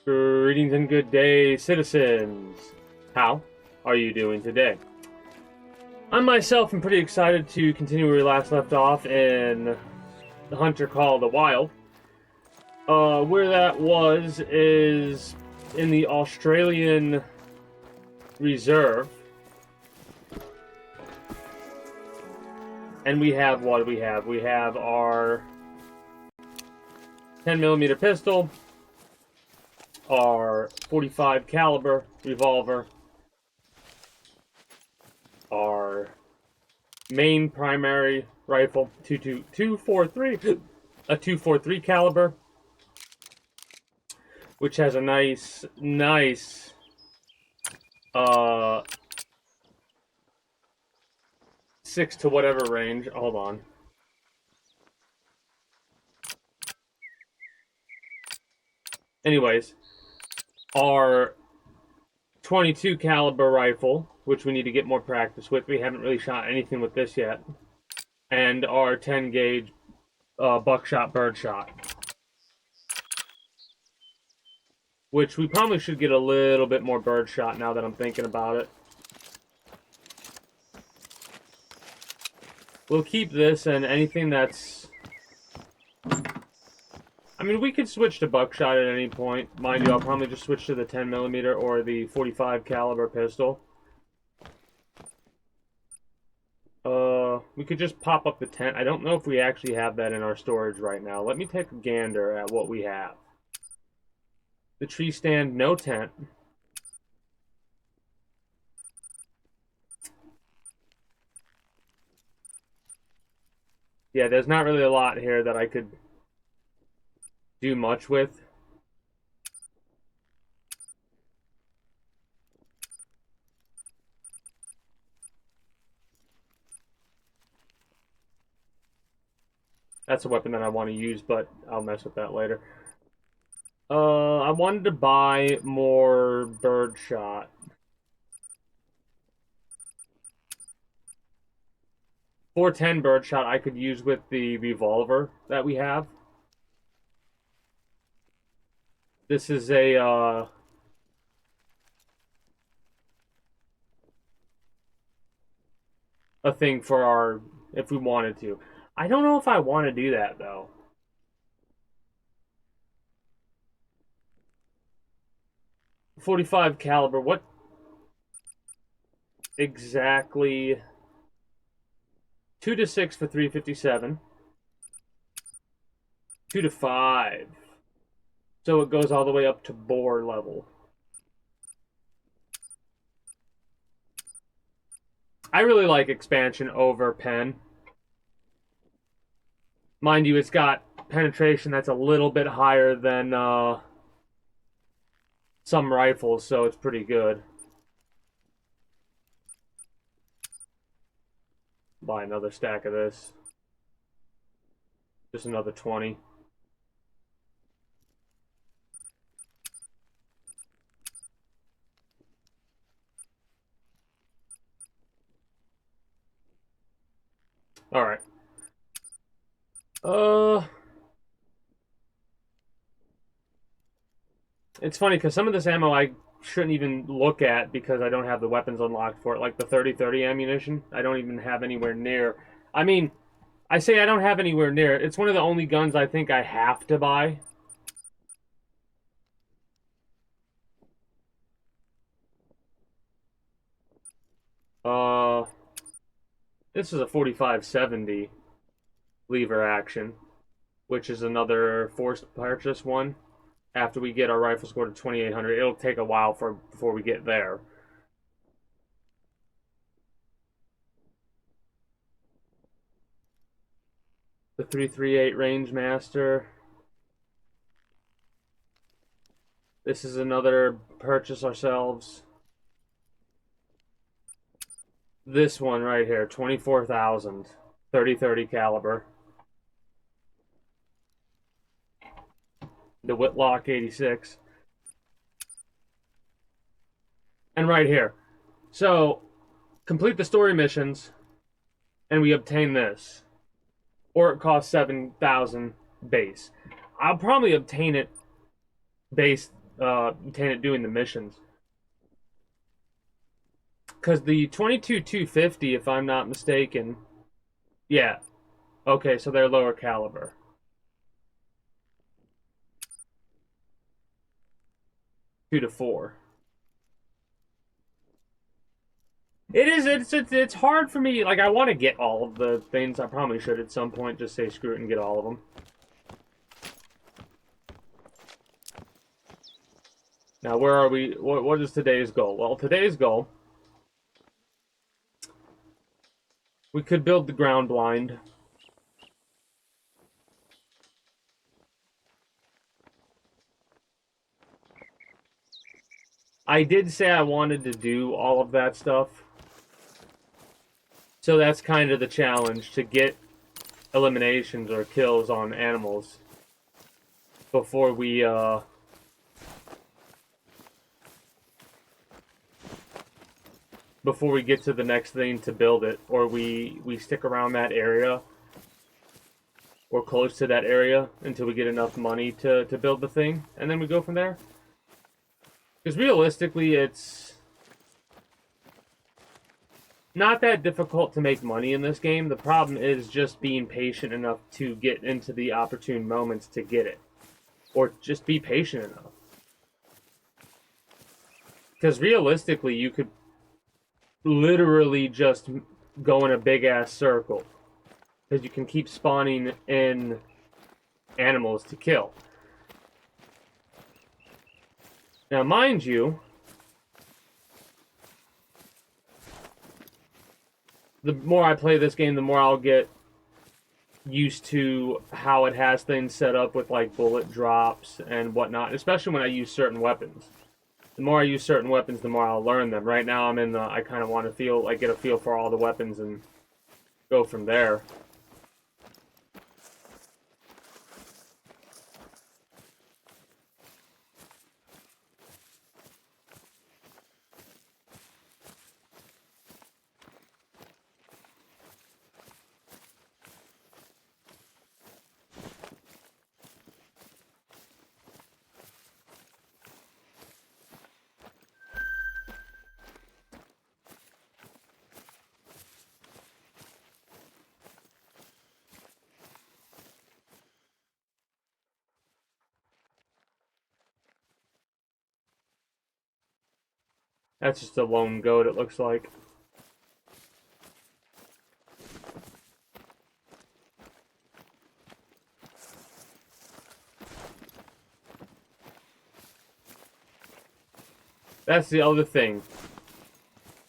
Greetings and good day, citizens. How are you doing today? I myself am pretty excited to continue where we last left off in the Hunter Call of the Wild. Where that was is in the Australian Reserve. And we have what we have. We have our 10mm pistol, our 45 caliber revolver, our main primary rifle, 243, a 243 caliber, which has a nice 6 to whatever range. Hold on. Anyways, our 22 caliber rifle, which we need to get more practice with. We haven't really shot anything with this yet. And our 10 gauge buckshot birdshot, which we probably should get a little bit more birdshot now that I'm thinking about it. We'll keep this, and anything that's... I mean, we could switch to buckshot at any point. Mind you, I'll probably just switch to the 10mm or the 45 caliber pistol. We could just pop up the tent. I don't know if we actually have that in our storage right now. Let me take a gander at what we have. The tree stand, no tent. Yeah, there's not really a lot here that I could do much with. That's a weapon that I want to use, but I'll mess with that later. I wanted to buy more birdshot. .410 birdshot I could use with the revolver that we have. This is a thing for our, if we wanted to. I don't know if I want to do that though. .45 caliber, what exactly? 2 to 6 for 357. 2 to 5. So it goes all the way up to bore level. I really like expansion over pen. Mind you, it's got penetration that's a little bit higher than some rifles, so it's pretty good. Buy another stack of this. Just another 20. All right. It's funny because some of this ammo I shouldn't even look at because I don't have the weapons unlocked for it. Like the 30-30 ammunition, I don't even have anywhere near. I mean, I say I don't have anywhere near. It's one of the only guns I think I have to buy. This is a 45-70 lever action, which is another forced purchase one. After we get our rifle score to 2800, it'll take a while before we get there. The 338 Rangemaster. This is another purchase ourselves. This one right here, 24,000, 30-30 caliber. The Whitlock 86. And right here. So, complete the story missions, and we obtain this. Or it costs 7,000 base. I'll probably obtain it base obtain it doing the missions. Because the 22-250, if I'm not mistaken, yeah. Okay, so they're lower caliber. 2-4. It is. It's hard for me. Like I want to get all of the things. I probably should at some point just say screw it and get all of them. Now where are we? What is today's goal? Well, today's goal. We could build the ground blind. I did say I wanted to do all of that stuff. So that's kind of the challenge, to get eliminations or kills on animals before we get to the next thing to build it, or we stick around that area or close to that area until we get enough money to build the thing, and then we go from there. Because realistically, it's not that difficult to make money in this game. The problem is just being patient enough to get into the opportune moments to get it. Or just be patient enough. Because realistically, you could literally just go in a big-ass circle. Because you can keep spawning in animals to kill. Now, mind you, the more I play this game, the more I'll get used to how it has things set up with like bullet drops and whatnot, especially when I use certain weapons. The more I use certain weapons, the more I'll learn them. Right now I'm in the, I kind of want to feel, like, get a feel for all the weapons and go from there. That's just a lone goat, it looks like. That's the other thing.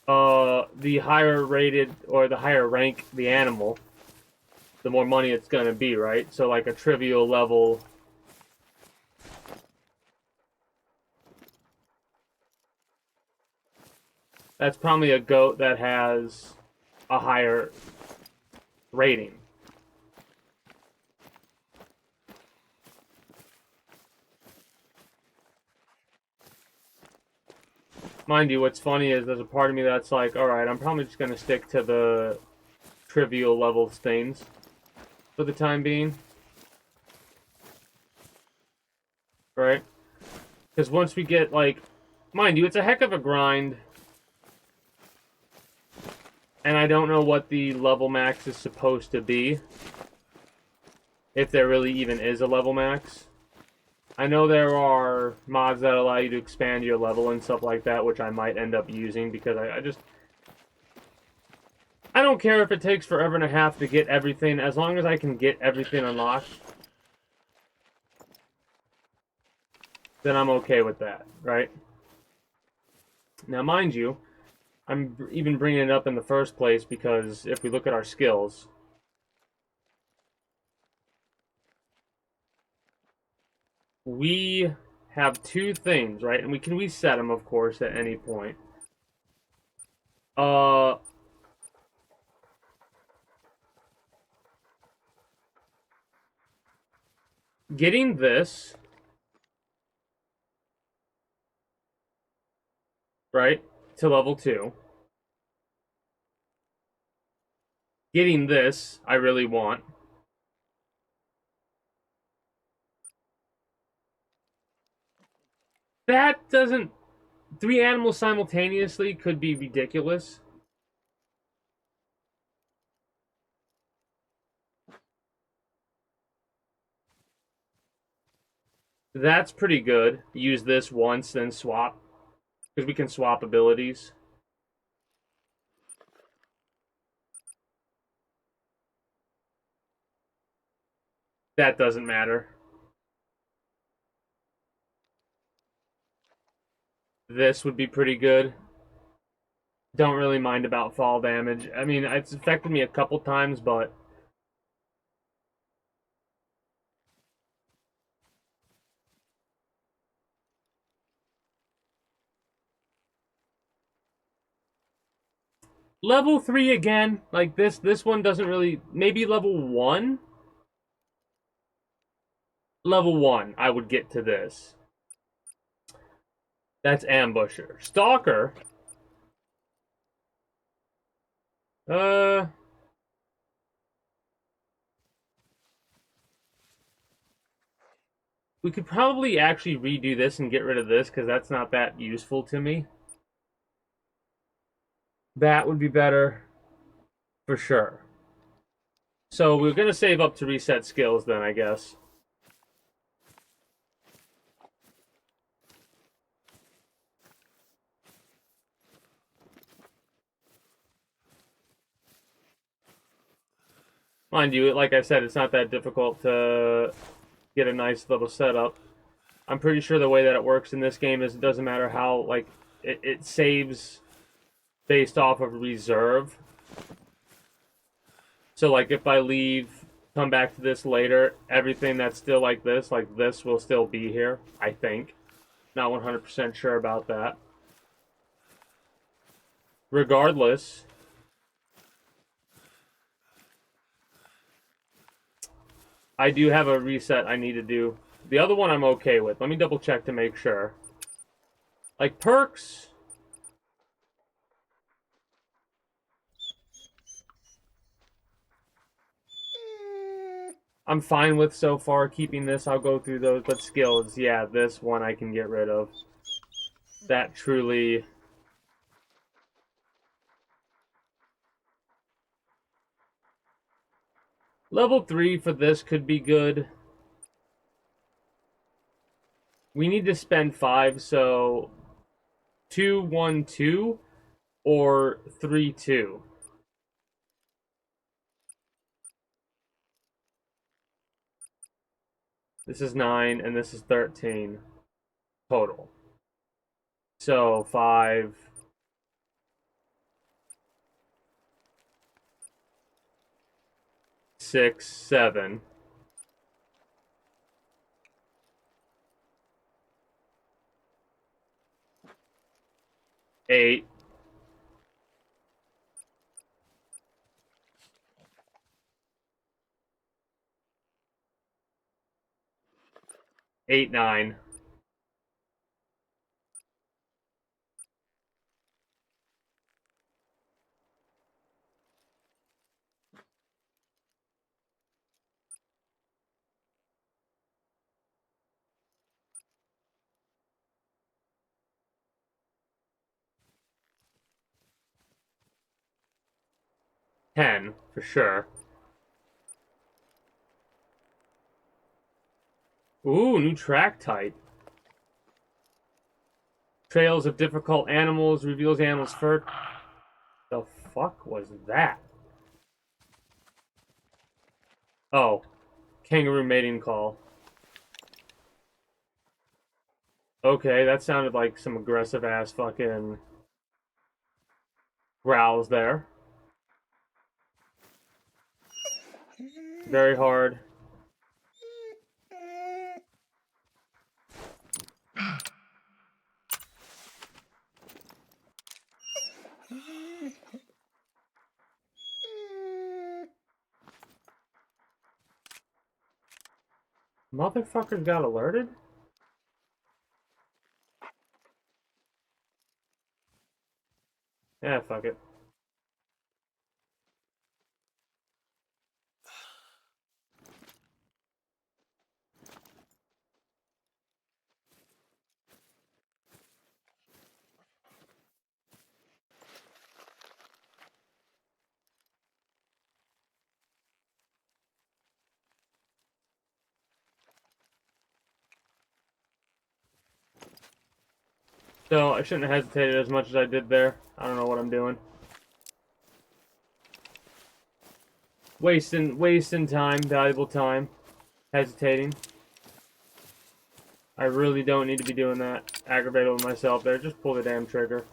The higher rated, or the higher rank the animal, the more money it's gonna be, right? So like a trivial level, that's probably a goat that has a higher rating. Mind you, what's funny is there's a part of me that's like, alright, I'm probably just gonna stick to the trivial level things for the time being. Right? Because once we get, like, mind you, it's a heck of a grind. And I don't know what the level max is supposed to be. If there really even is a level max. I know there are mods that allow you to expand your level and stuff like that, which I might end up using because I don't care if it takes forever and a half to get everything, as long as I can get everything unlocked. Then I'm okay with that, right? Now, mind you, I'm even bringing it up in the first place because if we look at our skills, we have two things, right? And we can reset them, of course, at any point. Getting this, right, to level 2. Getting this, I really want. That doesn't. 3 animals simultaneously could be ridiculous. That's pretty good. Use this once, then swap. Because we can swap abilities. That doesn't matter. This would be pretty good. Don't really mind about fall damage. I mean, it's affected me a couple times, but level 3 again. Like this one doesn't really. Maybe level 1. Level 1, I would get to this. That's Ambusher. Stalker. Uh, we could probably actually redo this and get rid of this because that's not that useful to me. That would be better for sure. So we're gonna save up to reset skills then, I guess. Mind you, like I said, it's not that difficult to get a nice little setup. I'm pretty sure the way that it works in this game is it doesn't matter how, like, it saves based off of reserve. So, like, if I leave, come back to this later, everything that's still like this will still be here, I think. Not 100% sure about that. Regardless, I do have a reset I need to do. The other one I'm okay with. Let me double check to make sure. Like, perks, I'm fine with so far. Keeping this, I'll go through those. But skills, yeah, this one I can get rid of. That truly... Level 3 for this could be good. We need to spend 5, so 2-1-2 or 3-2. This is 9 and this is 13 total. So 5, 6, 7, 8, 8, 9. 10 for sure. Ooh, new track type. Trails of difficult animals, reveals animals' fur. The fuck was that? Oh, kangaroo mating call. Okay, that sounded like some aggressive ass fucking growls there. Very hard. Motherfuckers got alerted? Yeah, fuck it. So I shouldn't have hesitated as much as I did there. I don't know what I'm doing. Wasting time, valuable time, hesitating. I really don't need to be doing that. Aggravated with myself there. Just pull the damn trigger.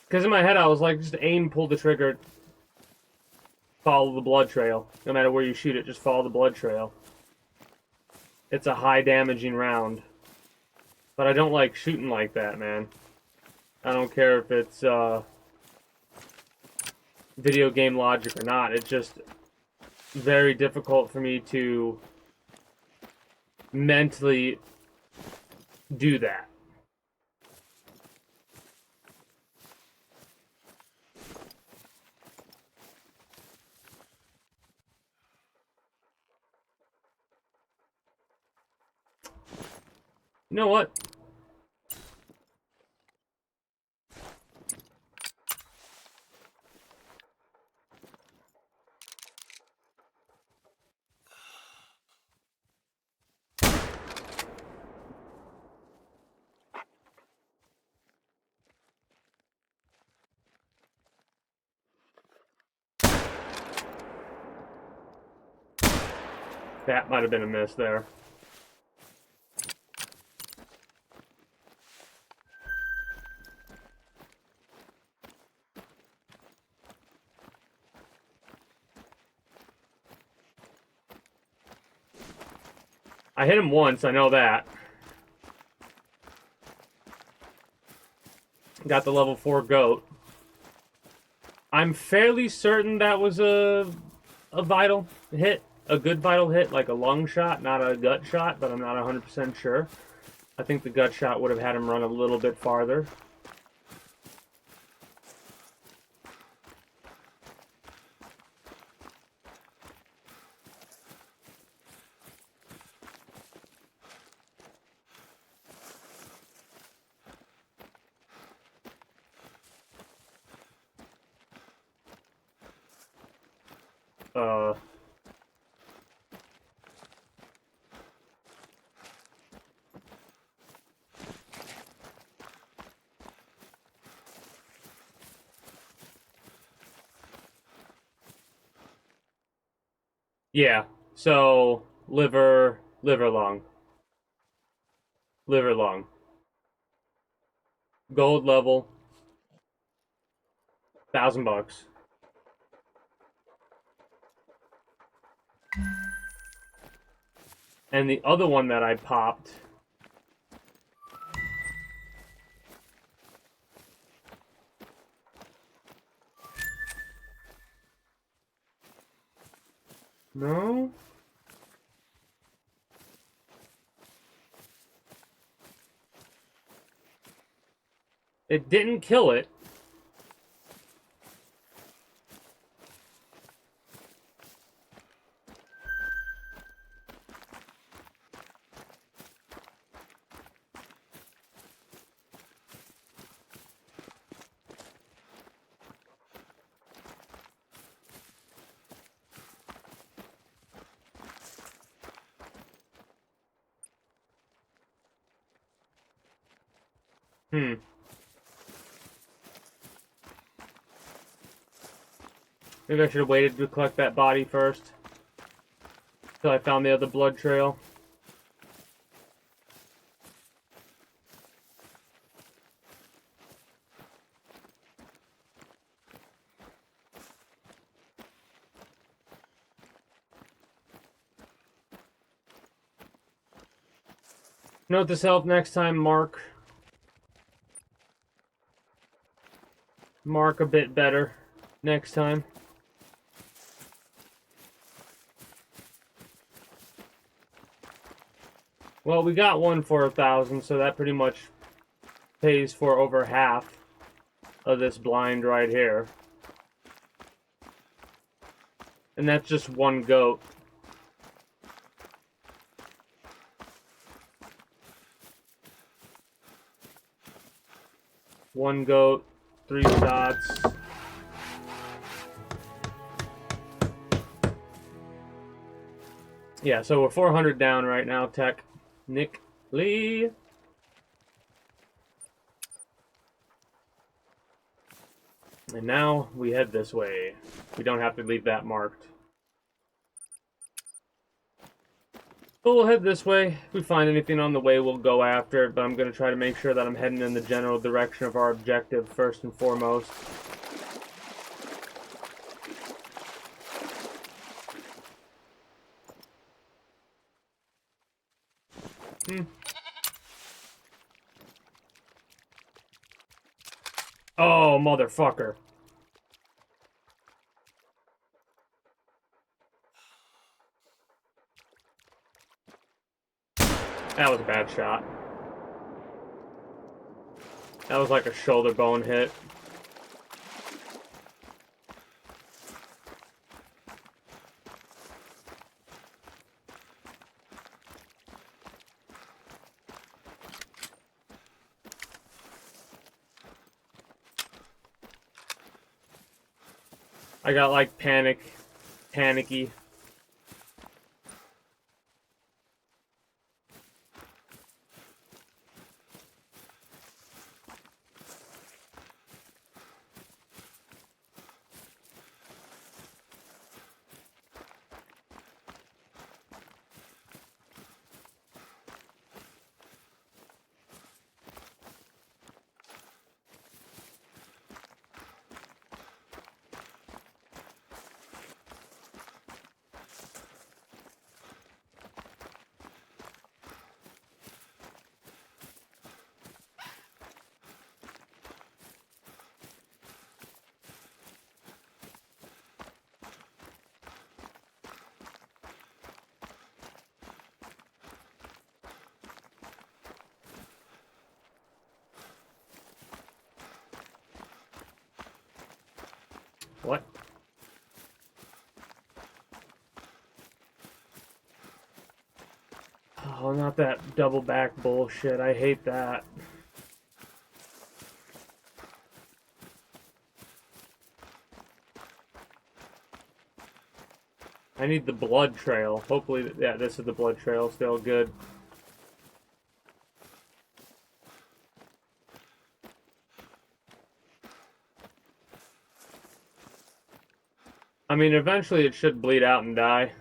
Because in my head I was like, just aim, pull the trigger, follow the blood trail. No matter where you shoot it, just follow the blood trail. It's a high damaging round. But I don't like shooting like that, man. I don't care if it's video game logic or not. It's just very difficult for me to mentally do that. You know what? That might have been a miss there. I hit him once, I know that. Got the level 4 goat. I'm fairly certain that was a vital hit. A good vital hit, like a lung shot, not a gut shot, but I'm not 100% sure. I think the gut shot would have had him run a little bit farther. Yeah, so liver lung. Liver lung. Gold level. $1,000. And the other one that I popped. No? It didn't kill it. Maybe I should have waited to collect that body first. Till I found the other blood trail. Note this help next time, Mark. Mark a bit better next time. Well, we got one for 1,000, so that pretty much pays for over half of this blind right here. And that's just one goat. 1 goat, 3 shots. Yeah, so we're 400 down right now, technically. And now we head this way. We don't have to leave that marked. But we'll head this way. If we find anything on the way, we'll go after it. But I'm going to try to make sure that I'm heading in the general direction of our objective first and foremost. Oh, motherfucker. That was a bad shot. That was like a shoulder bone hit. I got like panicky. What? Oh, not that double back bullshit. I hate that. I need the blood trail. Hopefully, yeah, this is the blood trail. Still good. I mean, eventually it should bleed out and die.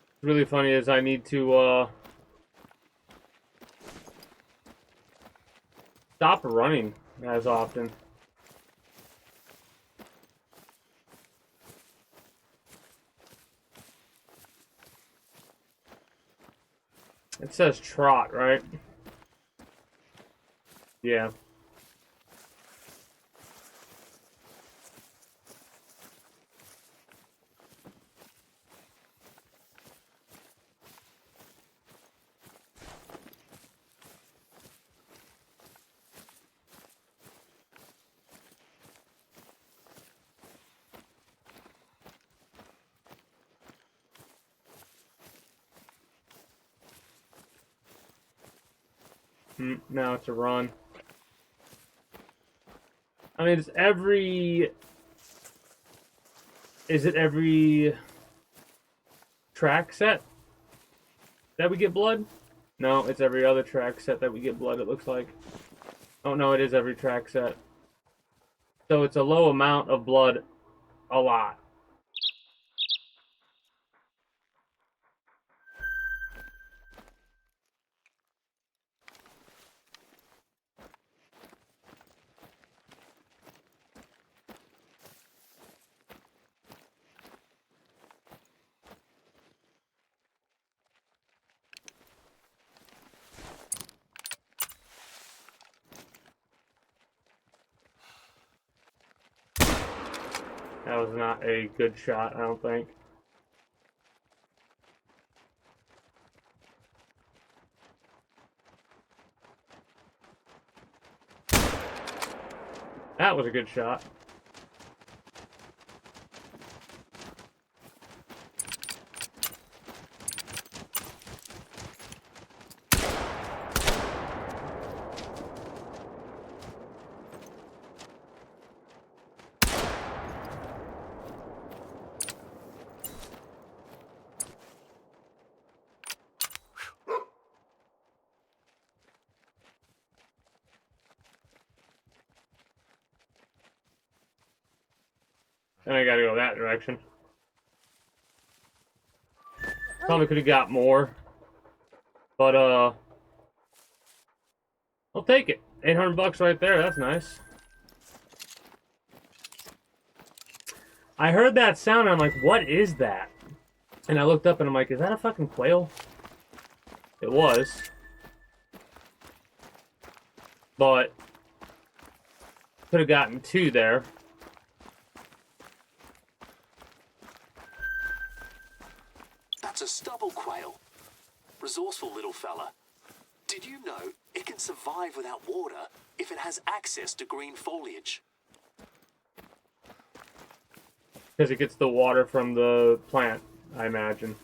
What's really funny is I need to, stop running as often. It says trot, right? Yeah. Now it's a run. I mean, it's every... Is it every track set that we get blood? No, it's every other track set that we get blood, it looks like. Oh, no, it is every track set. So it's a low amount of blood, a lot. That was not a good shot, I don't think. That was a good shot. And I gotta go that direction. Probably could have got more. But, I'll take it. 800 bucks right there. That's nice. I heard that sound and I'm like, what is that? And I looked up and I'm like, is that a fucking quail? It was. But could have gotten 2 there. That's a stubble quail. Resourceful little fella. Did you know it can survive without water if it has access to green foliage? Because it gets the water from the plant, I imagine.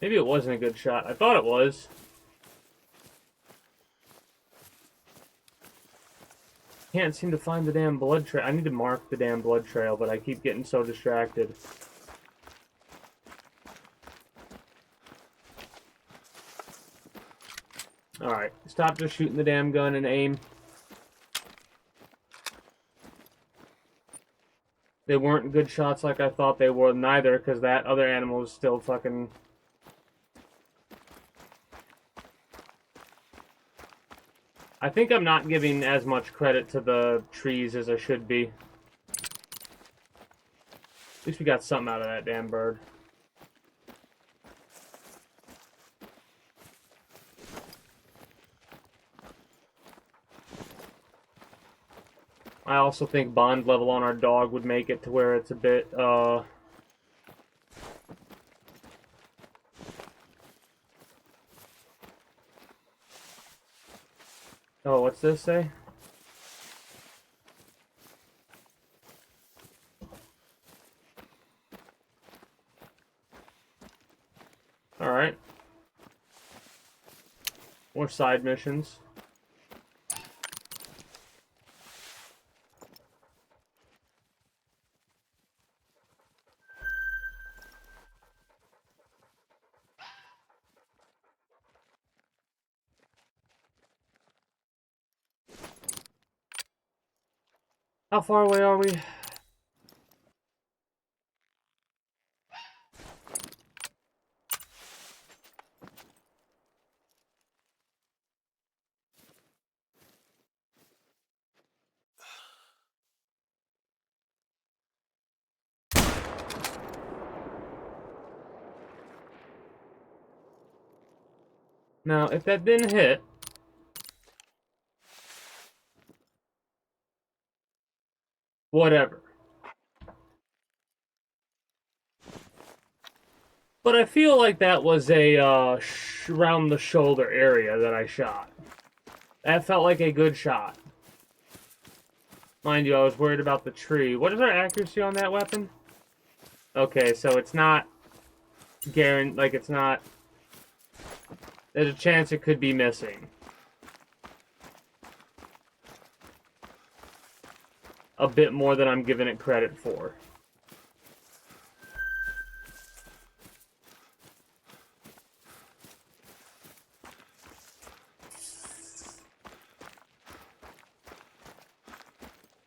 Maybe it wasn't a good shot. I thought it was. Can't seem to find the damn blood trail. I need to mark the damn blood trail, but I keep getting so distracted. Alright, stop just shooting the damn gun and aim. They weren't good shots like I thought they were, neither, because that other animal was still fucking... I think I'm not giving as much credit to the trees as I should be. At least we got something out of that damn bird. I also think bond level on our dog would make it to where it's a bit, Oh, what's this say? Alright. More side missions. How far away are we? Now, if that didn't hit... whatever. But I feel like that was a, around the shoulder area that I shot. That felt like a good shot. Mind you, I was worried about the tree. What is our accuracy on that weapon? Okay, so it's not... like, it's not... There's a chance it could be missing. A bit more than I'm giving it credit for.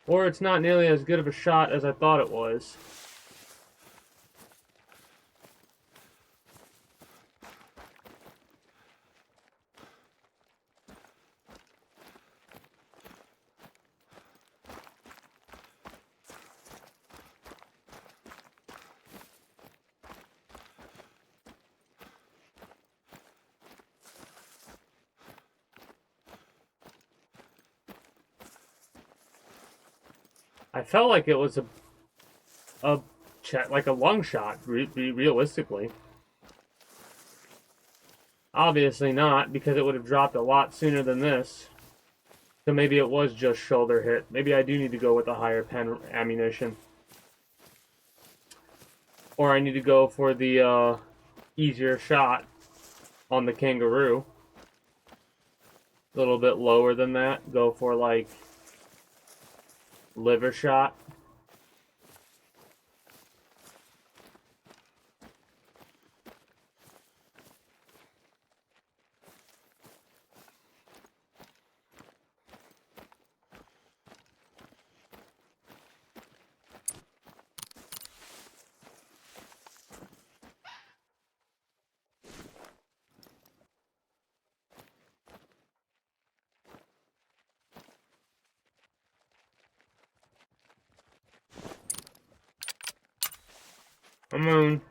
Or it's not nearly as good of a shot as I thought it was. I felt like it was like a lung shot, realistically. Obviously not, because it would have dropped a lot sooner than this. So maybe it was just shoulder hit. Maybe I do need to go with a higher pen ammunition. Or I need to go for the easier shot on the kangaroo. A little bit lower than that. Go for like liver shot. Come on.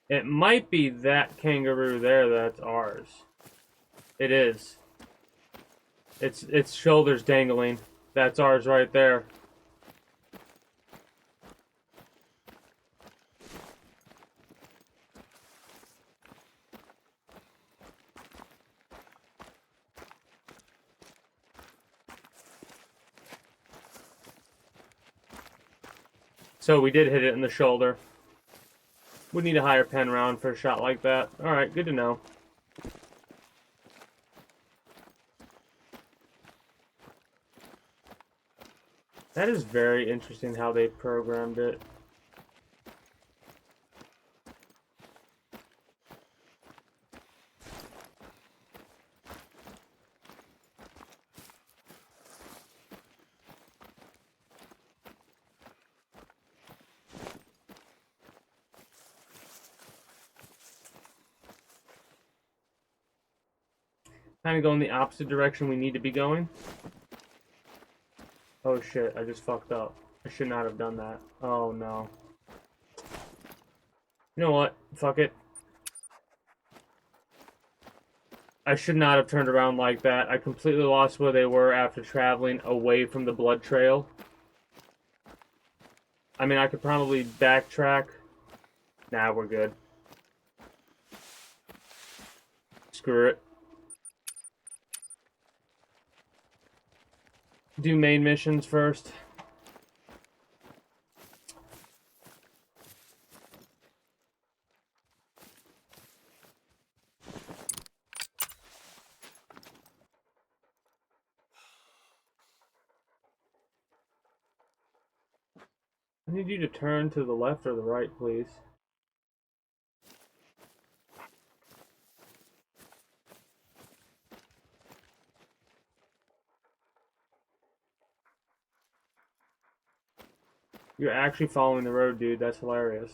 It might be that kangaroo there that's ours. It is. Its shoulders dangling. That's ours right there. So we did hit it in the shoulder. Would need a higher pen round for a shot like that. Alright, good to know. That is very interesting how they programmed it. Kind of going the opposite direction we need to be going. Oh shit, I just fucked up. I should not have done that. Oh no. You know what? Fuck it. I should not have turned around like that. I completely lost where they were after traveling away from the blood trail. I mean, I could probably backtrack. Nah, we're good. Screw it. Do main missions first. I need you to turn to the left or the right, please. You're actually following the road, dude. That's hilarious.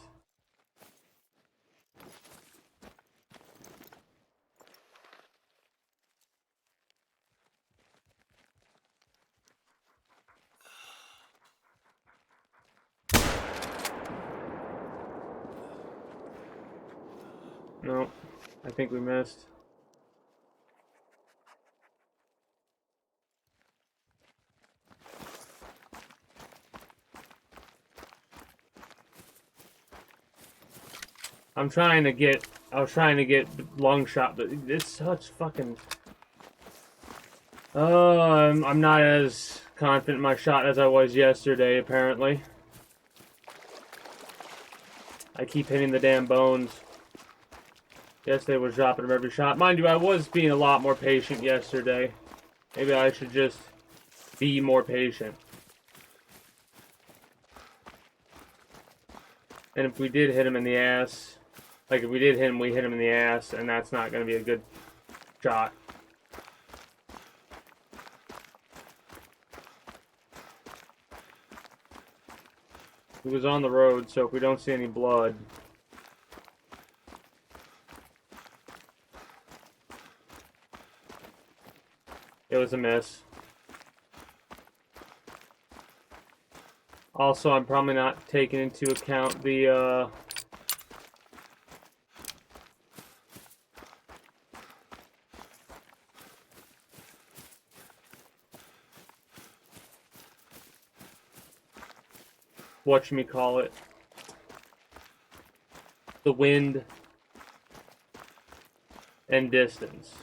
No, I think we missed. I was trying to get long shot, but it's such fucking... I'm not as confident in my shot as I was yesterday, apparently. I keep hitting the damn bones. Yesterday was dropping them every shot. Mind you, I was being a lot more patient yesterday. Maybe I should just be more patient. And if we did hit him in the ass... Like, if we did hit him, we hit him in the ass, and that's not going to be a good shot. He was on the road, so if we don't see any blood... It was a miss. Also, I'm probably not taking into account the, whatchamacallit, the wind and distance.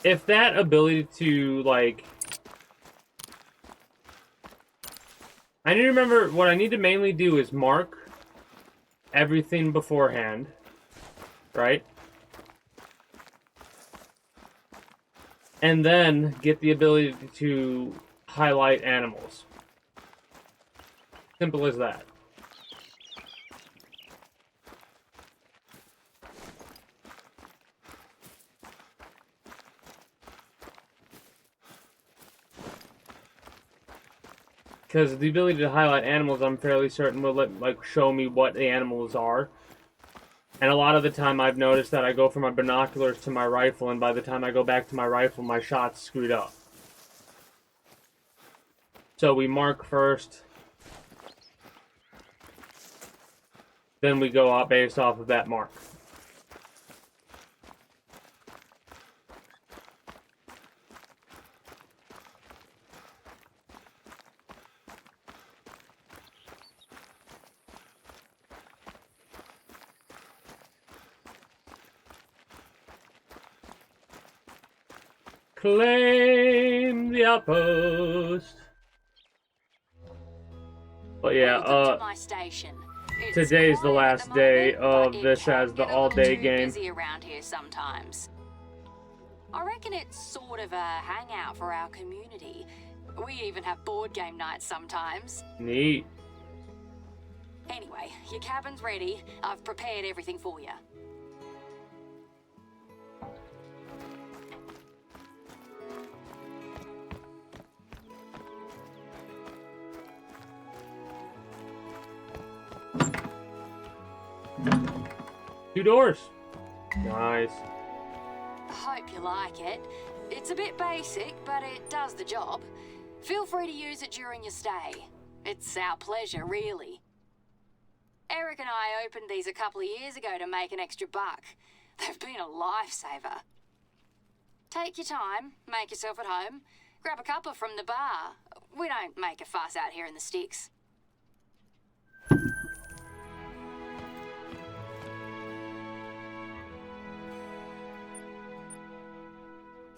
if that ability to, like... I need to remember, what I need to mainly do is mark everything beforehand, right? And then get the ability to highlight animals. Simple as that. Because the ability to highlight animals, I'm fairly certain will show me what the animals are. And a lot of the time I've noticed that I go from my binoculars to my rifle, and by the time I go back to my rifle, my shot's screwed up. So we mark first, then we go out based off of that mark. Claim the outpost. But yeah, Welcome to my station. It's today's the quiet at last the day moment, of but it this can as the get a all-day little too game. busy around here sometimes. I reckon it's sort of a hangout for our community. We even have board game nights sometimes. Neat. Anyway, your cabin's ready. I've prepared everything for you. Two doors. Nice. Hope you like it. It's a bit basic, but it does the job. Feel free to use it during your stay. It's our pleasure, really. Eric and I opened these a couple of years ago to make an extra buck. They've been a lifesaver. Take your time, make yourself at home, grab a cuppa from the bar. We don't make a fuss out here in the sticks.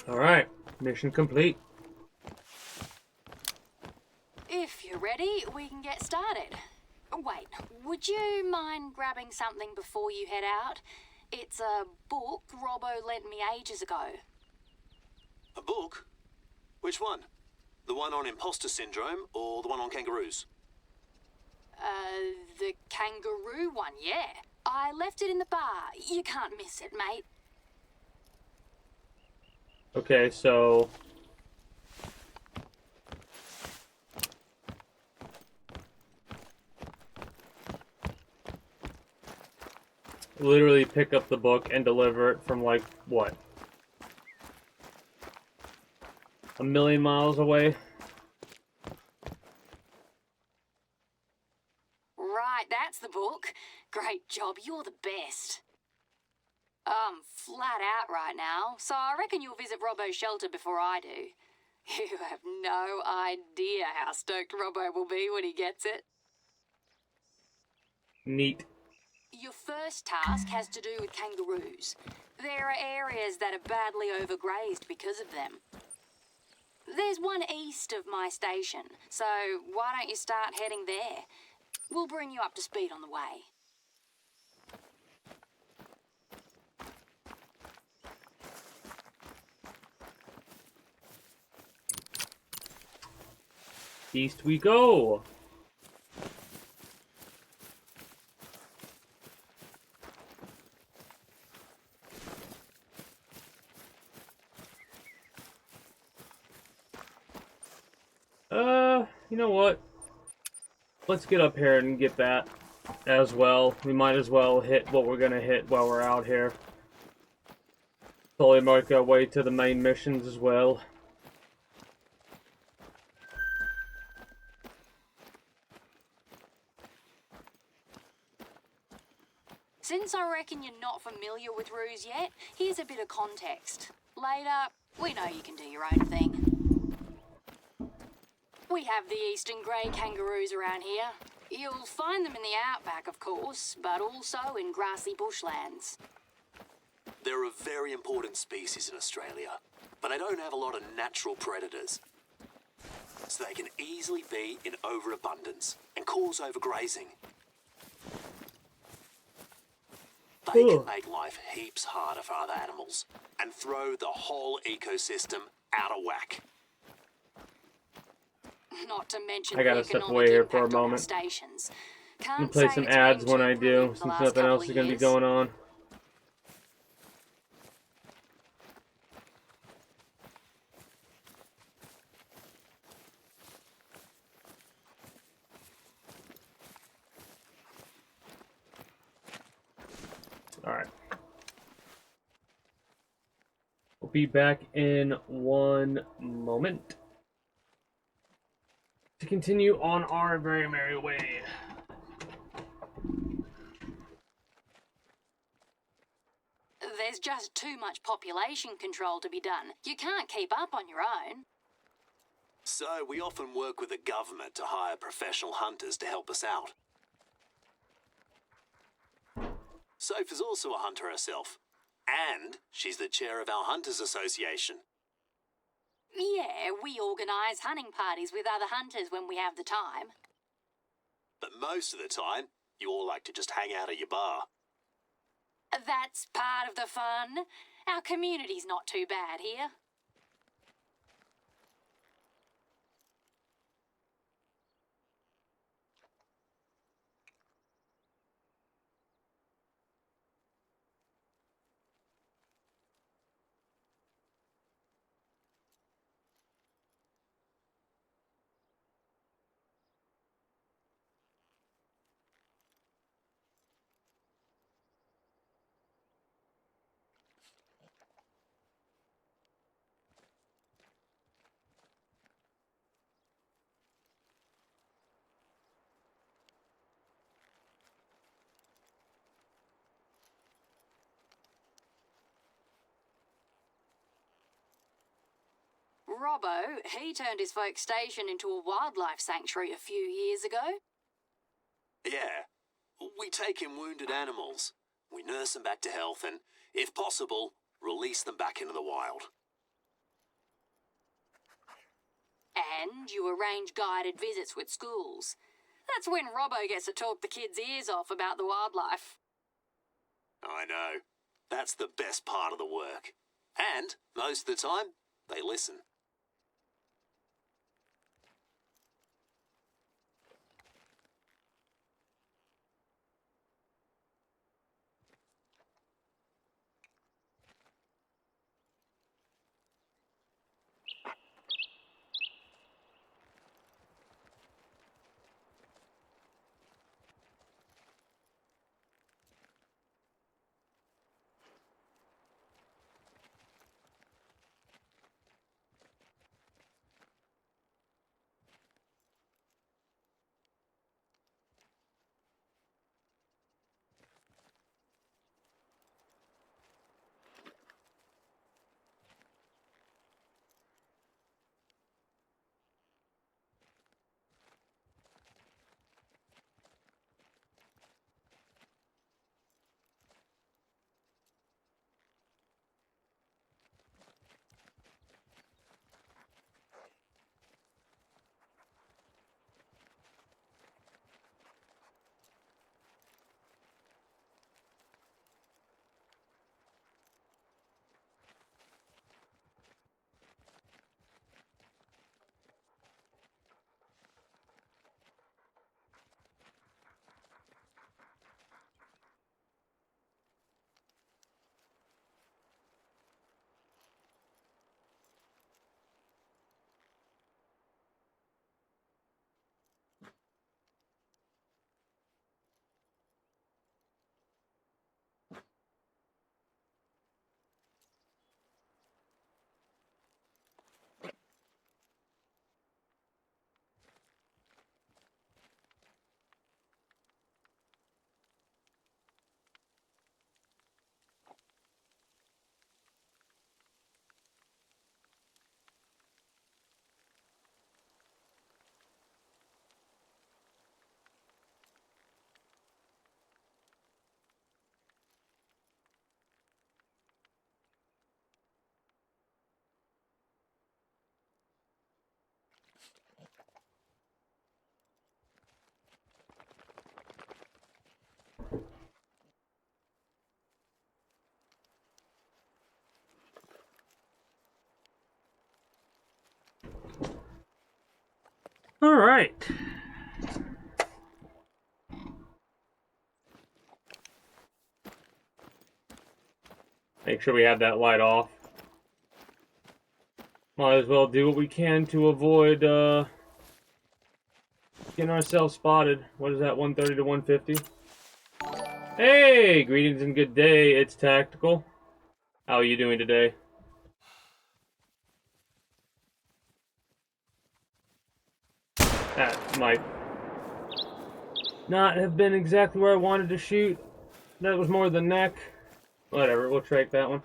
Alright, mission complete. If you're ready, we can get started. Wait, would you mind grabbing something before you head out? It's a book Robbo lent me ages ago. A book? Which one? The one on imposter syndrome or the one on kangaroos? The kangaroo one, yeah. I left it in the bar. You can't miss it, mate. Okay, so... literally pick up the book and deliver it from, like, what? A million miles away? Right, that's the book. Great job, you're the best. I'm flat out right now, so I reckon you'll visit Robbo's shelter before I do. You have no idea how stoked Robbo will be when he gets it. Neat. Your first task has to do with kangaroos. There are areas that are badly overgrazed because of them. There's one east of my station, so why don't you start heading there? We'll bring you up to speed on the way. East we go! You know what? Let's get up here and get that as well. We might as well hit what we're gonna hit while we're out here. Slowly make our way to the main missions as well. Since I reckon you're not familiar with Ruse yet, here's a bit of context. Later, we know you can do your own thing. We have the eastern grey kangaroos around here. You'll find them in the outback, of course, but also in grassy bushlands. They're a very important species in Australia, but they don't have a lot of natural predators. So they can easily be in overabundance and cause overgrazing. They Ooh. can make life heaps harder for other animals and throw the whole ecosystem out of whack. Not to mention I gotta the step economic away here for a impact on our moment. stations. I'm gonna Can't play say some it's ads been when too I brilliant do, the since last nothing couple else of is gonna be years. going on. Alright. We'll be back in one moment to continue on our very merry way. There's just too much population control to be done. You can't keep up on your own. So we often work with the government to hire professional hunters to help us out. Soph is also a hunter herself, and she's the chair of our Hunters Association. Yeah, we organise hunting parties with other hunters when we have the time. But most of the time, you all like to just hang out at your bar. That's part of the fun. Our community's not too bad here. Robbo, he turned his folk station into a wildlife sanctuary a few years ago. Yeah, we take in wounded animals. We nurse them back to health and, if possible, release them back into the wild. And you arrange guided visits with schools. That's when Robbo gets to talk the kids' ears off about the wildlife. I know. That's the best part of the work. And, most of the time, they listen. All right. Make sure we have that light off. Might as well do what we can to avoid getting ourselves spotted. What is that, 130 to 150? Hey, greetings and good day. It's Tactical. How are you doing today? That might not have been exactly where I wanted to shoot. That was more the neck. Whatever, we'll track that one.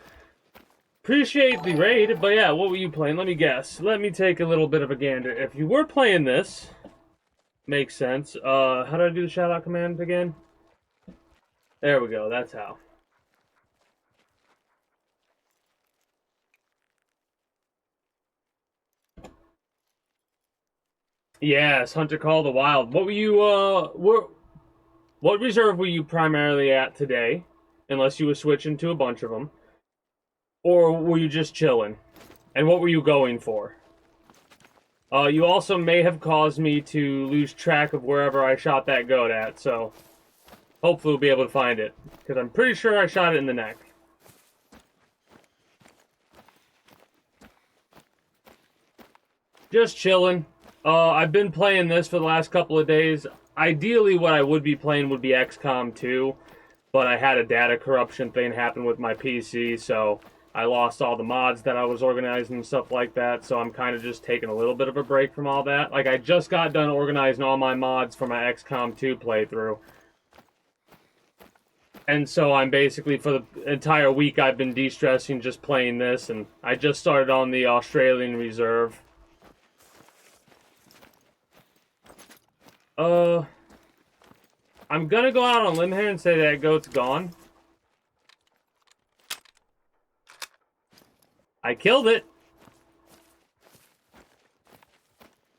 Appreciate the raid, but yeah, what were you playing? Let me guess. Let me take a little bit of a gander. If you were playing this, makes sense. How do I do the shout-out command again? There we go, that's how. Yes, Hunter Call of the Wild. What were you, what reserve were you primarily at today? Unless you were switching to a bunch of them. Or were you just chilling? And what were you going for? You also may have caused me to lose track of wherever I shot that goat at, so hopefully we'll be able to find it. Because I'm pretty sure I shot it in the neck. Just chilling. I've been playing this for the last couple of days. Ideally, what I would be playing would be XCOM 2, but I had a data corruption thing happen with my PC, so I lost all the mods that I was organizing and stuff like that, so I'm kind of just taking a little bit of a break from all that. Like, I just got done organizing all my mods for my XCOM 2 playthrough. And so I'm basically, for the entire week, I've been de-stressing just playing this, and I just started on the Australian Reserve. I'm gonna go out on a limb here and say that goat's gone. I killed it.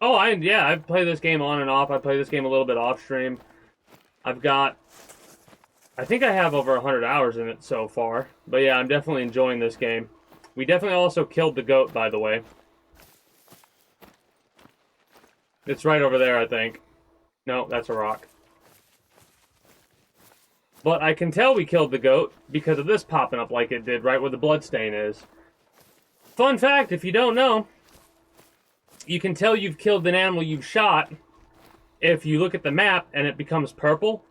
Oh, I've played this game on and off. I play this game a little bit off stream. I think I have over 100 hours in it so far. But yeah, I'm definitely enjoying this game. We definitely also killed the goat, by the way. It's right over there, I think. No, that's a rock. But I can tell we killed the goat because of this popping up like it did right where the bloodstain is. Fun fact, if you don't know, you can tell you've killed an animal you've shot if you look at the map and it becomes purple.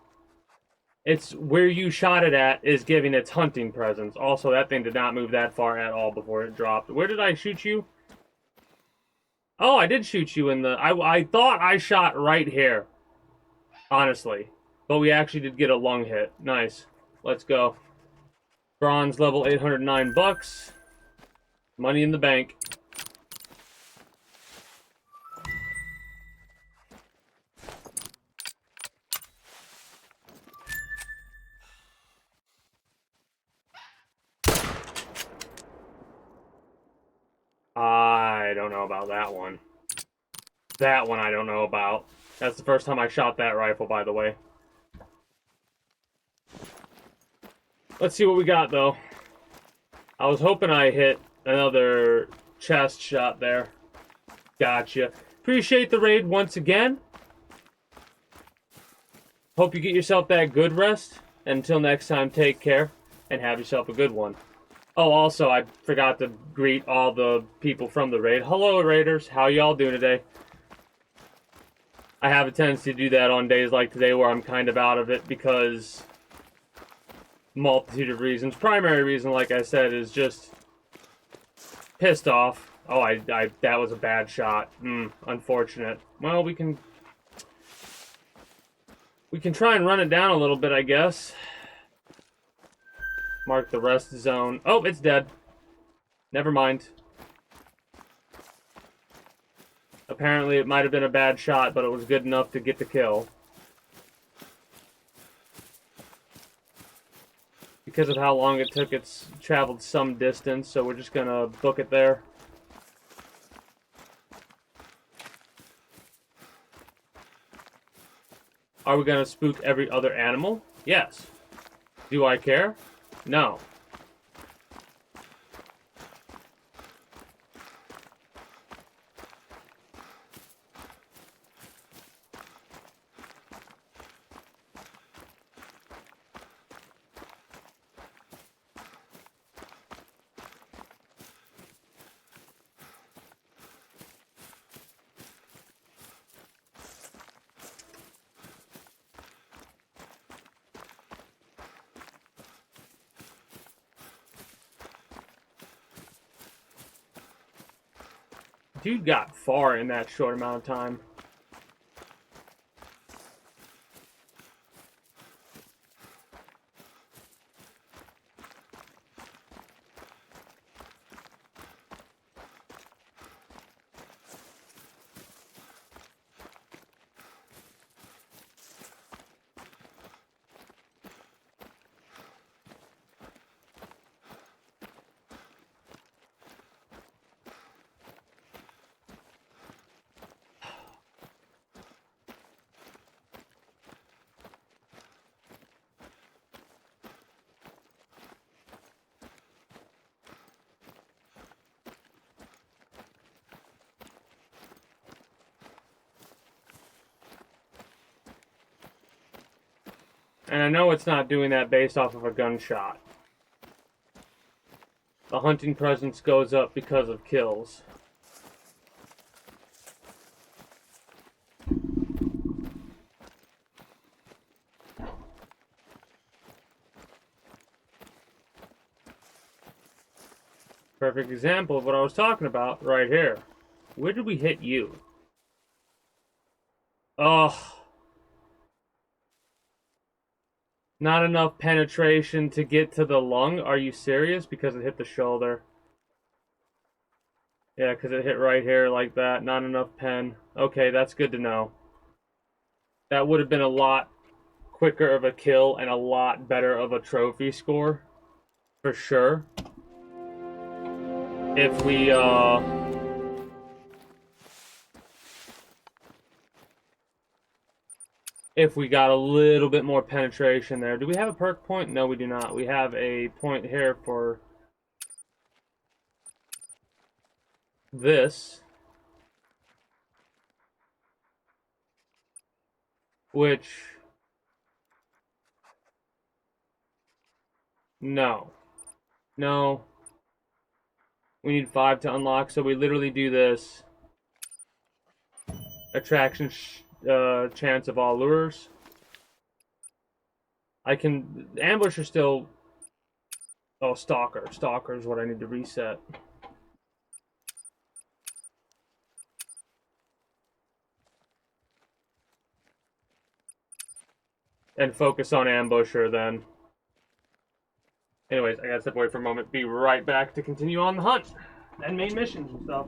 It's where you shot it at is giving its hunting presence. Also, that thing did not move that far at all before it dropped. Where did I shoot you? Oh, I did shoot you in the... I thought I shot right here. Honestly. But we actually did get a lung hit. Nice. Let's go. Bronze level, 809 bucks. Money in the bank. I don't know about that one. That one I don't know about. That's the first time I shot that rifle, by the way. Let's see what we got, though. I was hoping I hit another chest shot there. Gotcha. Appreciate the raid once again. Hope you get yourself that good rest. Until next time, take care and have yourself a good one. Oh, also, I forgot to greet all the people from the raid. Hello, raiders. How y'all doing today? I have a tendency to do that on days like today where I'm kind of out of it because multitude of reasons. Primary reason, like I said, is just pissed off. Oh, that was a bad shot. Unfortunate. Well, we can try and run it down a little bit, I guess. Mark the rest zone. Oh, it's dead. Never mind. Apparently, it might have been a bad shot, but it was good enough to get the kill. Because of how long it took, it's traveled some distance, so we're just gonna book it there. Are we gonna spook every other animal? Yes. Do I care? No. Dude got far in that short amount of time. And I know it's not doing that based off of a gunshot. The hunting presence goes up because of kills. Perfect example of what I was talking about right here. Where did we hit you? Oh. Not enough penetration to get to the lung? Are you serious? Because it hit the shoulder. Yeah, because it hit right here like that. Not enough pen. Okay, that's good to know. That would have been a lot quicker of a kill and a lot better of a trophy score. For sure. If we, if we got a little bit more penetration there. Do we have a perk point? No, we do not. We have a point here for this, which, no. No. We need 5 to unlock, so we literally do this. Attraction chance of all lures. I can... Ambusher still... Oh, Stalker. Stalker is what I need to reset. And focus on Ambusher then. Anyways, I gotta step away for a moment. Be right back to continue on the hunt. And main missions and stuff.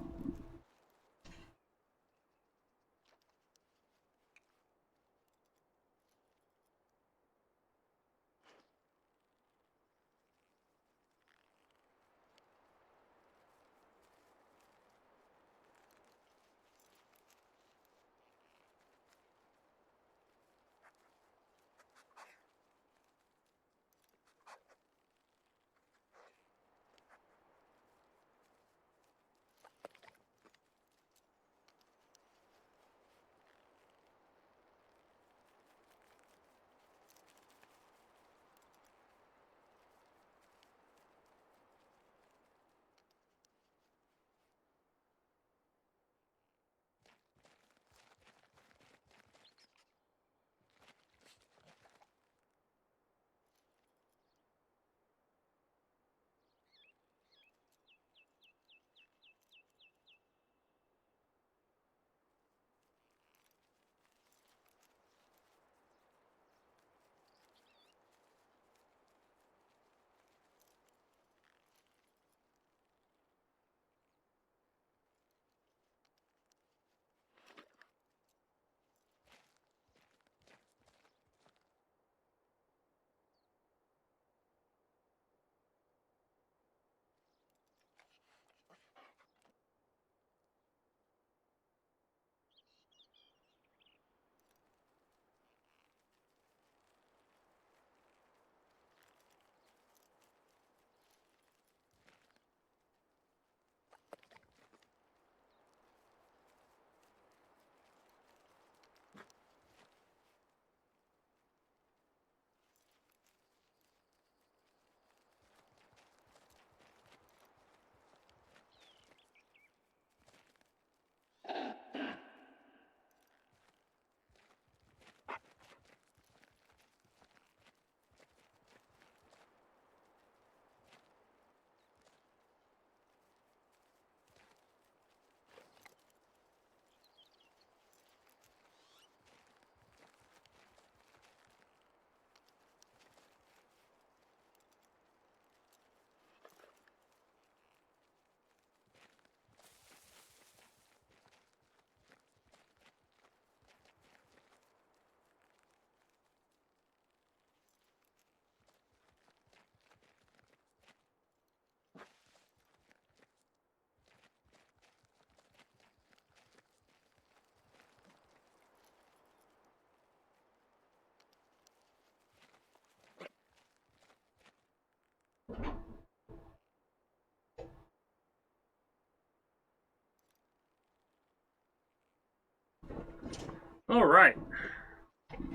All right.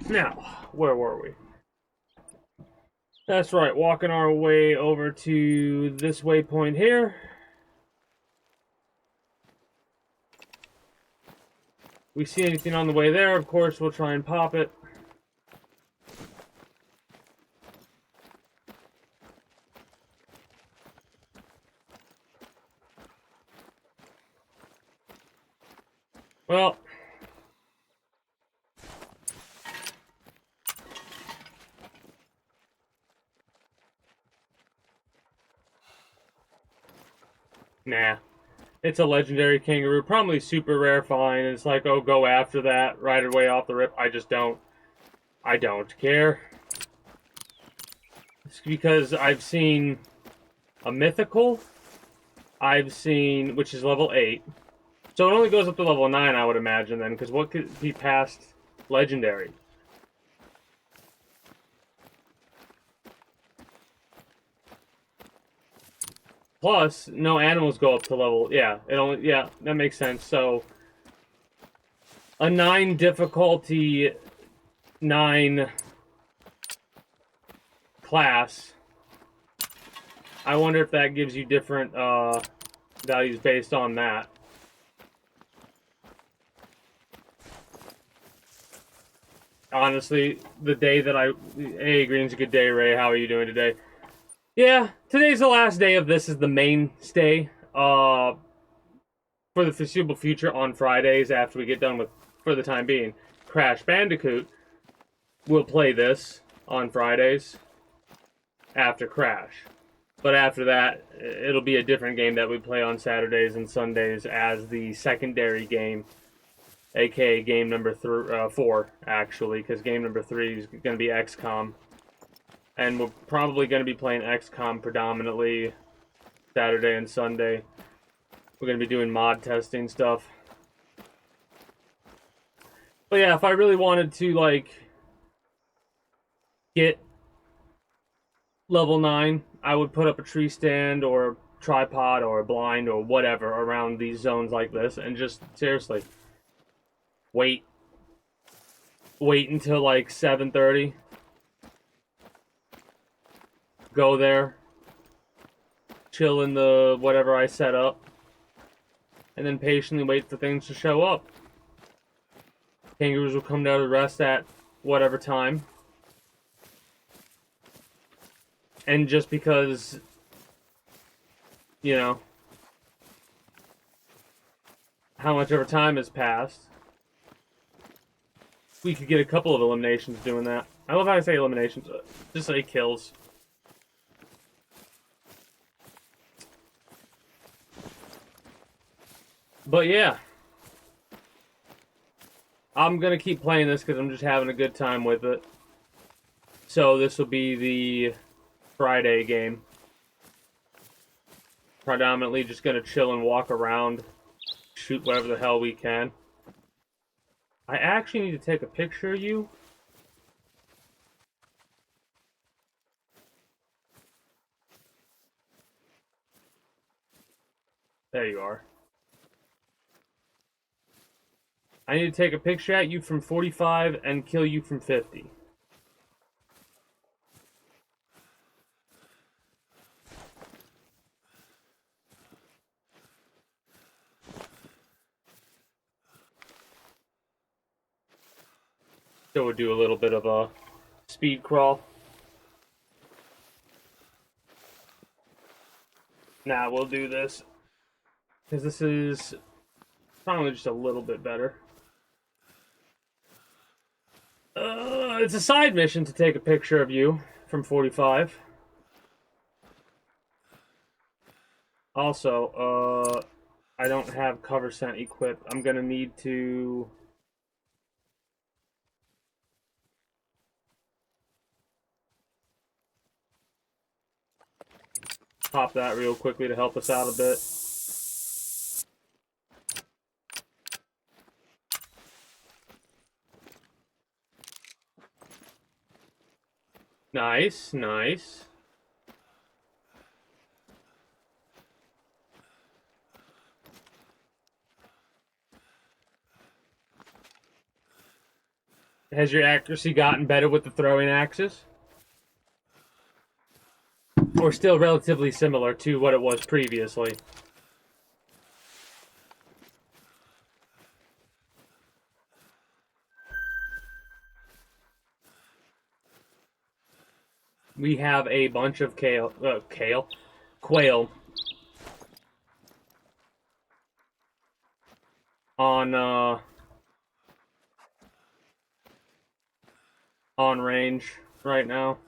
Now, where were we? That's right, walking our way over to this waypoint here. We see anything on the way there, of course, we'll try and pop it. Well, nah. It's a legendary kangaroo, probably super rare find. It's like, oh, go after that right away off the rip. I just don't. I don't care. It's because I've seen a mythical. I've seen, which is level 8. So it only goes up to level 9, I would imagine, then, because what could be past legendary? Plus, no animals go up to level. Yeah, it only. Yeah, that makes sense. So, a 9 difficulty, 9 class. I wonder if that gives you different values based on that. Honestly, the day that hey, Green's a good day, Ray. How are you doing today? Yeah, today's the last day of this is the mainstay. For the foreseeable future on Fridays after we get done with, for the time being, Crash Bandicoot. We'll play this on Fridays after Crash. But after that, it'll be a different game that we play on Saturdays and Sundays as the secondary game, aka game number 4, actually, because game number 3 is going to be XCOM. And we're probably going to be playing XCOM predominantly Saturday and Sunday. We're going to be doing mod testing stuff. But yeah, if I really wanted to, like, get level 9, I would put up a tree stand or a tripod or a blind or whatever around these zones like this and just, seriously, wait until, like, 7:30. Go there. Chill in the whatever I set up. And then patiently wait for things to show up. Kangaroos will come down to rest at whatever time. And just because, you know, how much ever time has passed, we could get a couple of eliminations doing that. I love how I say eliminations. Just say kills. But yeah. I'm going to keep playing this because I'm just having a good time with it. So this will be the Friday game. Predominantly just going to chill and walk around. Shoot whatever the hell we can. I actually need to take a picture of you. There you are. I need to take a picture at you from 45 and kill you from 50. So we'll do a little bit of a speed crawl. Nah, we'll do this. Because this is probably just a little bit better. It's a side mission to take a picture of you from 45. Also, I don't have cover scent equipped. I'm gonna need to pop that real quickly to help us out a bit. Nice, nice. Has your accuracy gotten better with the throwing axes? Or still relatively similar to what it was previously? We have a bunch of quail on range right now.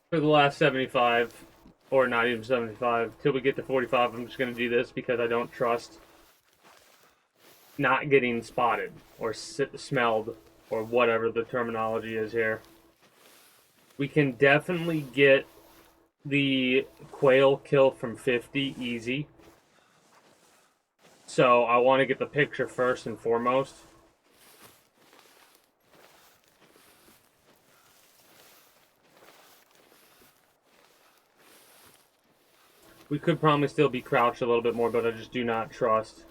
For the last 75, or not even 75, till we get to 45, I'm just going to do this because I don't trust not getting spotted or smelled or whatever the terminology is here. We can definitely get the quail kill from 50 easy. So I want to get the picture first and foremost. We could probably still be crouched a little bit more, but I just do not trust.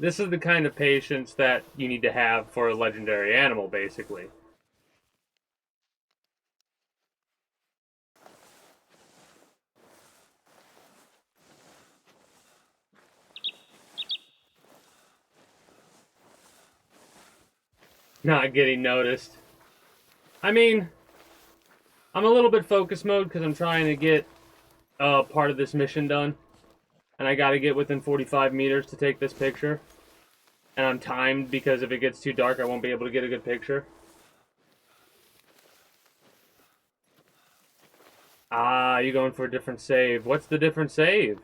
This is the kind of patience that you need to have for a legendary animal, basically. Not getting noticed. I mean, I'm a little bit focus mode because I'm trying to get part of this mission done. And I gotta get within 45 meters to take this picture. And I'm timed because if it gets too dark, I won't be able to get a good picture. Ah, you're going for a different save. What's the different save?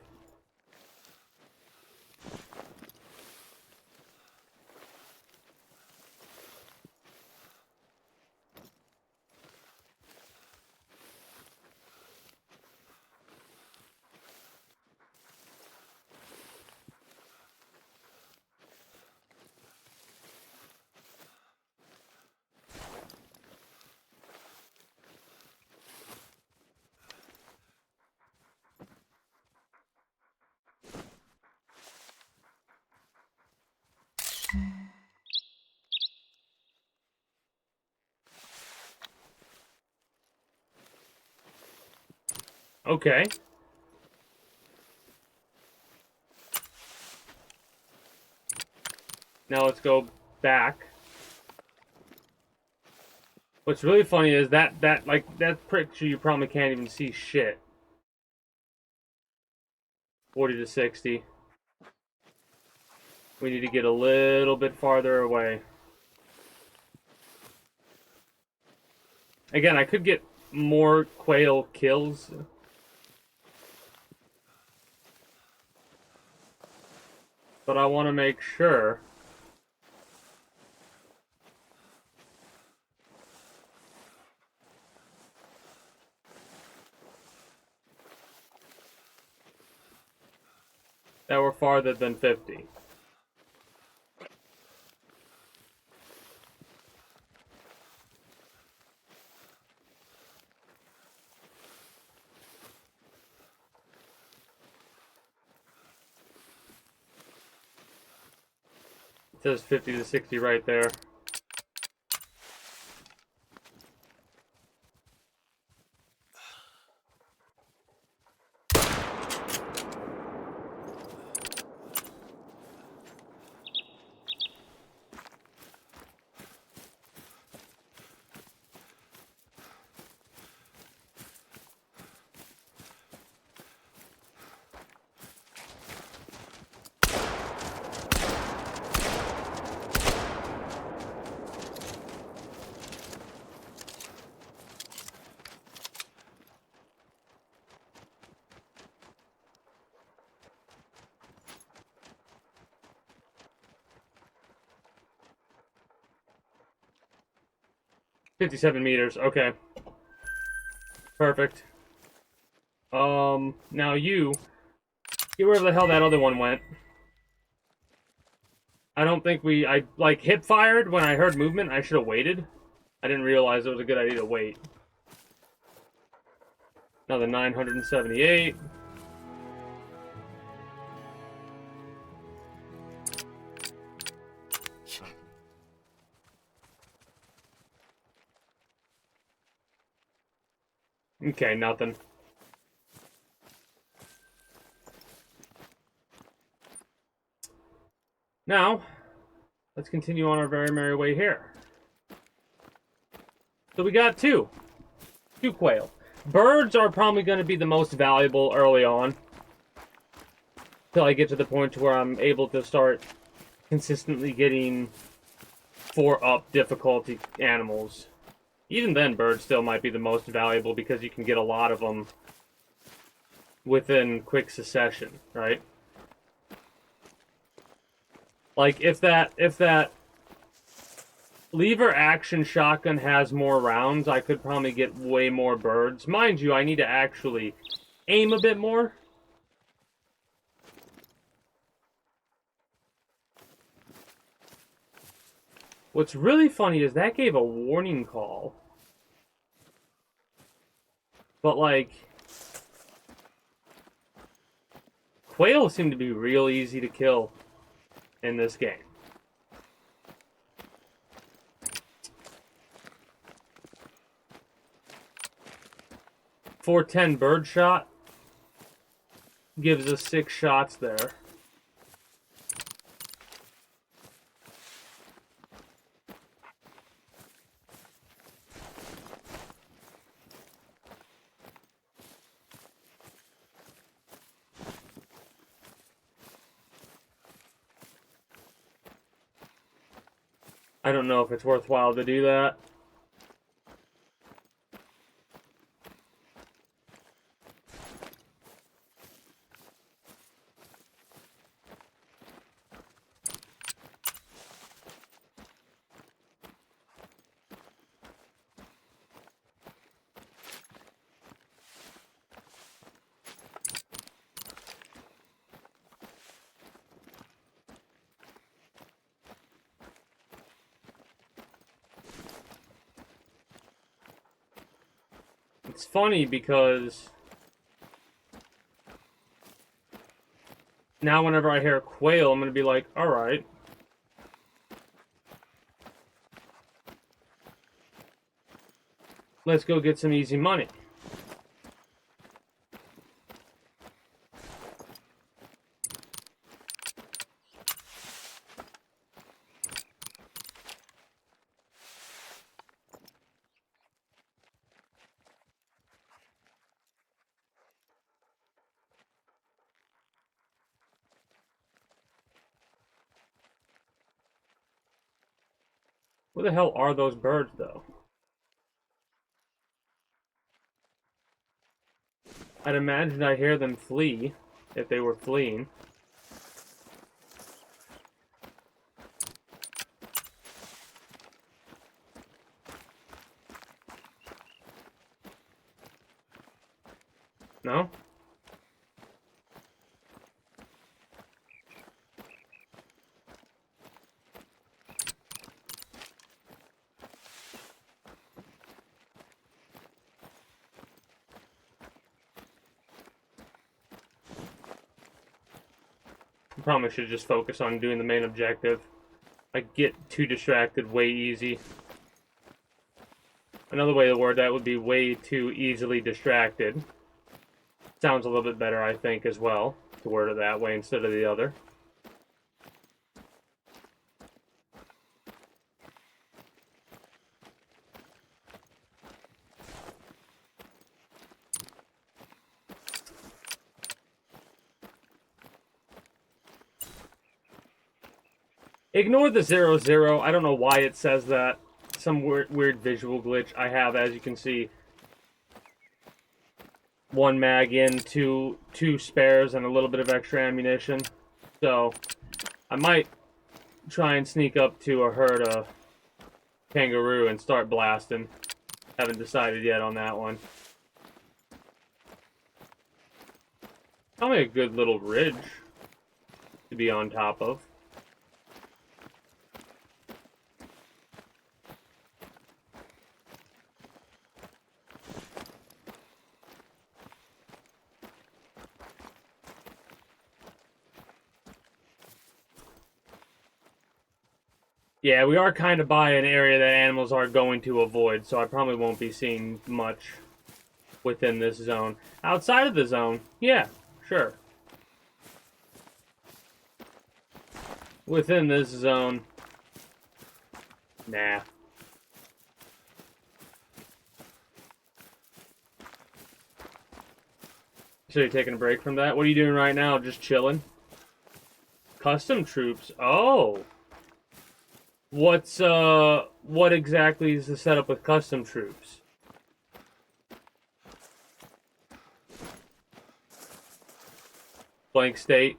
Okay. Now let's go back. What's really funny is that picture you probably can't even see shit. 40 to 60. We need to get a little bit farther away. Again, I could get more quail kills. But I want to make sure that we're farther than 50. It says 50 to 60 right there. 57 meters. Okay. Perfect. Now you get wherever the hell that other one went. I don't think I like hip fired when I heard movement. I should have waited. I didn't realize it was a good idea to wait. Another 978. Okay, nothing. Now, let's continue on our very merry way here. So we got two quail. Birds are probably going to be the most valuable early on. Till I get to the point where I'm able to start consistently getting 4-up difficulty animals. Even then, birds still might be the most valuable because you can get a lot of them within quick succession, right? Like, if that lever action shotgun has more rounds, I could probably get way more birds. Mind you, I need to actually aim a bit more. What's really funny is that gave a warning call. But, like, quail seem to be real easy to kill in this game. .410 bird shot gives us 6 shots there. I don't know if it's worthwhile to do that. It's funny because now whenever I hear quail, I'm going to be like, alright. Let's go get some easy money. Where the hell are those birds, though? I'd imagine I hear them flee, if they were fleeing. No? Probably should just focus on doing the main objective. I get too distracted way easy. Another way to word that would be way too easily distracted. Sounds a little bit better, I think, as well, to word it that way instead of the other. Ignore the 0-0. I don't know why it says that. Some weird visual glitch I have, as you can see. 1 mag in, two spares, and a little bit of extra ammunition. So, I might try and sneak up to a herd of kangaroo and start blasting. Haven't decided yet on that one. Probably a good little ridge to be on top of. Yeah, we are kind of by an area that animals are going to avoid, so I probably won't be seeing much within this zone. Outside of the zone, yeah, sure. Within this zone, nah. So you're taking a break from that? What are you doing right now? Just chilling? Custom troops? Oh! What exactly is the setup with custom troops? Blank state.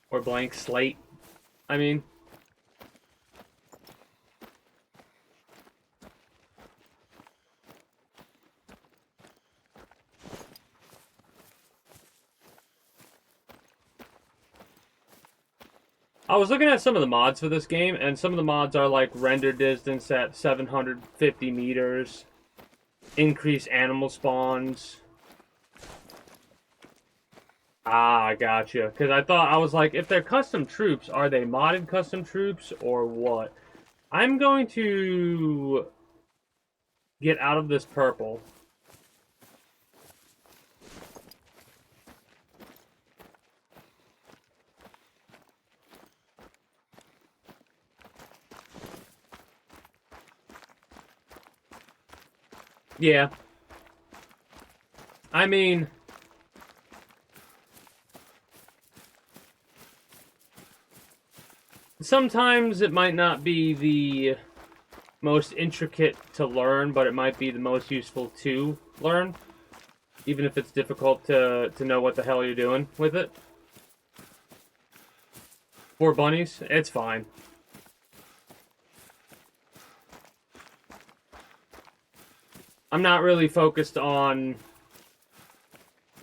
Or blank slate, I mean. I was looking at some of the mods for this game, and some of the mods are like render distance at 750 meters, increase animal spawns. Ah, I gotcha. Because I was like, if they're custom troops, are they modded custom troops or what? I'm going to get out of this purple. Yeah. I mean, sometimes it might not be the most intricate to learn, but it might be the most useful to learn. Even if it's difficult to know what the hell you're doing with it. 4 bunnies? It's fine. I'm not really focused on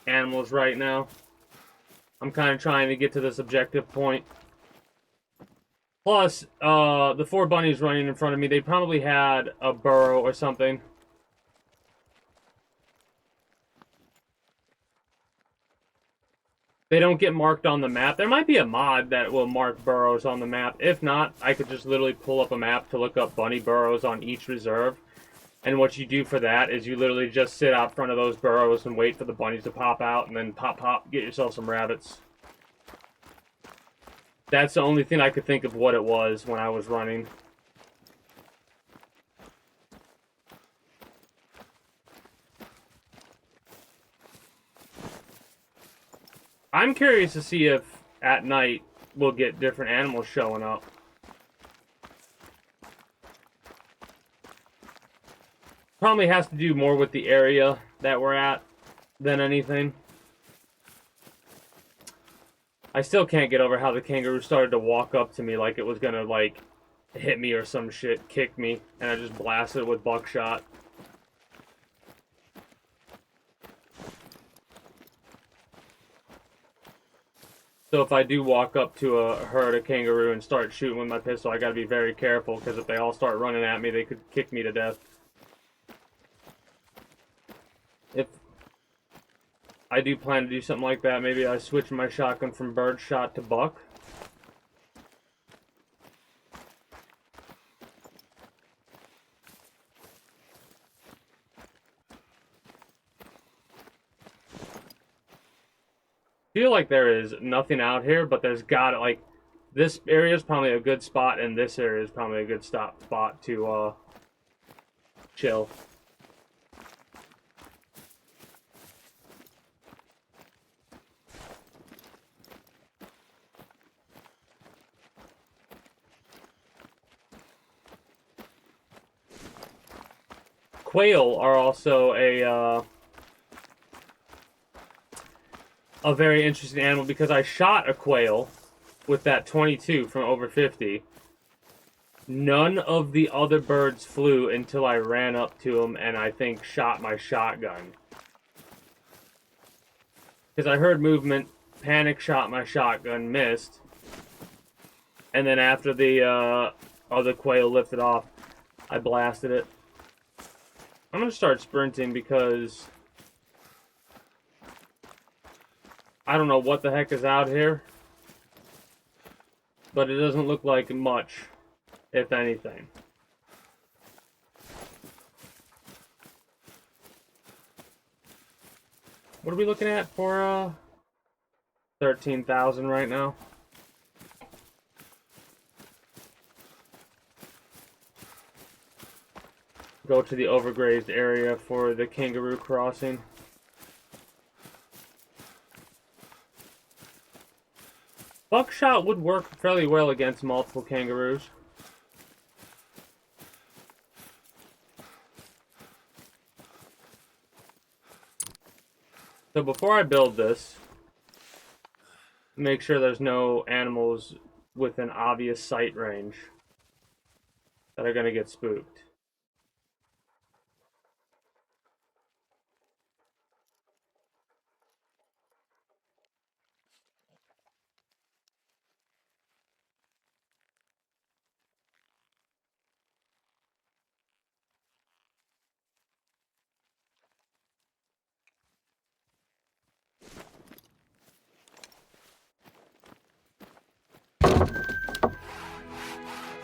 animals right now. I'm kind of trying to get to this objective point. Plus, the 4 bunnies running in front of me, they probably had a burrow or something. They don't get marked on the map. There might be a mod that will mark burrows on the map. If not, I could just literally pull up a map to look up bunny burrows on each reserve. And what you do for that is you literally just sit out front of those burrows and wait for the bunnies to pop out, and then pop, get yourself some rabbits. That's the only thing I could think of what it was when I was running. I'm curious to see if at night we'll get different animals showing up. Probably has to do more with the area that we're at than anything. I still can't get over how the kangaroo started to walk up to me like it was gonna, like, hit me or some shit, kick me, and I just blasted it with buckshot. So if I do walk up to a herd of kangaroo and start shooting with my pistol, I gotta be very careful, because if they all start running at me, they could kick me to death. If I do plan to do something like that, maybe I switch my shotgun from bird shot to buck. I feel like there is nothing out here, but there's got, like, this area is probably a good spot, and this area is probably a good spot to chill. Quail are also a a very interesting animal because I shot a quail with that 22 from over 50. None of the other birds flew until I ran up to them and I think shot my shotgun. Because I heard movement, panic, shot my shotgun, missed. And then after the other quail lifted off, I blasted it. I'm going to start sprinting because I don't know what the heck is out here. But it doesn't look like much, if anything. What are we looking at for 13,000 right now? Go to the overgrazed area for the kangaroo crossing. Buckshot would work fairly well against multiple kangaroos. So before I build this, make sure there's no animals within obvious sight range that are going to get spooked.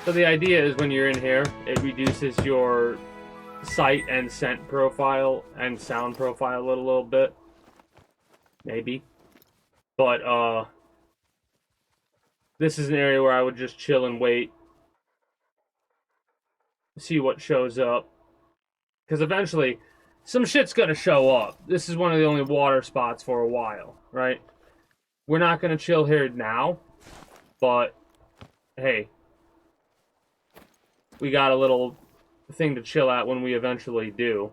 So the idea is when you're in here, it reduces your sight and scent profile and sound profile a little bit. Maybe. But, this is an area where I would just chill and wait. See what shows up. Because eventually, some shit's gonna show up. This is one of the only water spots for a while, right? We're not gonna chill here now. But, hey. We got a little thing to chill at when we eventually do.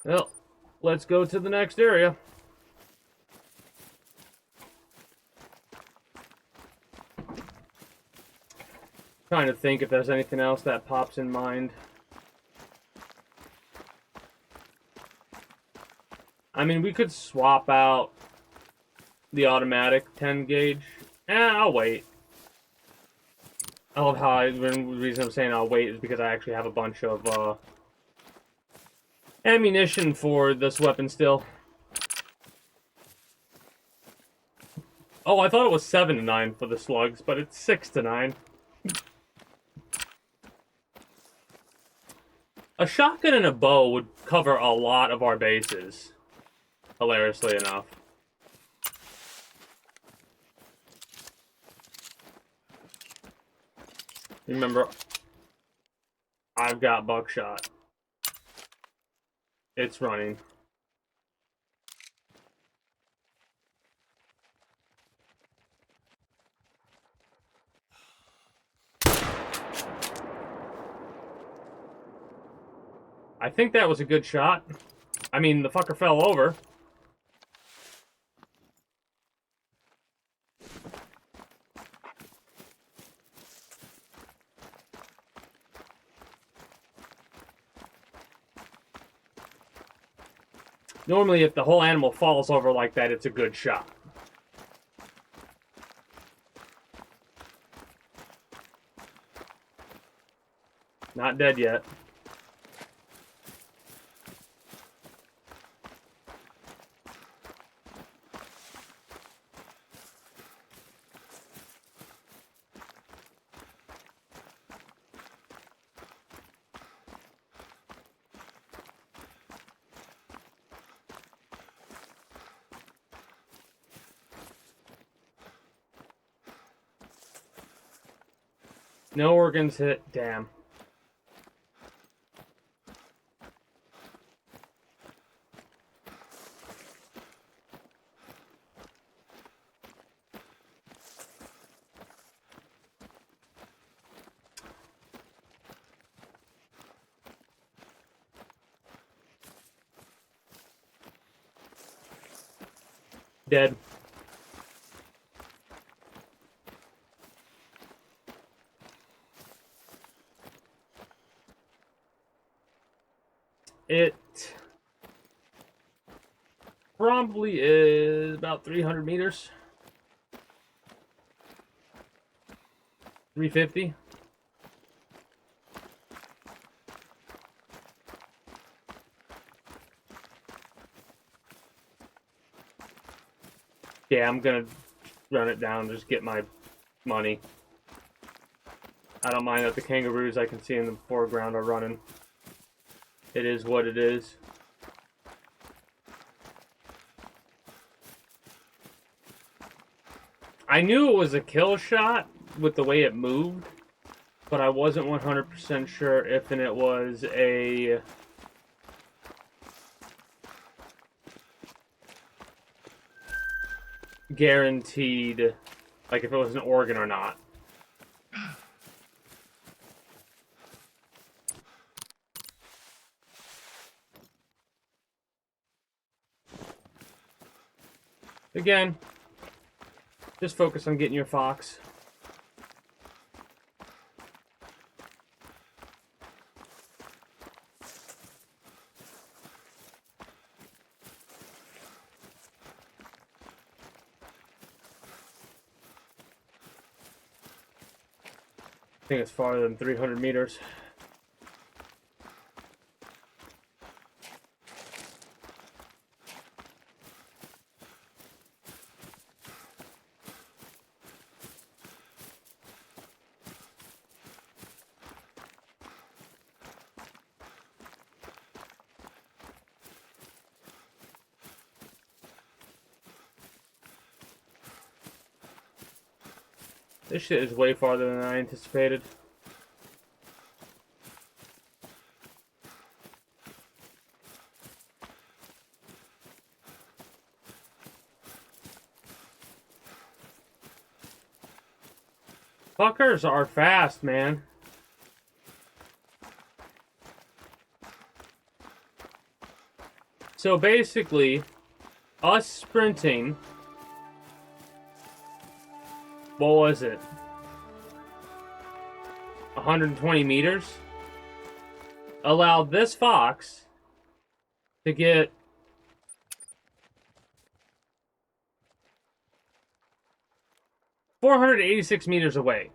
Well, let's go to the next area. Trying to think if there's anything else that pops in mind. I mean, we could swap out the automatic 10 gauge. I'll wait. I love how the reason I'm saying I'll wait is because I actually have a bunch of ammunition for this weapon still. Oh, I thought it was 7 to 9 for the slugs, but it's 6 to 9. A shotgun and a bow would cover a lot of our bases, hilariously enough. Remember, I've got buckshot. It's running. I think that was a good shot. I mean, the fucker fell over. Normally, if the whole animal falls over like that, it's a good shot. Not dead yet. No organs hit. Damn. Dead. It probably is about 300 meters. 350. Yeah, I'm gonna run it down, just get my money. I don't mind that the kangaroos I can see in the foreground are running. It is what it is. I knew it was a kill shot with the way it moved, but I wasn't 100% sure if it was a guaranteed, like if it was an organ or not. Again, just focus on getting your fox. I think it's farther than 300 meters. This shit is way farther than I anticipated. Fuckers are fast, man. So basically, us sprinting, what was it? 120 meters? Allowed this fox to get 486 meters away.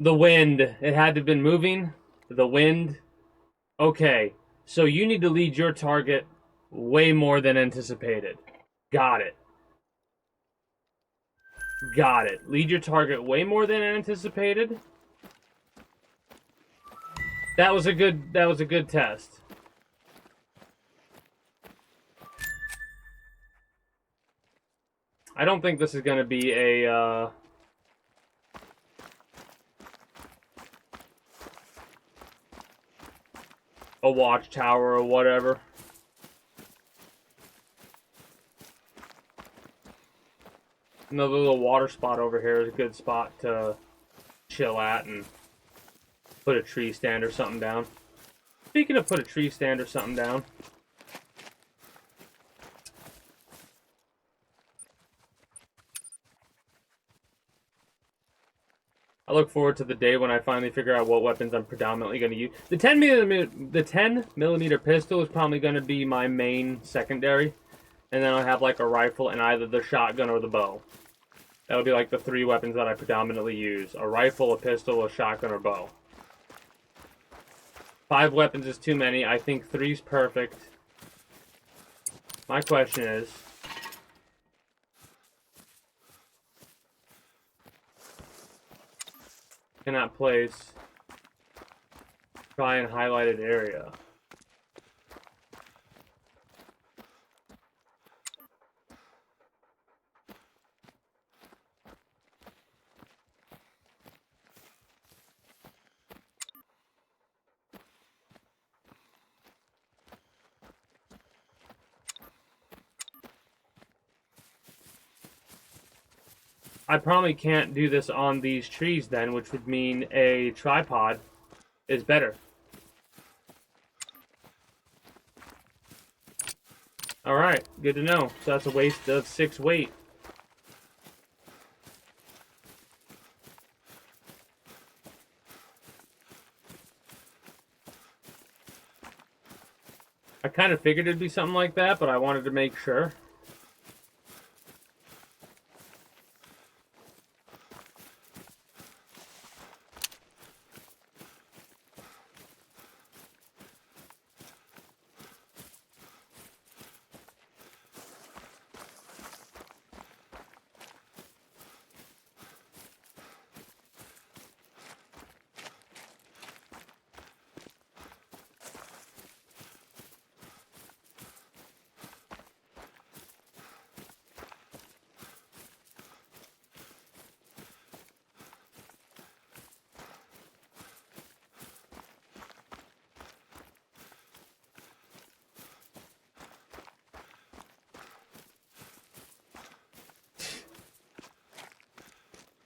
The wind, it had to have been moving. The wind. Okay, so you need to lead your target way more than anticipated. Got it. Got it. Lead your target way more than anticipated. That was a good test. I don't think this is going to be a watchtower or whatever. Another little water spot over here is a good spot to chill at and put a tree stand or something down. Speaking of put a tree stand or something down, I look forward to the day when I finally figure out what weapons I'm predominantly going to use. The 10 millimeter pistol is probably going to be my main secondary, and then I'll have like a rifle and either the shotgun or the bow. That'll be like the three weapons that I predominantly use: a rifle, a pistol, a shotgun, or bow. 5 weapons is too many. I think 3's perfect. My question is, cannot place try and highlighted area. I probably can't do this on these trees then, which would mean a tripod is better. Alright, good to know. So that's a waste of 6 weight. I kind of figured it'd be something like that, but I wanted to make sure.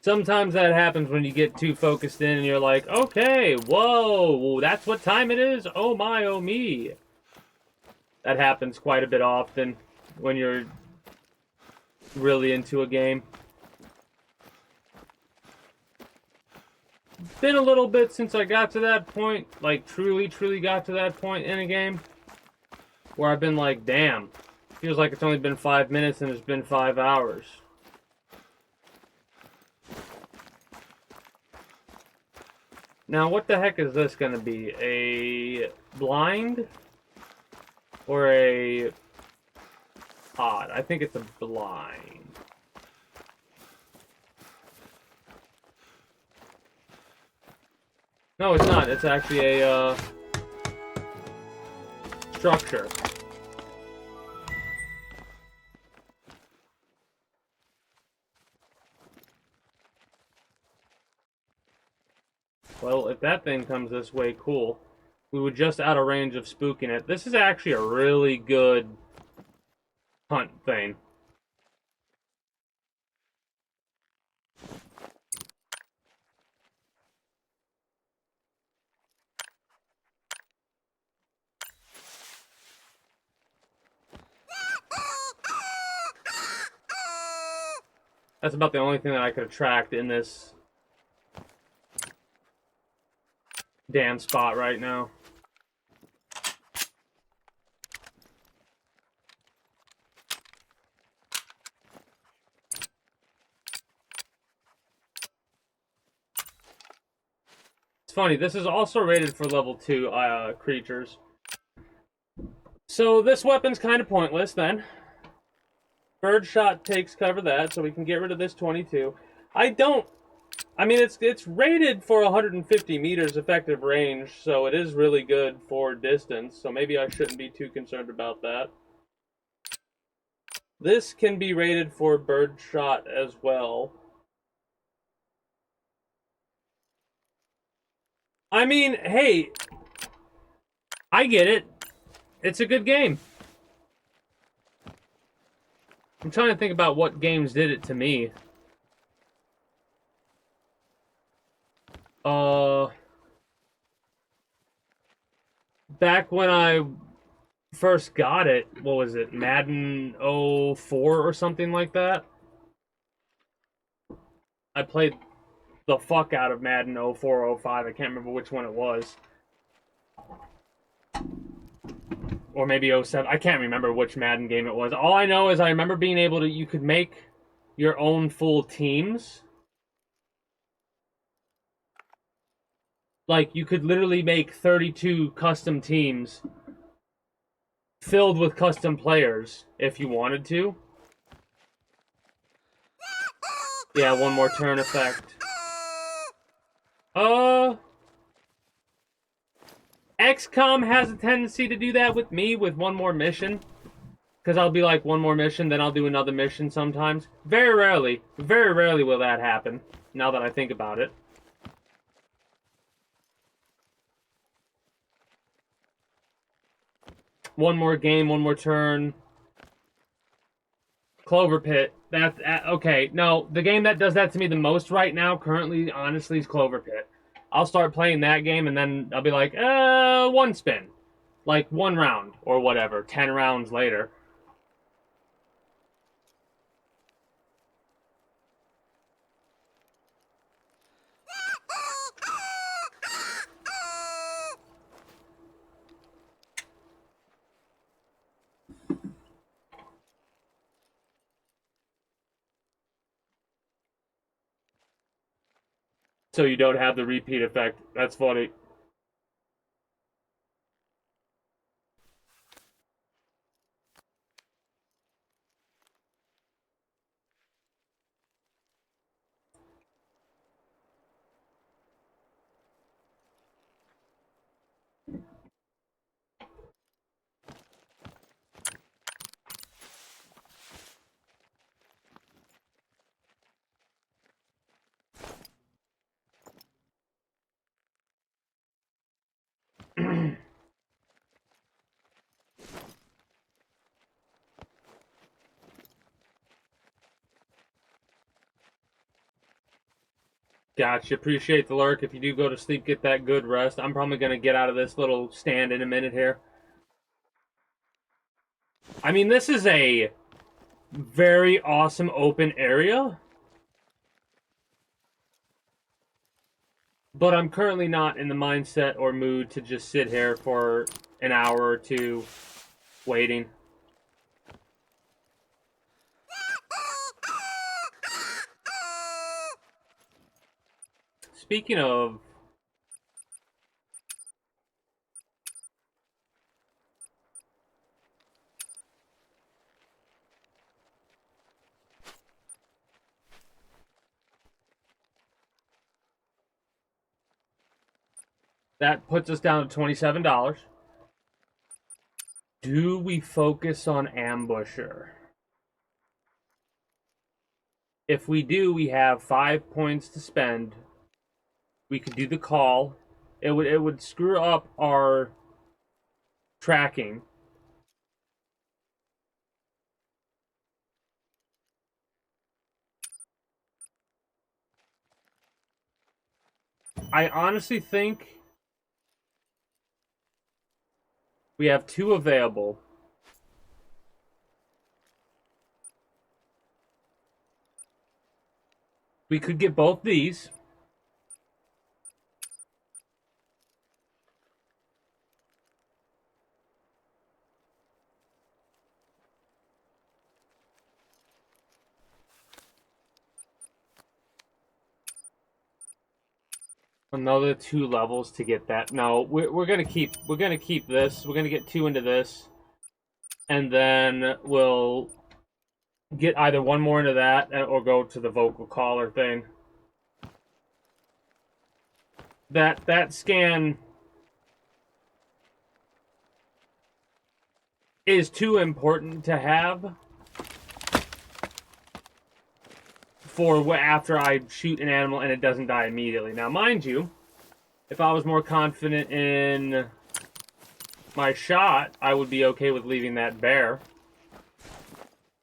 Sometimes that happens when you get too focused in and you're like, okay, whoa, that's what time it is? Oh my, oh me. That happens quite a bit often when you're really into a game. It's been a little bit since I got to that point, like truly got to that point in a game, where I've been like, damn, feels like it's only been 5 minutes and it's been 5 hours. Now, what the heck is this going to be? A blind? Or a pod? I think it's a blind. No, it's not. It's actually a structure. Well, if that thing comes this way, cool. We were just out of range of spooking it. This is actually a really good hunt thing. That's about the only thing that I could attract in this damn spot right now. It's funny, this is also rated for level 2 creatures. So this weapon's kind of pointless then. Birdshot takes cover that, so we can get rid of this 22. I mean, it's rated for 150 meters effective range, so it is really good for distance, so maybe I shouldn't be too concerned about that. This can be rated for birdshot as well. I mean, hey, I get it. It's a good game. I'm trying to think about what games did it to me. Back when I first got it, what was it, Madden 04 or something like that? I played the fuck out of Madden 04, 05. I can't remember which one it was. Or maybe 07. I can't remember which Madden game it was. All I know is I remember being able to, you could make your own full teams. Like, you could literally make 32 custom teams filled with custom players if you wanted to. Yeah, one more turn effect. XCOM has a tendency to do that with me with one more mission. Because I'll be like, one more mission, then I'll do another mission sometimes. Very rarely will that happen, now that I think about it. One more game, one more turn. Clover Pit. Okay. No, the game that does that to me the most right now, currently, honestly, is Clover Pit. I'll start playing that game, and then I'll be like, one spin. Like, one round, or whatever, 10 rounds later. So you don't have the repeat effect. That's funny. Gotcha. Appreciate the lurk. If you do go to sleep, get that good rest. I'm probably going to get out of this little stand in a minute here. I mean, this is a very awesome open area. But I'm currently not in the mindset or mood to just sit here for an hour or two waiting. Speaking of... That puts us down to $27. Do we focus on Ambusher? If we do, we have 5 points to spend. We could do the call. It would screw up our tracking. I honestly think we have 2 available. We could get both these. Another 2 levels to get that. No, we're gonna keep this. We're gonna get 2 into this, and then we'll get either 1 more into that or go to the vocal caller thing. That scan is too important to have for after I shoot an animal and it doesn't die immediately. Now, mind you, if I was more confident in my shot, I would be okay with leaving that bare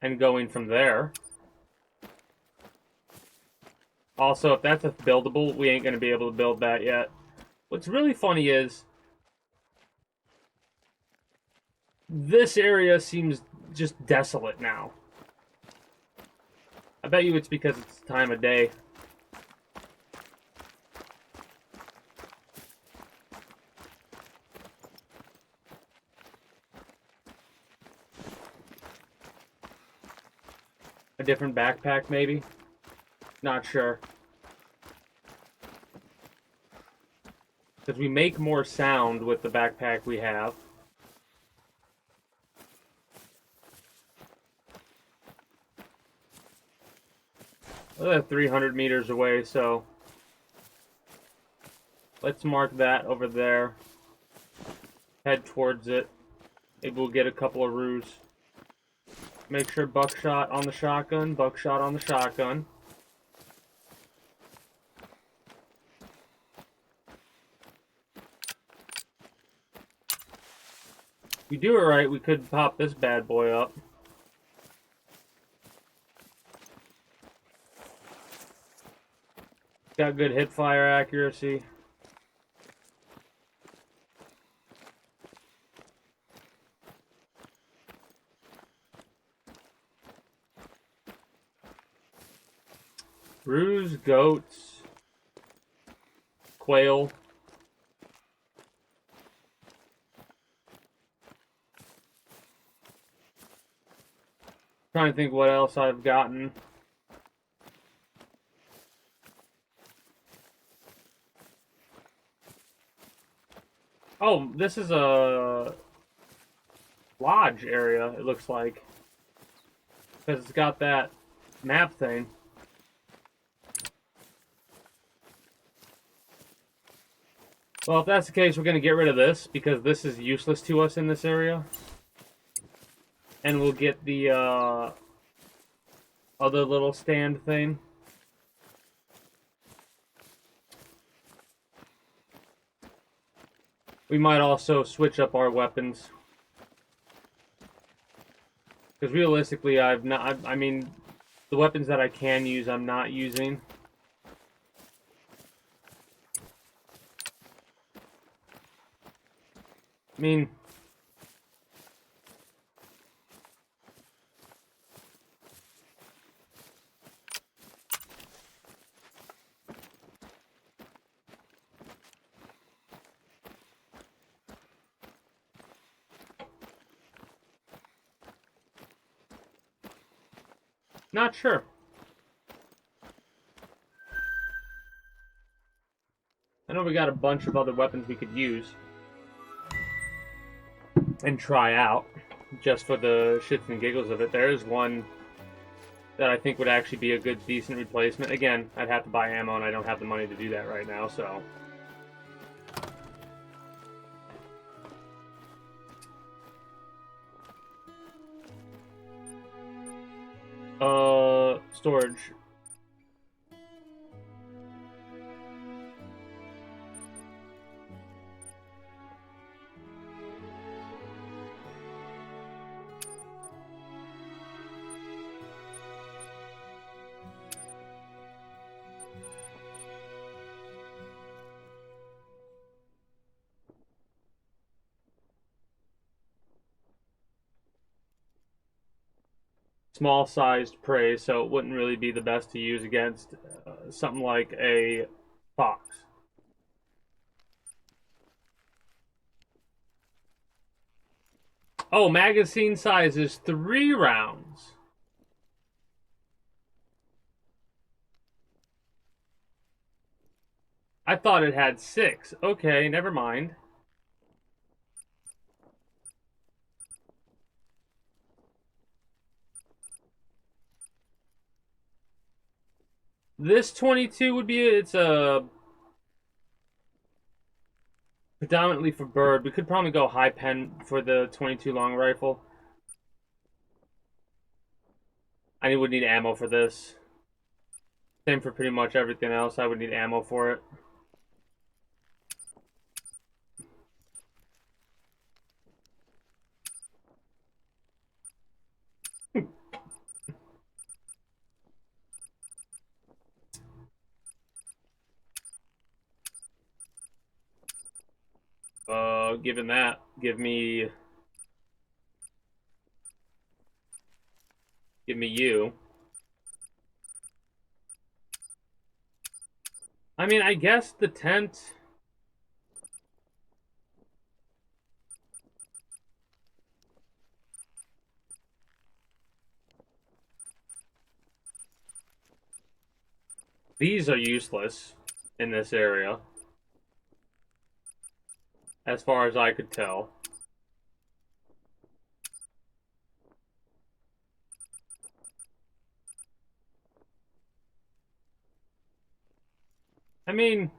and going from there. Also, if that's a buildable, we ain't going to be able to build that yet. What's really funny is this area seems just desolate now. I bet you it's because it's the time of day. A different backpack, maybe? Not sure. Because we make more sound with the backpack we have. Well, they're 300 meters away, so let's mark that over there. Head towards it. Maybe we'll get a couple of roos. Make sure buckshot on the shotgun, buckshot on the shotgun. If we do it right, we could pop this bad boy up. Got good hip fire accuracy. Ruse, goats, quail. Trying to think what else I've gotten. Oh, this is a lodge area, it looks like. Because it's got that map thing. Well, if that's the case, we're going to get rid of this, because this is useless to us in this area. And we'll get the other little stand thing. We might also switch up our weapons. Because realistically, I mean, the weapons that I can use, I'm not using. I mean, not sure. I know we got a bunch of other weapons we could use and try out, just for the shits and giggles of it. There is one that I think would actually be a good, decent replacement. Again, I'd have to buy ammo, and I don't have the money to do that right now, so. Storage. Small-sized prey, so it wouldn't really be the best to use against something like a fox. Oh, magazine size is 3 rounds. I thought it had 6. Okay, never mind. This 22 would be, it's a predominantly for bird. We could probably go high pen for the 22 long rifle. I would need ammo for this. Same for pretty much everything else. I would need ammo for it. Given that, give me you. I mean, I guess the tent. These are useless in this area, as far as I could tell. I mean,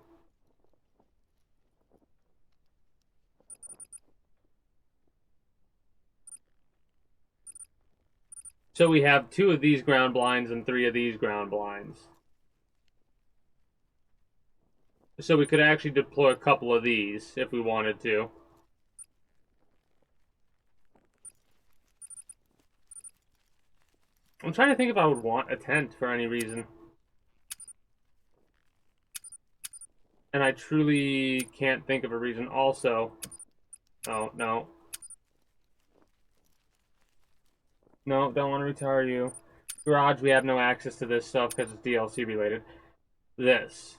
so we have 2 of these ground blinds and 3 of these ground blinds. So we could actually deploy a couple of these if we wanted to. I'm trying to think if I would want a tent for any reason. And I truly can't think of a reason. Also, oh, no. No, don't want to retire you. Garage, we have no access to this stuff because it's DLC related. This.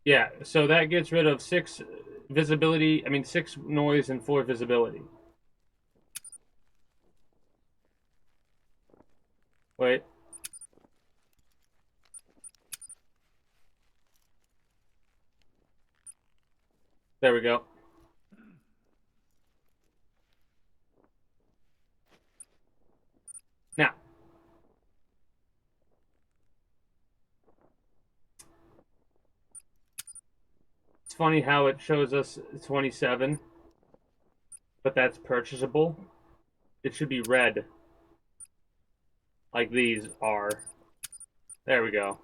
Yeah, so that gets rid of 6 visibility, 6 noise and 4 visibility. Wait. There we go. Now. It's funny how it shows us 27, but that's purchasable. It should be red. Like these are. There we go.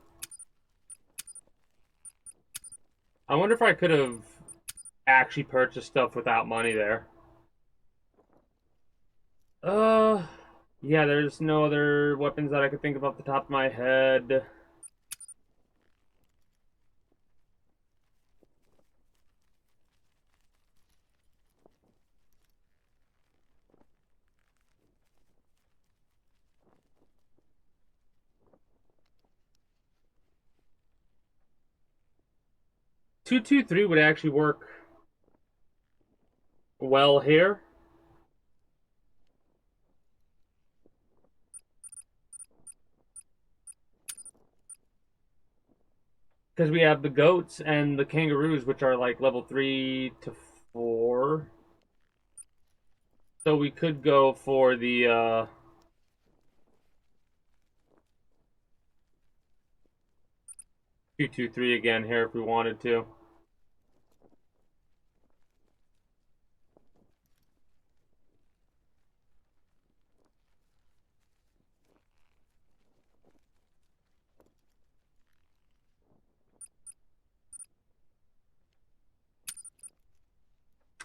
I wonder if I could have actually purchased stuff without money there. Yeah, there's no other weapons that I could think of off the top of my head. .223 would actually work well here. Because we have the goats and the kangaroos, which are like level 3 to 4. So we could go for the, 223 again here if we wanted to.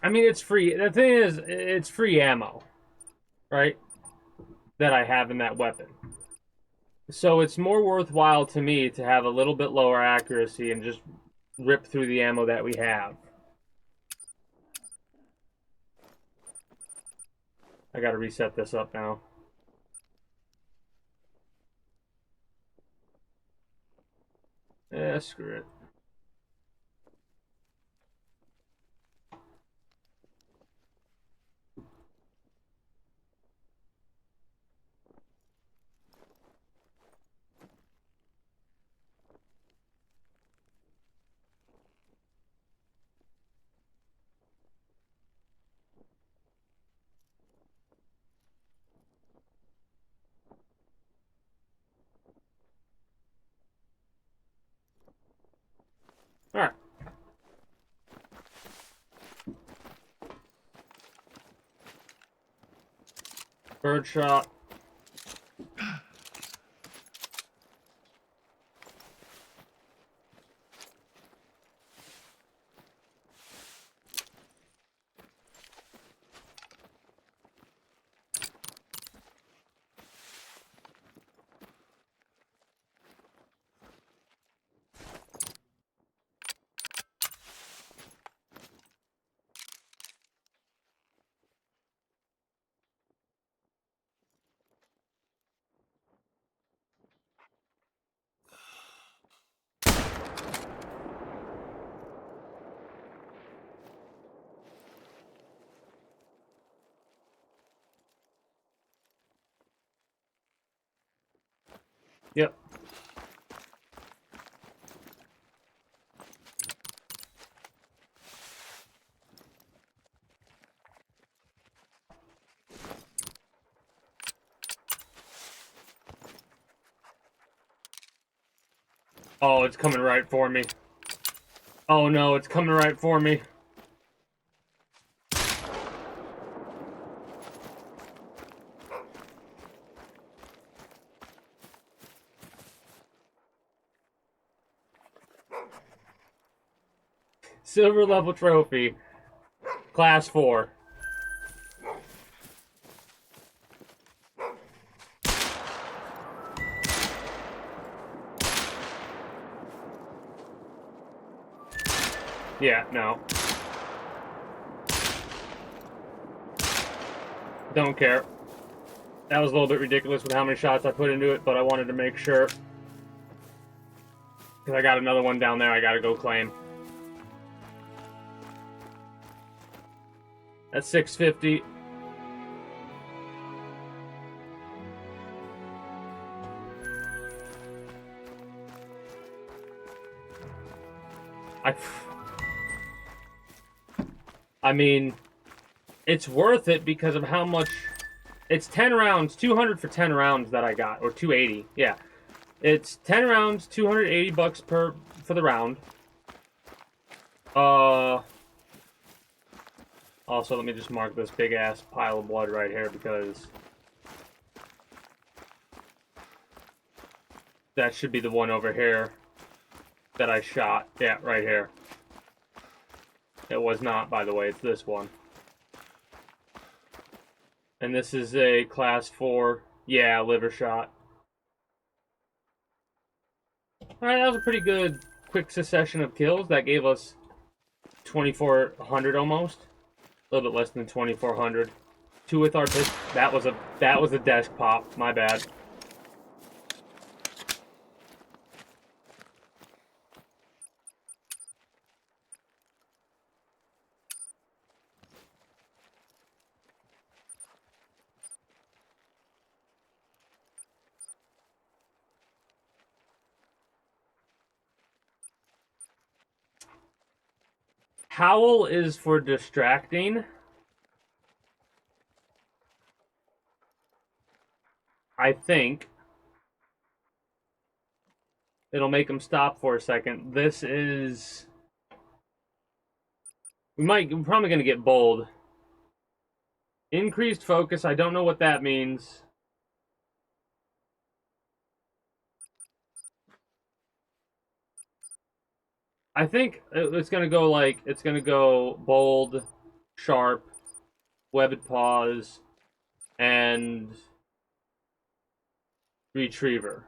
I mean, it's free. The thing is, it's free ammo, right? That I have in that weapon. So it's more worthwhile to me to have a little bit lower accuracy and just rip through the ammo that we have. I gotta reset this up now. Screw it. Alright. Birdshot. Yep. Oh, it's coming right for me. Oh no, it's coming right for me. Silver level trophy. Class 4. Yeah, no. Don't care. That was a little bit ridiculous with how many shots I put into it, but I wanted to make sure. Because I got another one down there I gotta go claim. That's 650. I mean, it's worth it because of how much. It's 10 rounds, 200 for 10 rounds that I got, or 280. Yeah, it's 10 rounds, 280 bucks for the round. Also, let me just mark this big ass pile of blood right here because that should be the one over here that I shot. Yeah, right here. It was not, by the way. It's this one. And this is a class 4. Yeah, liver shot. Alright, that was a pretty good quick succession of kills. That gave us 2,400 almost. A little bit less than 2,400. 2 with our pistol. That was a desk pop. My bad. Howl is for distracting. I think. It'll make him stop for a second. This is... We're probably going to get bold. Increased focus. I don't know what that means. I think it's going to go like... It's going to go bold, sharp, webbed paws, and retriever.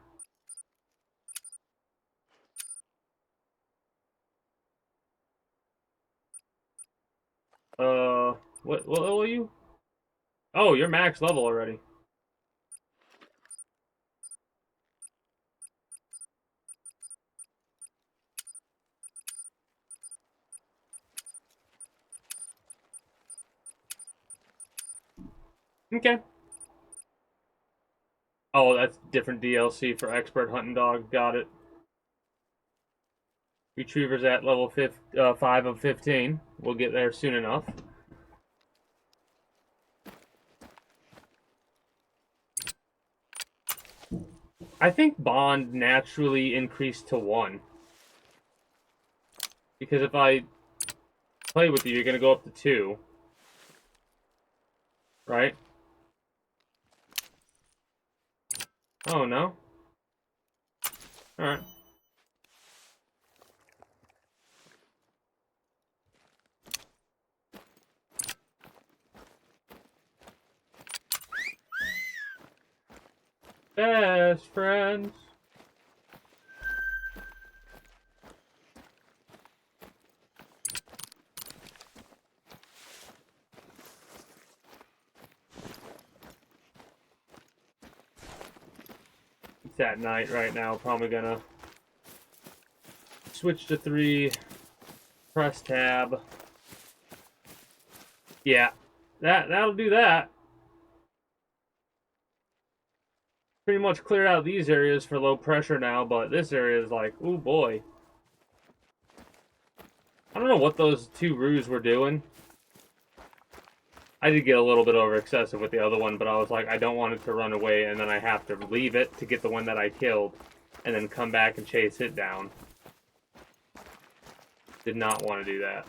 What level are you? Oh, you're max level already. Okay. Oh, that's different DLC for expert hunting dog. Got it. Retriever's at level 5 of 15. We'll get there soon enough. I think Bond naturally increased to 1. Because if I play with you, you're going to go up to 2. Right? Oh, no? Alright. Best friends. It's at night right now. Probably gonna switch to 3. Press tab. Yeah, that'll do that. Pretty much cleared out these areas for low pressure now, but this area is like, ooh boy. I don't know what those 2 roos were doing. I did get a little bit over excessive with the other one, but I was like, I don't want it to run away, and then I have to leave it to get the one that I killed, and then come back and chase it down. Did not want to do that.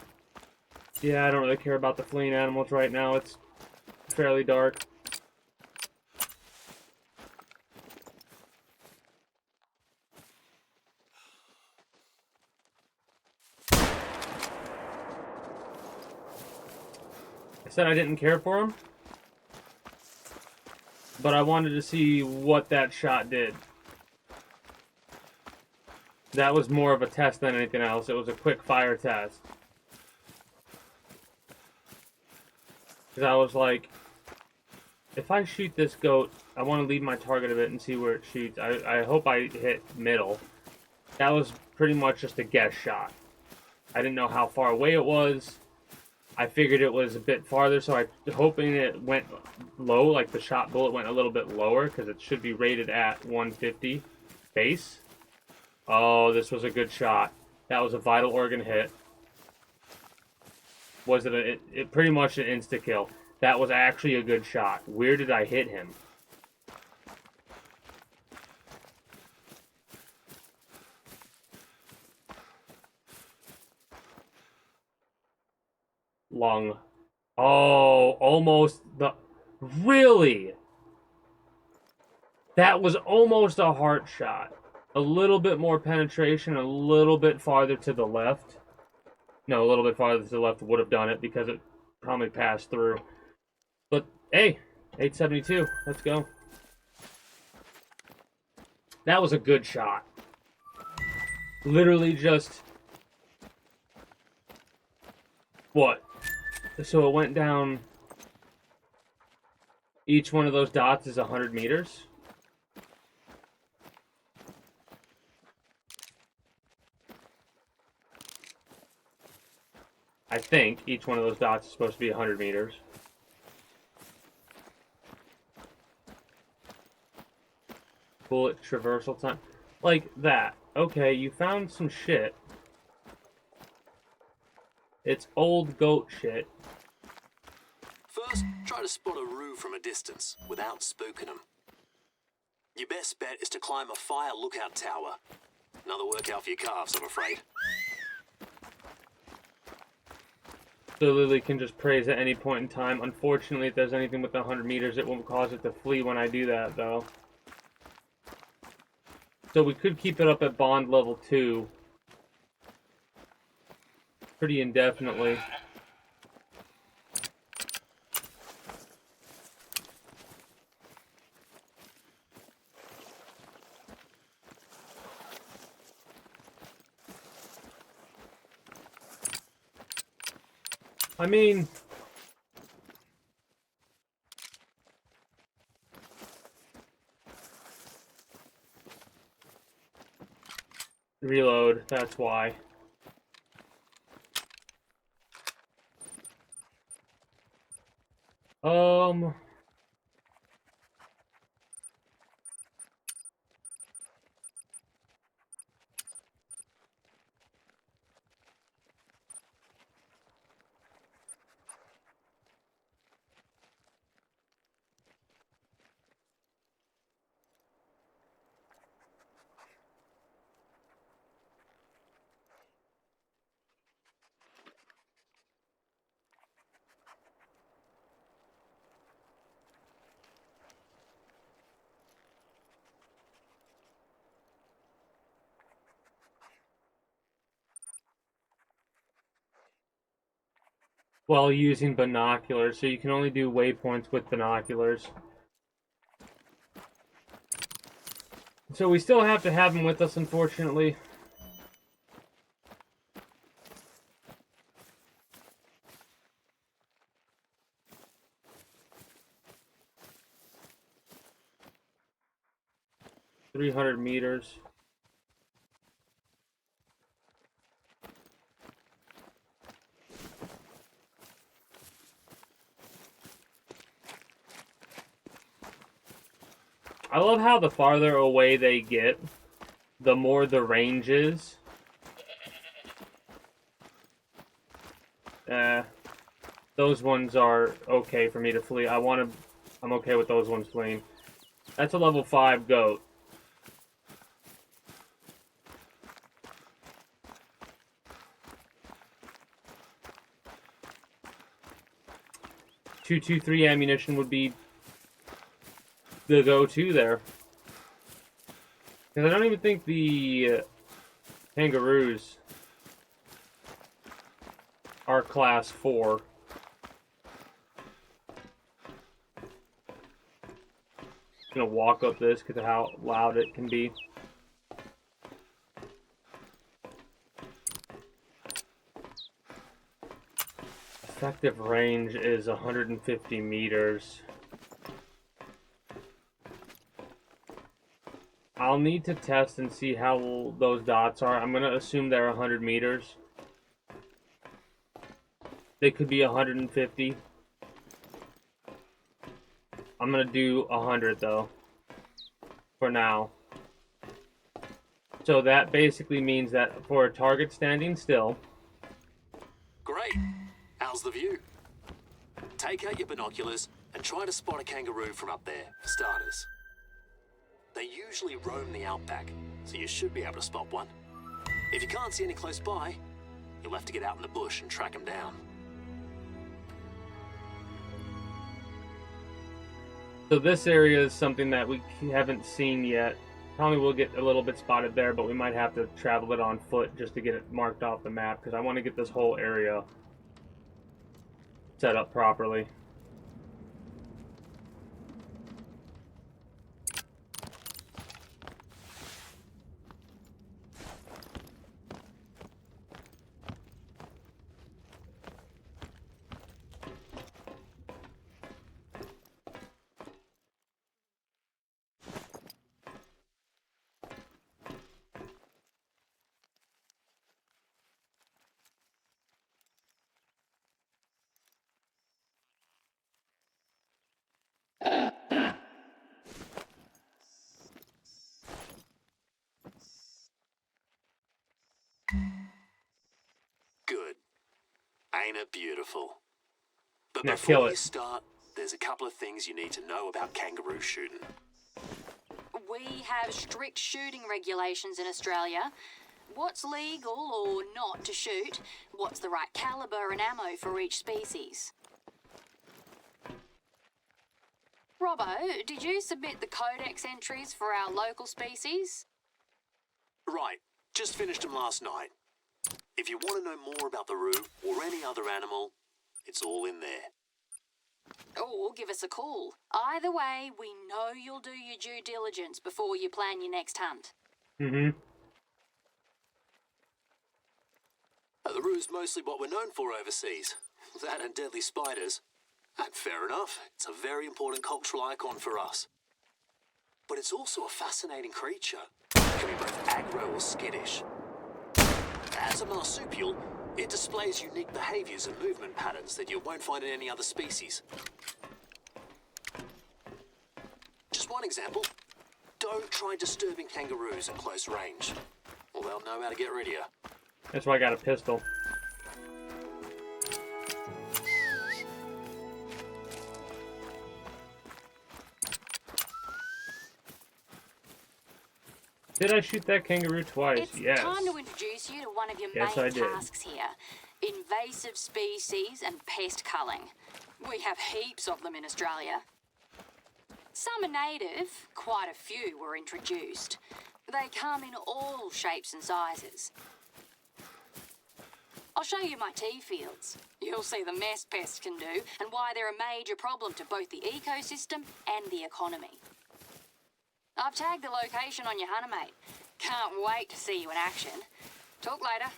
Yeah, I don't really care about the fleeing animals right now. It's fairly dark. I said I didn't care for him, but I wanted to see what that shot did. That was more of a test than anything else. It was a quick fire test. Because I was like, if I shoot this goat, I want to leave my target a bit and see where it shoots. I hope I hit middle. That was pretty much just a guess shot. I didn't know how far away it was. I figured it was a bit farther, so I hoping it went low, like the shot bullet went a little bit lower, because it should be rated at 150 base. Oh, this was a good shot. That was a vital organ hit. Was it it pretty much an insta-kill. That was actually a good shot. Where did I hit him? Lung. Oh, almost the... Really? That was almost a heart shot. A little bit more penetration, a little bit farther to the left. No, a little bit farther to the left would have done it because it probably passed through. But, hey, 872. Let's go. That was a good shot. Literally just... What? So it went down... Each one of those dots is 100 meters. I think each one of those dots is supposed to be 100 meters. Bullet traversal time. Like that. Okay, you found some shit. It's old goat shit. First, try to spot a roo from a distance without spooking them. Your best bet is to climb a fire lookout tower. Another workout for your calves, I'm afraid. So Lily can just praise at any point in time. Unfortunately, if there's anything with 100 meters, it won't cause it to flee when I do that, though. So we could keep it up at bond level 2. Pretty indefinitely. I mean... Reload, that's why. While using binoculars, so you can only do waypoints with binoculars. So we still have to have them with us, unfortunately. $300 meters. I love how the farther away they get, the more the range is. Those ones are okay for me to flee. I'm okay with those ones fleeing. That's a level 5 goat. .223 ammunition would be the go-to there. Because I don't even think the kangaroos are class 4. I'm gonna walk up this because of how loud it can be. effective range is 150 meters. I'll need to test and see how those dots are. I'm going to assume they're 100 meters. They could be 150. I'm going to do 100 though, for now. So that basically means that for a target standing still. Great. How's the view? Take out your binoculars and try to spot a kangaroo from up there, for starters. They usually roam the outback, so you should be able to spot one. If you can't see any close by, you'll have to get out in the bush and track them down. So this area is something that we haven't seen yet. Probably will get a little bit spotted there, but we might have to travel it on foot just to get it marked off the map, because I want to get this whole area set up properly. Good. Ain't it beautiful? But Now kill before it. you start, there's a couple of things you need to know about kangaroo shooting. We have strict shooting regulations in Australia. What's legal or not to shoot? What's the right caliber and ammo for each species? Robbo, did you submit the codex entries for our local species? Right. Just finished them last night. If you want to know more about the roo or any other animal, it's all in there. Or give us a call. Either way, we know you'll do your due diligence before you plan your next hunt. Mm-hmm. The roo's mostly what we're known for overseas. That and deadly spiders. And fair enough, it's a very important cultural icon for us. But it's also a fascinating creature. It can be both aggro or skittish. As a marsupial, it displays unique behaviors and movement patterns that you won't find in any other species. Just one example. Don't try disturbing kangaroos at close range, or they'll know how to get rid of you. That's why I got a pistol. Did I shoot that kangaroo twice? It's Yes. time to introduce you to one of your Yes, I main did. tasks here. Invasive species and pest culling. We have heaps of them in Australia. Some are native, quite a few were introduced. They come in all shapes and sizes. I'll show you my tea fields. You'll see the mess pests can do and why they're a major problem to both the ecosystem and the economy. I've tagged the location on your hunter, mate. Can't wait to see you in action. Talk later.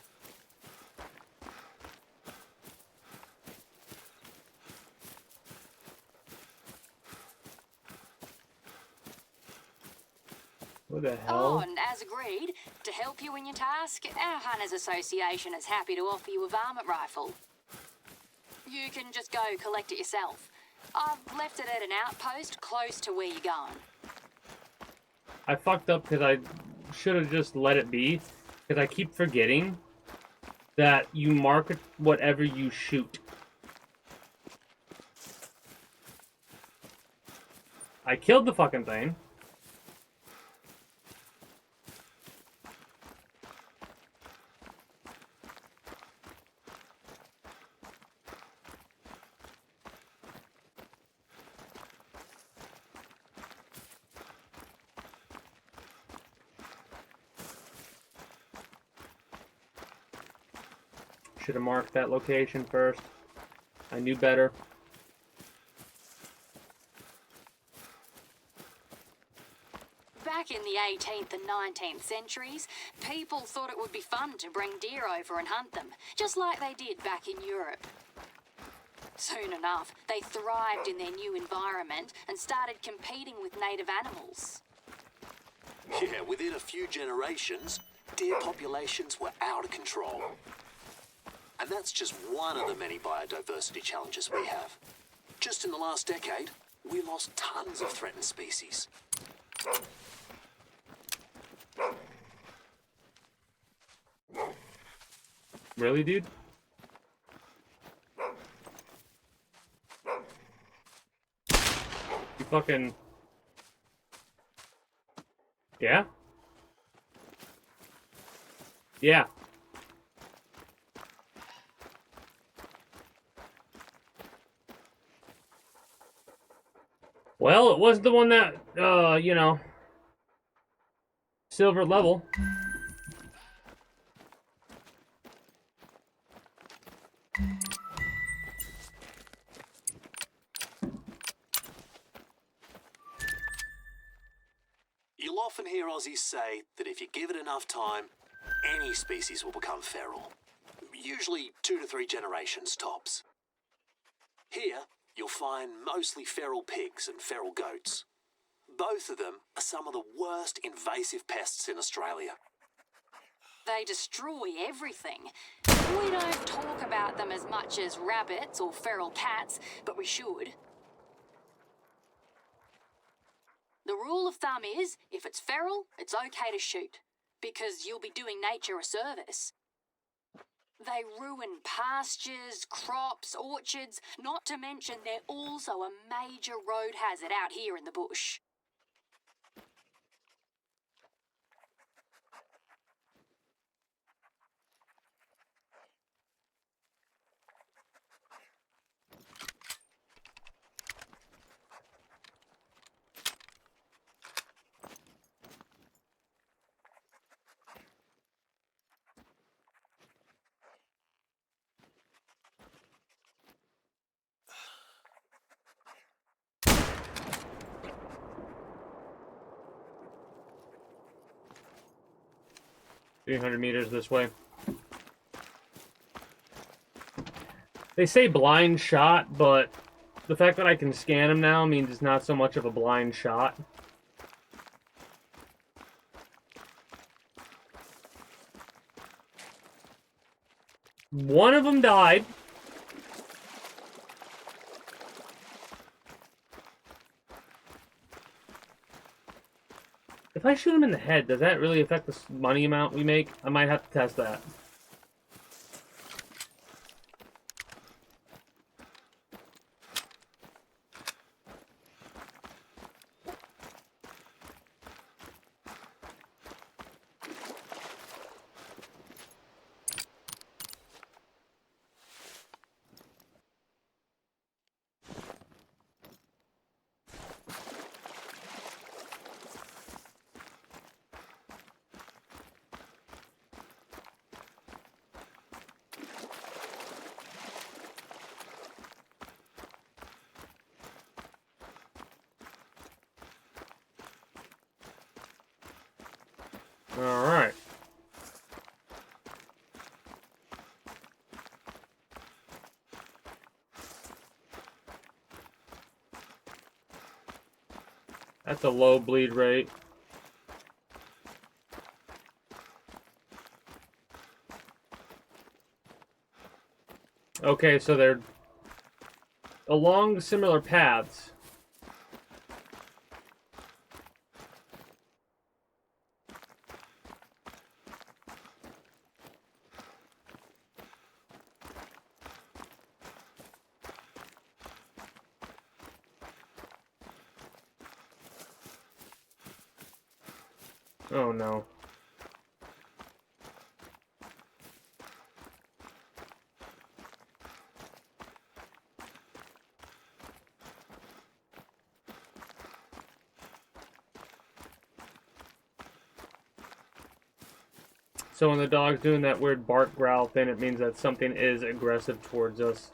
What the Oh, hell? and as agreed, to help you in your task, our Hunters Association is happy to offer you a varmint rifle. You can just go collect it yourself. I've left it at an outpost close to where you're going. I fucked up because I should have just let it be. Because I keep forgetting that you mark whatever you shoot. I killed the fucking thing. Should have marked that location first. I knew better. Back in the 18th and 19th centuries, people thought it would be fun to bring deer over and hunt them, just like they did back in Europe. Soon enough, they thrived in their new environment and started competing with native animals. Yeah, within a few generations, deer populations were out of control. And that's just one of the many biodiversity challenges we have. Just in the last decade, we lost tons of threatened species. Really, dude? You fucking... Yeah? Yeah. Well, it wasn't the one that, you know, silver level. You'll often hear Aussies say that if you give it enough time, any species will become feral. Usually 2 to 3 generations tops. Here, you'll find mostly feral pigs and feral goats. Both of them are some of the worst invasive pests in Australia. They destroy everything. We don't talk about them as much as rabbits or feral cats, but we should. The rule of thumb is, if it's feral, it's okay to shoot, because you'll be doing nature a service. They ruin pastures, crops, orchards, not to mention they're also a major road hazard out here in the bush. $300 meters this way. They say blind shot, but the fact that I can scan them now means it's not so much of a blind shot. One of them died. If I shoot him in the head, does that really affect the money amount we make? I might have to test that. All right. That's a low bleed rate. Okay, so they're along similar paths. Oh no. So when the dog's doing that weird bark growl thing, it means that something is aggressive towards us.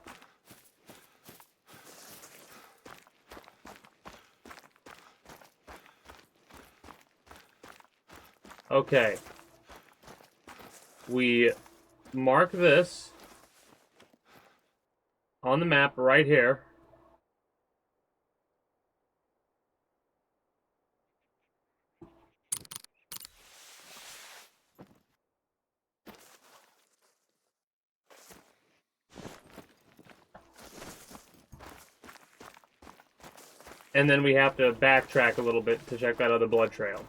Okay. We mark this on the map right here. And then we have to backtrack a little bit to check that other blood trail.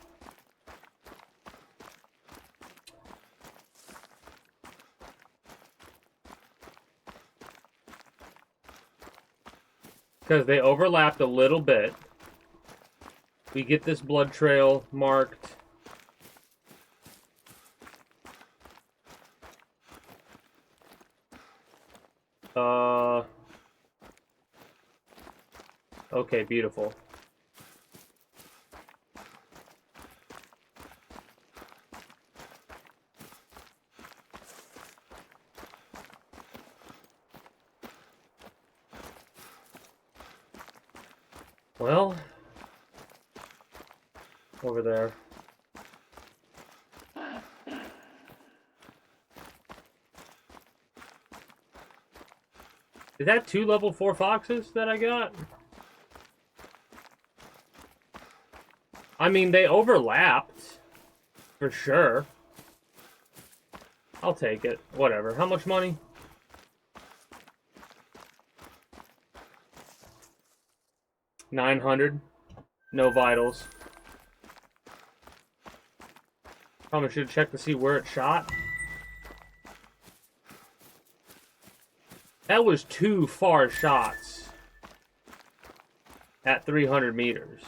Because they overlapped a little bit. We get this blood trail marked. Okay, beautiful. Well, over there. Is that 2 level 4 foxes that I got? I mean, they overlapped, for sure. I'll take it. Whatever. How much money? $900. No vitals. Probably should check to see where it shot. That was 2 far shots at 300 meters.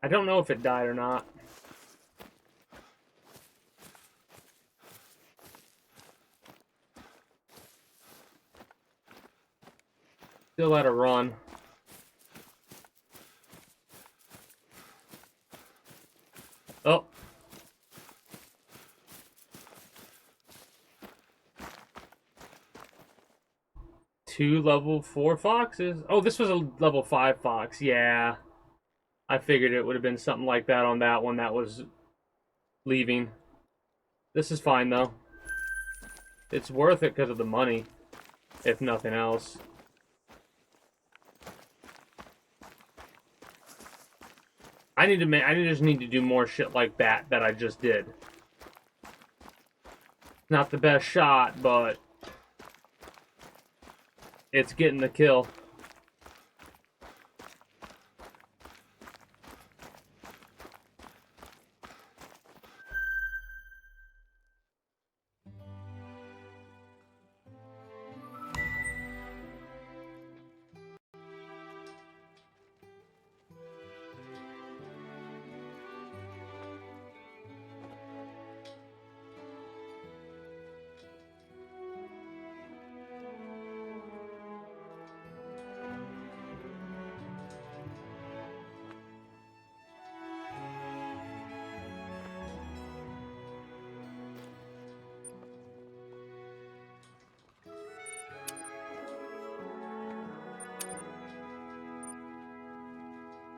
I don't know if it died or not. Still at a run. Oh. Two level 4 foxes. Oh, this was a level 5 fox. Yeah. I figured it would have been something like that on that one that was leaving. This is fine, though. It's worth it because of the money, if nothing else. I just need to do more shit like that I just did. Not the best shot, but it's getting the kill.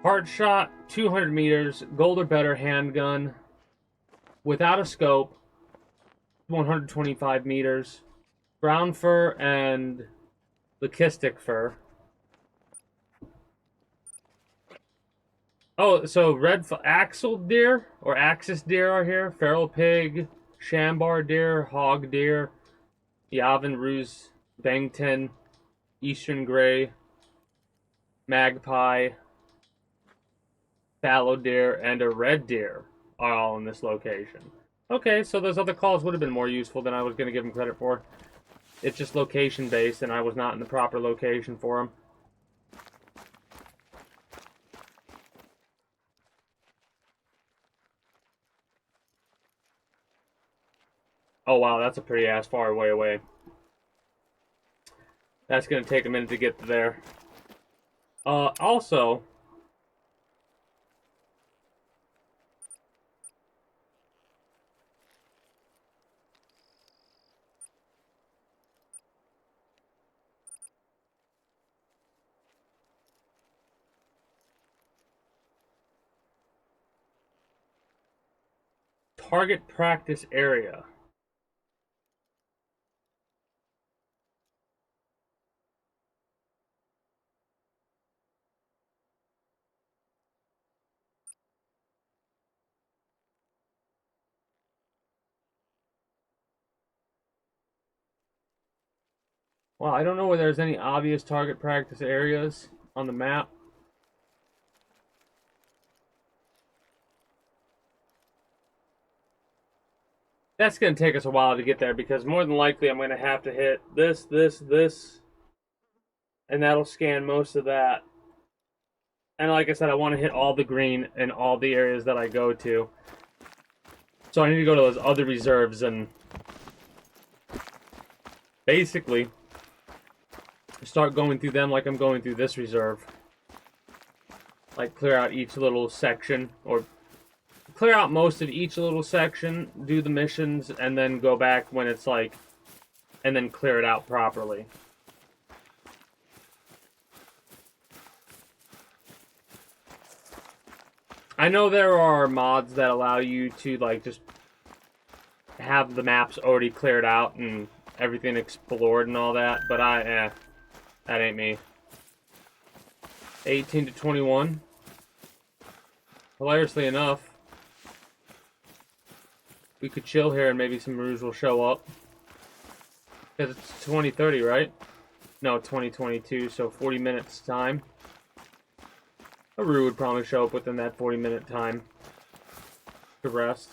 Hard shot, 200 meters, gold or better handgun, without a scope, 125 meters, brown fur and leucistic fur. Oh, so red axle deer or axis deer are here. Feral pig, shambar deer, hog deer, Yavin Ruse, Bangtan, eastern gray, magpie, fallow deer, and a red deer are all in this location. Okay, so those other calls would have been more useful than I was going to give them credit for. It's just location based, and I was not in the proper location for them. Oh wow, that's a pretty ass far way away. That's going to take a minute to get there. Also, target practice area. Well, I don't know where there's any obvious target practice areas on the map. That's going to take us a while to get there because more than likely I'm going to have to hit this, and that'll scan most of that. And like I said, I want to hit all the green in all the areas that I go to. So I need to go to those other reserves and basically start going through them like I'm going through this reserve. Like clear out each little section, or clear out most of each little section, do the missions, and then go back when it's like, and then clear it out properly. I know there are mods that allow you to like just have the maps already cleared out and everything explored and all that, but that ain't me. 18 to 21. Hilariously enough, we could chill here and maybe some ruse will show up. Because it's 2030, right? No, 2022, so 40 minutes time. A rue would probably show up within that 40-minute time to rest.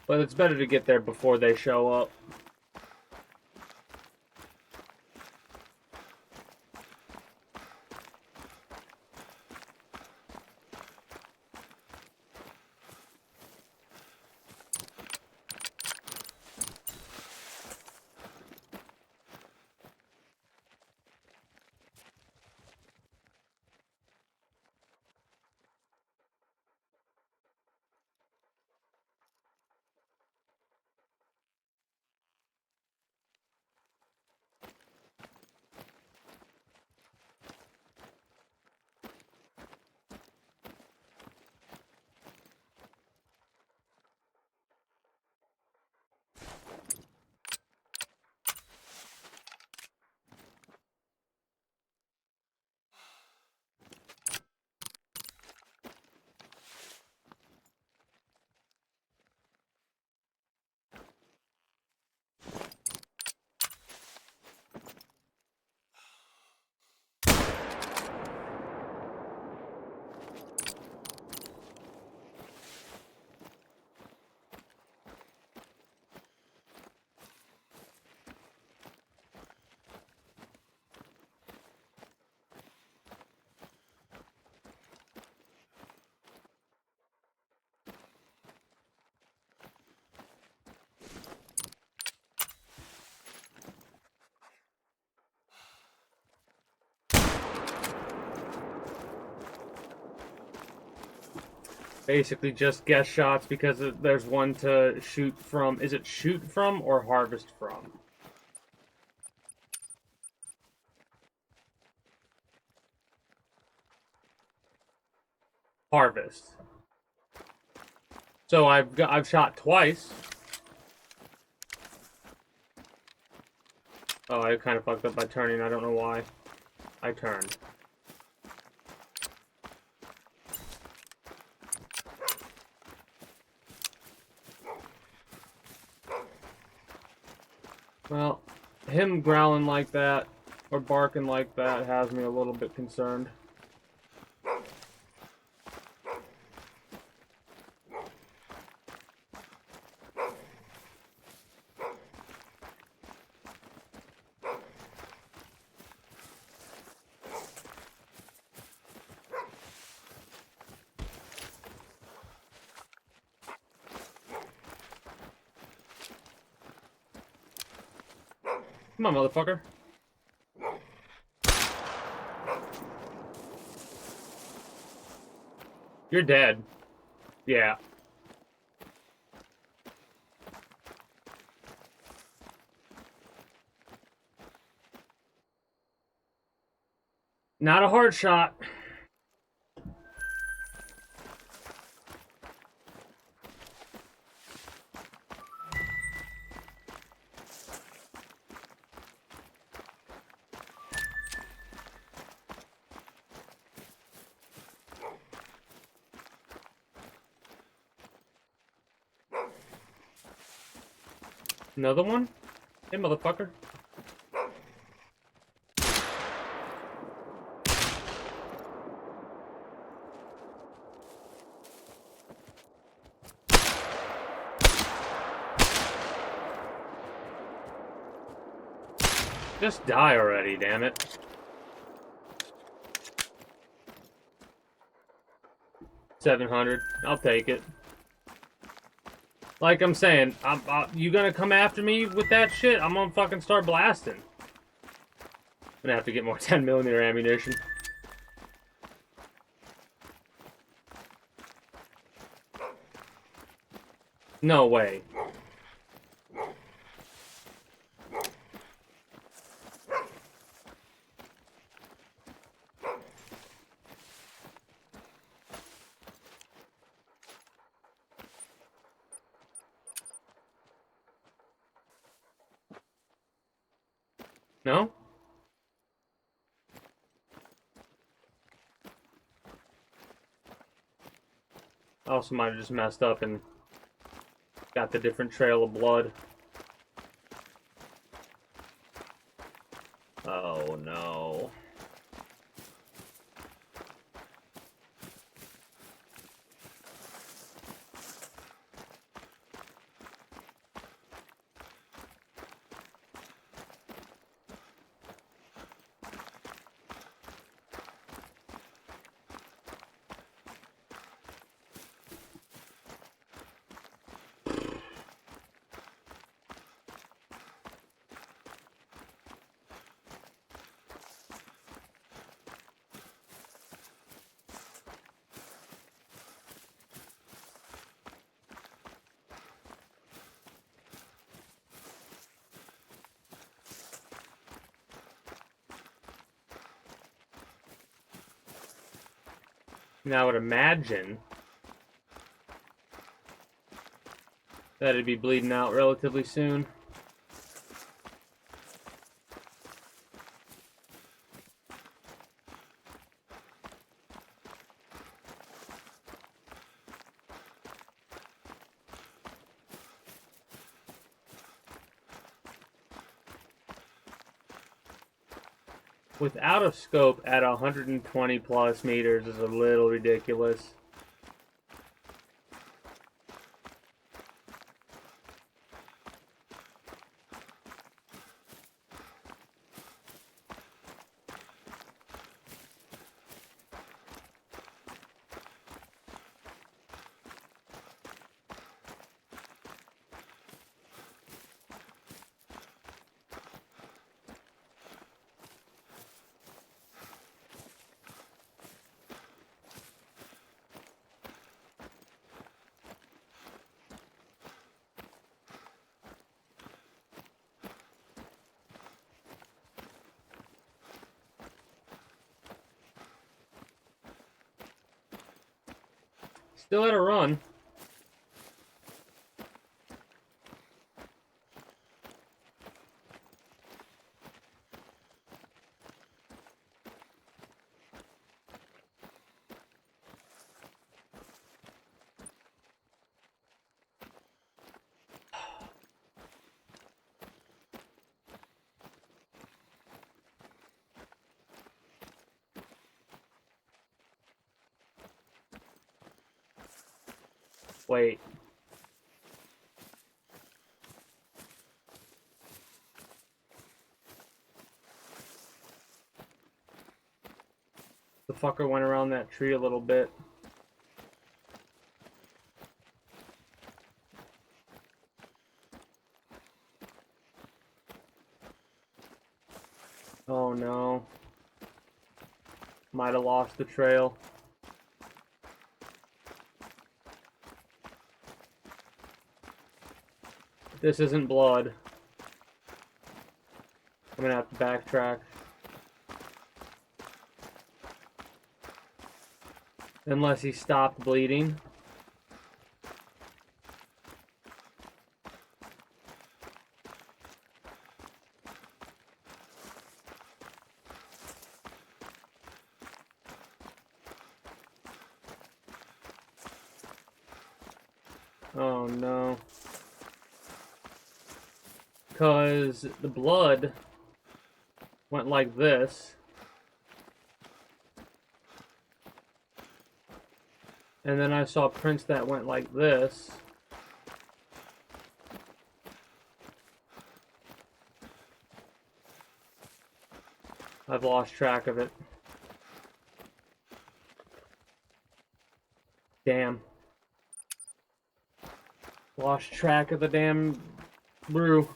But it's better to get there before they show up. Basically just guess shots because there's one to shoot from. Is it shoot from or harvest from? Harvest. So I've shot twice. Oh, I kind of fucked up by turning. I don't know why. I turned. Well, him growling like that, or barking like that, has me a little bit concerned. Come on, motherfucker. You're dead. Yeah. Not a hard shot. Another one? Hey, motherfucker. Just die already, damn it. $700. I'll take it. Like I'm saying, you gonna come after me with that shit? I'm gonna fucking start blasting. I'm gonna have to get more 10mm ammunition. No way. No? I also might have just messed up and got the different trail of blood. Oh no. Now I would imagine that it'd be bleeding out relatively soon. Without a scope at 120 plus meters is a little ridiculous. Still at a run. Wait. The fucker went around that tree a little bit. Oh no. Might have lost the trail. This isn't blood. I'm gonna have to backtrack. Unless he stopped bleeding. Oh no. because the blood went like this. And then I saw prints that went like this. I've lost track of it. Damn. Lost track of the damn brew.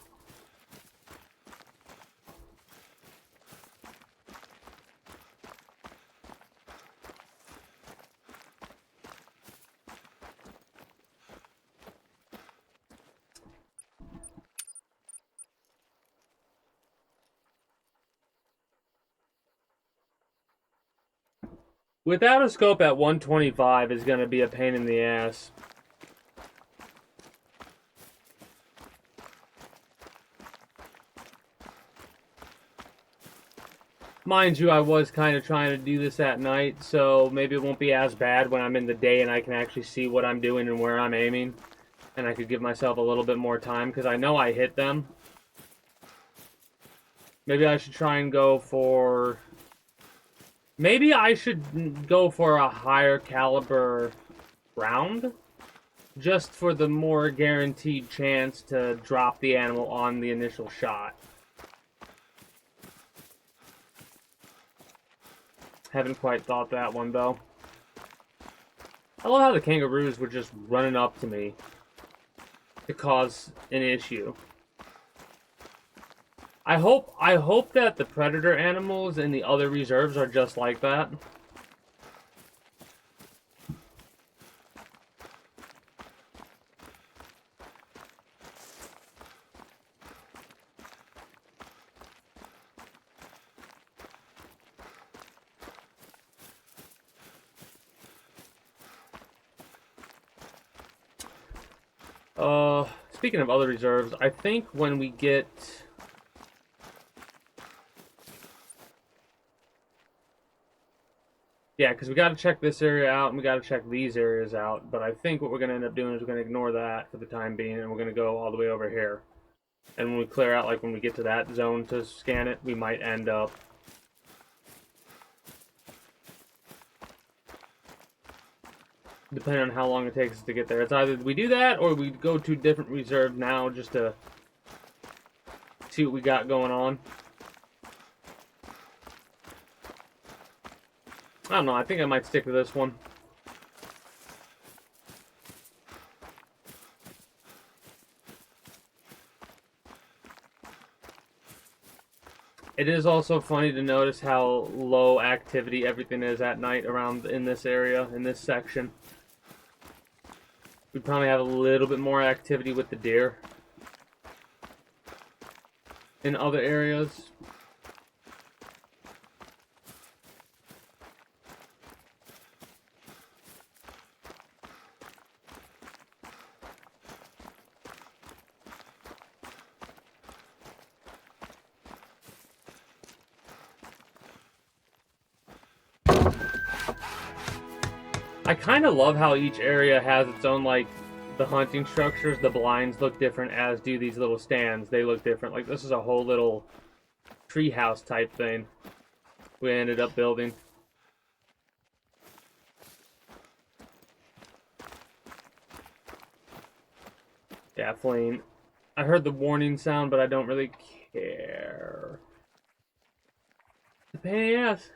Without a scope at 125 is going to be a pain in the ass. Mind you, I was kind of trying to do this at night, so maybe it won't be as bad when I'm in the day and I can actually see what I'm doing and where I'm aiming. And I could give myself a little bit more time, because I know I hit them. Maybe I should try and go for... Maybe I should go for a higher caliber round, just for the more guaranteed chance to drop the animal on the initial shot. Haven't quite thought that one, though. I love how the kangaroos were just running up to me to cause an issue. I hope that the predator animals in the other reserves are just like that. Speaking of other reserves, I think when we get... Yeah, because we got to check this area out, and we got to check these areas out. But I think what we're going to end up doing is we're going to ignore that for the time being, and we're going to go all the way over here. And when we clear out, like when we get to that zone to scan it, we might end up... Depending on how long it takes us to get there. It's either we do that, or we go to different reserve now just to see what we got going on. I don't know, I think I might stick to this one. It is also funny to notice how low activity everything is at night around in this area, in this section. We'd probably have a little bit more activity with the deer in other areas. I kind of love how each area has its own, like, the hunting structures. The blinds look different, as do these little stands. They look different. Like, this is a whole little treehouse type thing we ended up building. Definitely. I heard the warning sound, but I don't really care. It's a pain in the ass.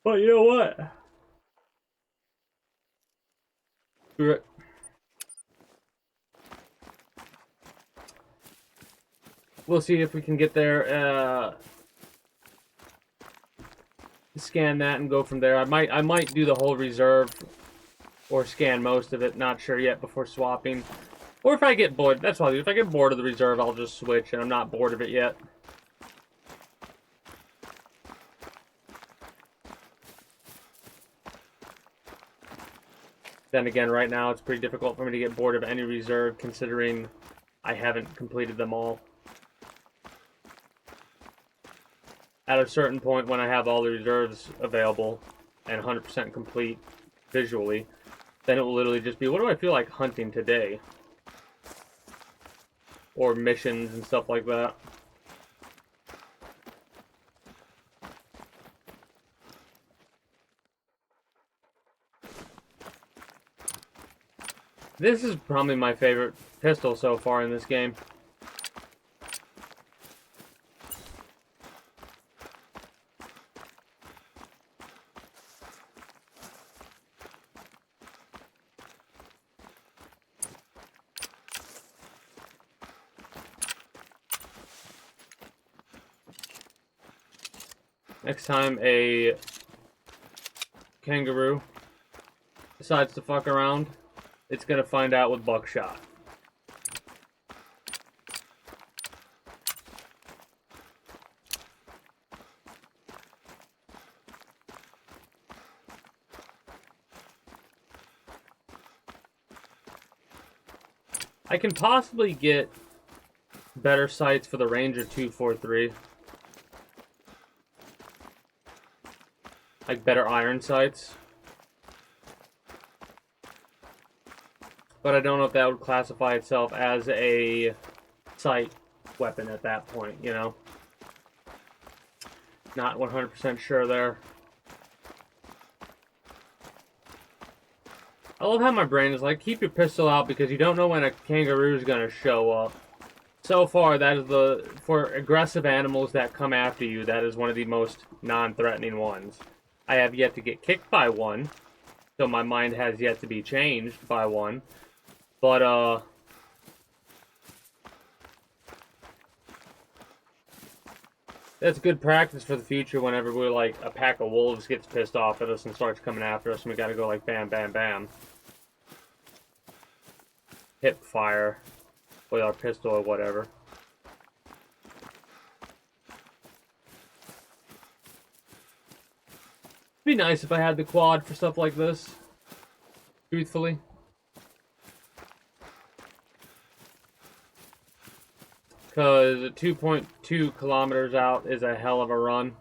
But you know what? Screw it. We'll see if we can get there, scan that and go from there. I might do the whole reserve or scan most of it, not sure yet, before swapping. Or if I get bored, that's what I'll do. If I get bored of the reserve, I'll just switch, and I'm not bored of it yet. Then again, right now it's pretty difficult for me to get bored of any reserve, considering I haven't completed them all. At a certain point, when I have all the reserves available and 100% complete visually, then it will literally just be, what do I feel like hunting today? or missions and stuff like that. This is probably my favorite pistol so far in this game. Next time a kangaroo decides to fuck around, it's gonna find out with buckshot. I can possibly get better sights for the Ranger 243. Like better iron sights. But I don't know if that would classify itself as a sight weapon at that point, you know? Not 100% sure there. I love how my brain is like, keep your pistol out because you don't know when a kangaroo is going to show up. So far, that is for aggressive animals that come after you, that is one of the most non-threatening ones. I have yet to get kicked by one, so my mind has yet to be changed by one. But, that's good practice for the future whenever we're like, a pack of wolves gets pissed off at us and starts coming after us, and we gotta go like bam, bam, bam. Hip fire with our pistol or whatever. It'd be nice if I had the quad for stuff like this, truthfully. Because 2.2 kilometers out is a hell of a run.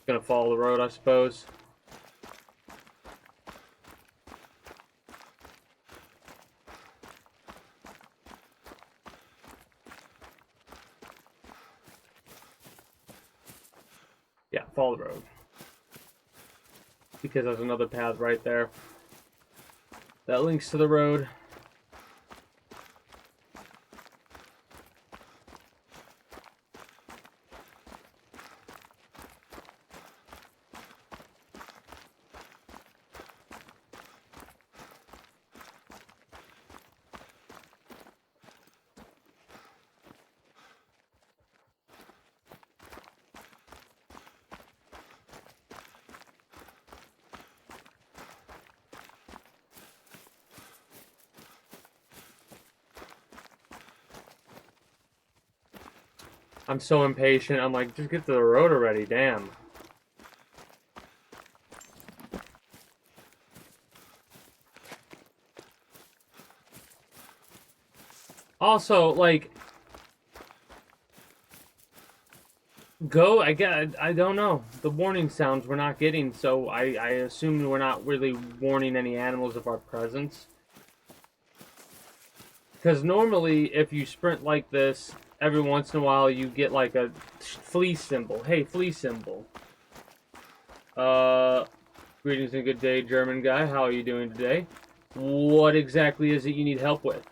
Gonna follow the road, I suppose. Yeah, follow the road. Because there's another path right there that links to the road. I'm so impatient. I'm like, just get to the road already, damn. Also, like, I don't know. The warning sounds we're not getting, so I assume we're not really warning any animals of our presence. Because normally, if you sprint like this, every once in a while you get like a flea symbol. Hey, flea symbol. Greetings and good day, German guy. How are you doing today? What exactly is it you need help with?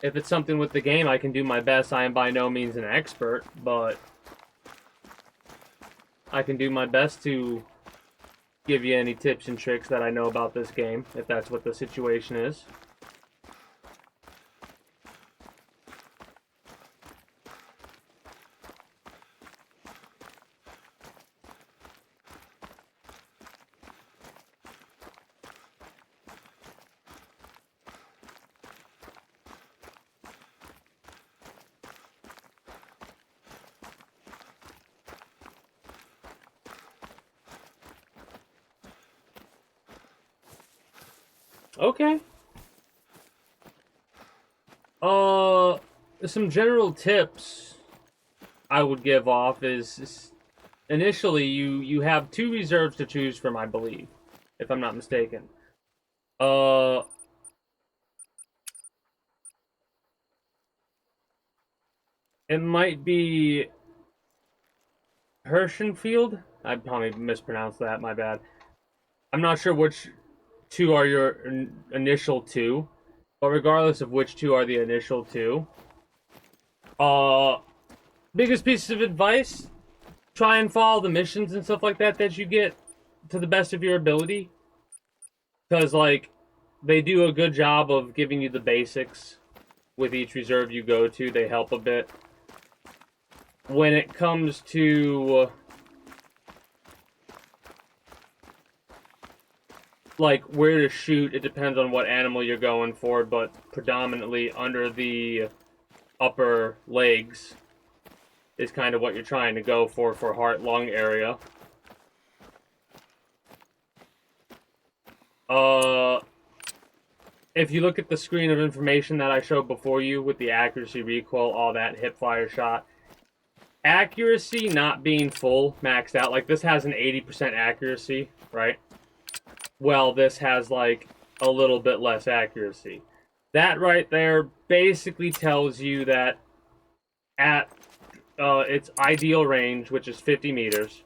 If it's something with the game, I can do my best. I am by no means an expert, but I can do my best to give you any tips and tricks that I know about this game, if that's what the situation is. Okay. Some general tips I would give off is initially you have 2 reserves to choose from, I believe, if I'm not mistaken. It might be Herschenfield. I probably mispronounced that. My bad. I'm not sure which 2 are your initial 2, but regardless of which 2 are the initial 2, biggest piece of advice: try and follow the missions and stuff like that you get to the best of your ability, because like they do a good job of giving you the basics with each reserve you go to. They help a bit when it comes to like where to shoot. It depends on what animal you're going for, but predominantly under the upper legs is kind of what you're trying to go for heart lung area. If you look at the screen of information that I showed before you with the accuracy, recoil, all that, hip fire shot, accuracy not being full maxed out, like this has an 80% accuracy, right? Well, this has like a little bit less accuracy. That right there basically tells you that at its ideal range, which is 50 meters,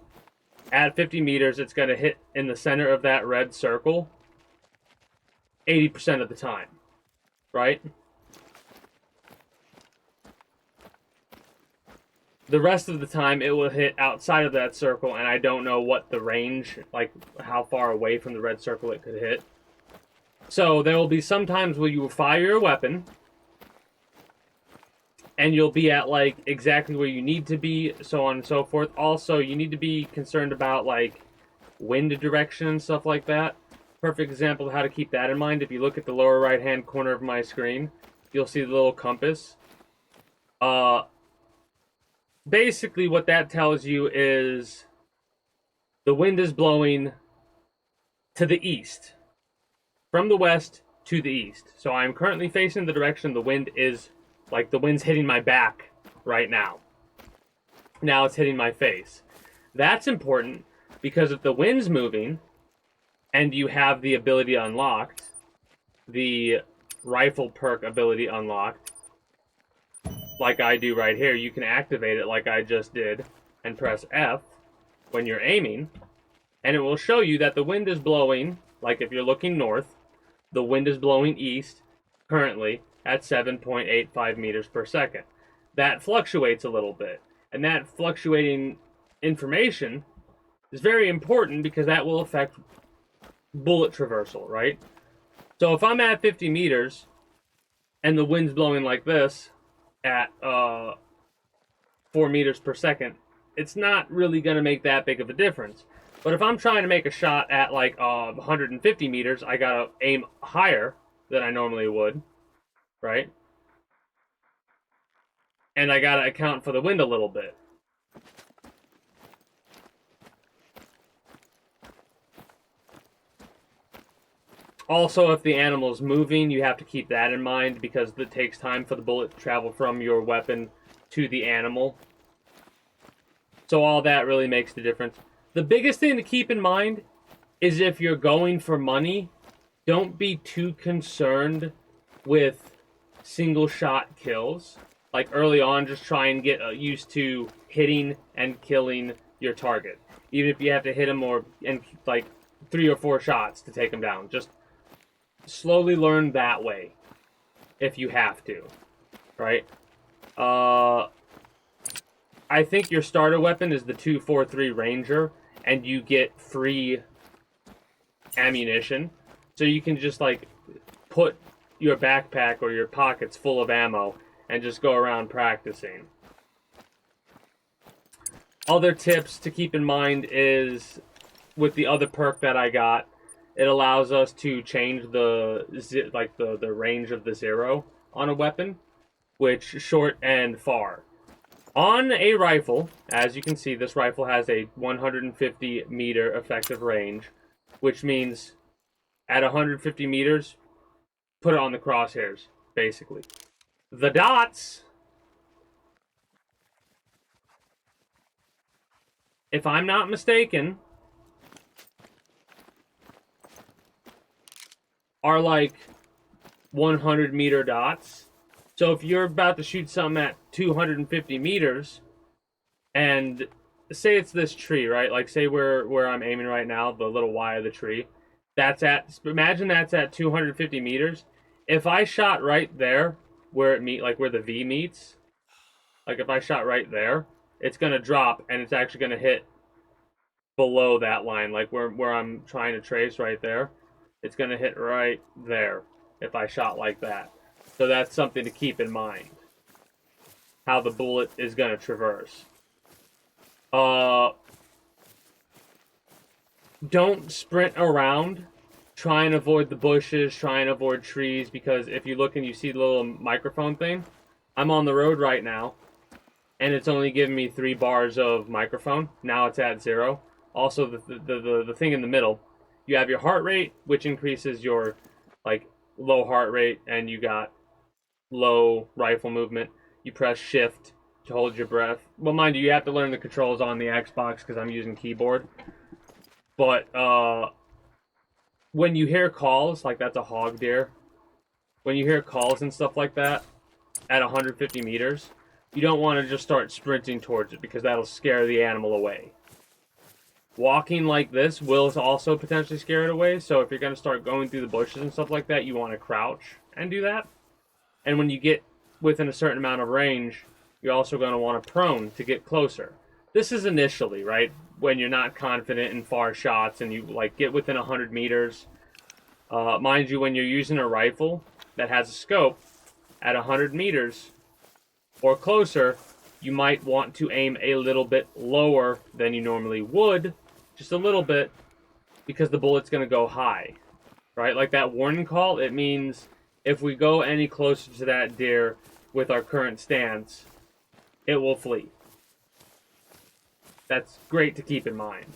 at 50 meters, it's going to hit in the center of that red circle 80% of the time, right? The rest of the time, it will hit outside of that circle, and I don't know what the range, like how far away from the red circle it could hit. So there will be some times where you will fire your weapon, and you'll be at like exactly where you need to be, so on and so forth. Also, you need to be concerned about like wind direction and stuff like that. Perfect example of how to keep that in mind. If you look at the lower right hand corner of my screen, you'll see the little compass. Basically what that tells you is the wind is blowing to the east, from the west to the east. So I'm currently facing the direction the wind is, like the wind's hitting my back right now. Now it's hitting my face. That's important because if the wind's moving and you have the ability unlocked, the rifle perk ability unlocked, like I do right here, you can activate it like I just did and press F when you're aiming, and it will show you that the wind is blowing, like if you're looking north, the wind is blowing east currently at 7.85 meters per second. That fluctuates a little bit, and that fluctuating information is very important because that will affect bullet traversal, right? So if I'm at 50 meters and the wind's blowing like this at 4 meters per second, it's not really going to make that big of a difference. But if I'm trying to make a shot at like 150 meters, I got to aim higher than I normally would, right? And I got to account for the wind a little bit. Also, if the animal's moving, you have to keep that in mind because it takes time for the bullet to travel from your weapon to the animal. So all that really makes the difference. The biggest thing to keep in mind is if you're going for money, don't be too concerned with single shot kills. Like early on, just try and get used to hitting and killing your target. Even if you have to hit them like 3 or 4 shots to take them down. Just slowly learn that way if you have to, right? I think your starter weapon is the 243 Ranger, and you get free ammunition. So you can just like put your backpack or your pockets full of ammo and just go around practicing. Other tips to keep in mind is with the other perk that I got, it allows us to change the range of the zero on a weapon, which short and far. On a rifle, as you can see, this rifle has a 150 meter effective range, which means at 150 meters, put it on the crosshairs, basically. The dots if I'm not mistaken, are like 100-meter dots. So if you're about to shoot something at 250 meters, and say it's this tree, right? Like say where I'm aiming right now, the little Y of the tree. Imagine that's at 250 meters. If I shot right there where where the V meets, like if I shot right there, it's gonna drop and it's actually gonna hit below that line, like where I'm trying to trace right there. It's gonna hit right there if I shot like that. So that's something to keep in mind. How the bullet is gonna traverse. Don't sprint around. Try and avoid the bushes. Try and avoid trees, because if you look and you see the little microphone thing, I'm on the road right now, and it's only giving me 3 bars of microphone. Now it's at 0. Also, the thing in the middle, you have your heart rate, which increases your like low heart rate, and you got low rifle movement. You press shift to hold your breath. Well, mind you, you have to learn the controls on the Xbox because I'm using keyboard. But when you hear calls, like that's a hog deer, when you hear calls and stuff like that at 150 meters, you don't want to just start sprinting towards it because that'll scare the animal away. Walking like this will also potentially scare it away, so if you're going to start going through the bushes and stuff like that, you want to crouch and do that. And when you get within a certain amount of range, you're also going to want to prone to get closer. This is initially, right? When you're not confident in far shots and you like get within 100 meters. Mind you, when you're using a rifle that has a scope at 100 meters or closer, you might want to aim a little bit lower than you normally would, just a little bit, because the bullet's going to go high, right? Like that warning call, it means if we go any closer to that deer with our current stance, it will flee. That's great to keep in mind.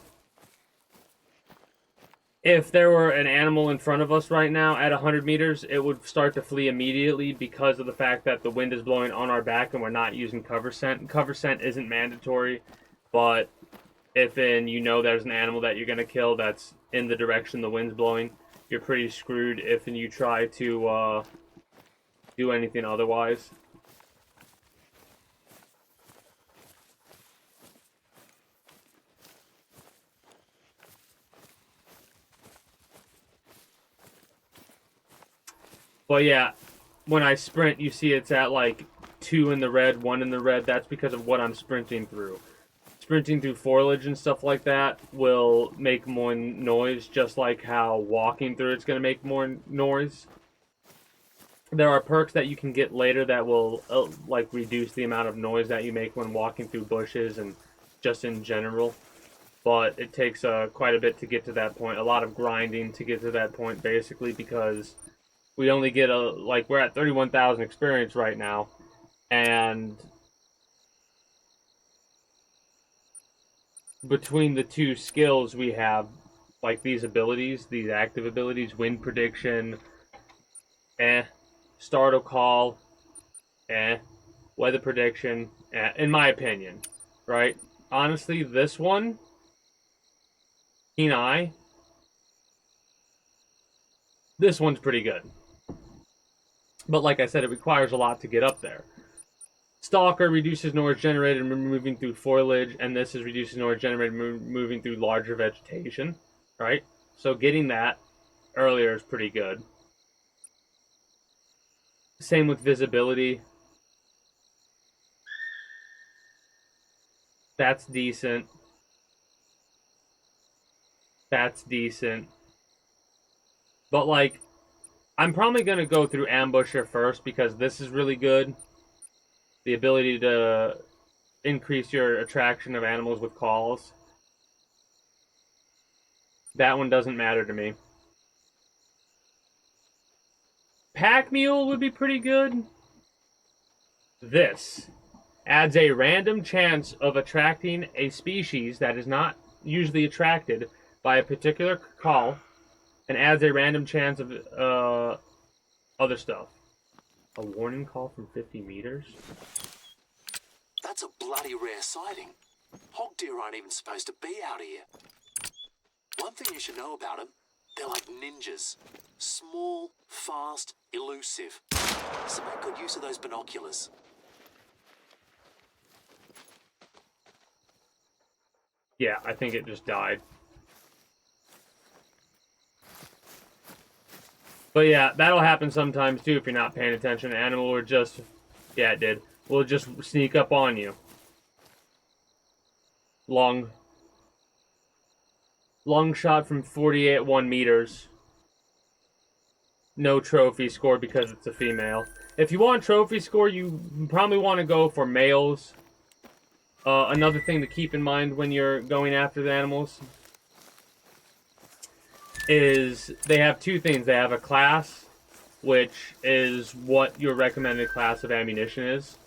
If there were an animal in front of us right now at 100 meters, it would start to flee immediately because of the fact that the wind is blowing on our back and we're not using cover scent. Cover scent isn't mandatory, but if you know there's an animal that you're going to kill that's in the direction the wind's blowing, you're pretty screwed if you try to do anything otherwise. But yeah, when I sprint, you see it's at like 2 in the red, 1 in the red. That's because of what I'm sprinting through. Sprinting through foliage and stuff like that will make more noise, just like how walking through it's going to make more noise. There are perks that you can get later that will like reduce the amount of noise that you make when walking through bushes and just in general. But it takes quite a bit to get to that point. A lot of grinding to get to that point, basically, because we only get we're at 31,000 experience right now, and between the two skills we have, like these abilities, these active abilities, wind prediction, startle call, weather prediction, in my opinion, right? Honestly, this one, Keen Eye, this one's pretty good. But like I said, it requires a lot to get up there. Stalker reduces noise generated moving through foliage, and this is reduces noise generated moving through larger vegetation, right? So getting that earlier is pretty good. Same with visibility. That's decent. That's decent. But like, I'm probably going to go through Ambusher first because this is really good. The ability to increase your attraction of animals with calls. That one doesn't matter to me. Pack Mule would be pretty good. This adds a random chance of attracting a species that is not usually attracted by a particular call, and adds a random chance of other stuff. A warning call from 50 meters? That's a bloody rare sighting. Hog deer aren't even supposed to be out here. One thing you should know about them, they're like ninjas. Small, fast, elusive. So make good use of those binoculars. Yeah, I think it just died. But yeah, that'll happen sometimes too if you're not paying attention. An animal will just... Yeah, it did. Will just sneak up on you. Long shot from 48 meters. No trophy score because it's a female. If you want trophy score, you probably want to go for males. Another thing to keep in mind when you're going after the animals is they have two things. They have a class, which is what your recommended class of ammunition is.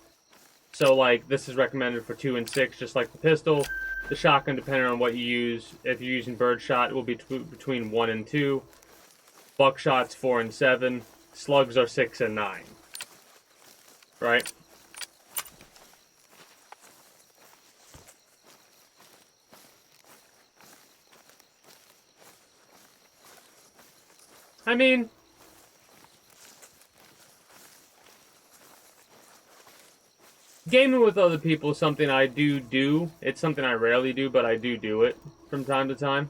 So, like, this is recommended for 2 and 6, just like the pistol. The shotgun, depending on what you use, if you're using birdshot, it will be between 1 and 2. Buckshot's 4 and 7. Slugs are 6 and 9. Right? I mean... Gaming with other people is something I do. It's something I rarely do, but I do it from time to time.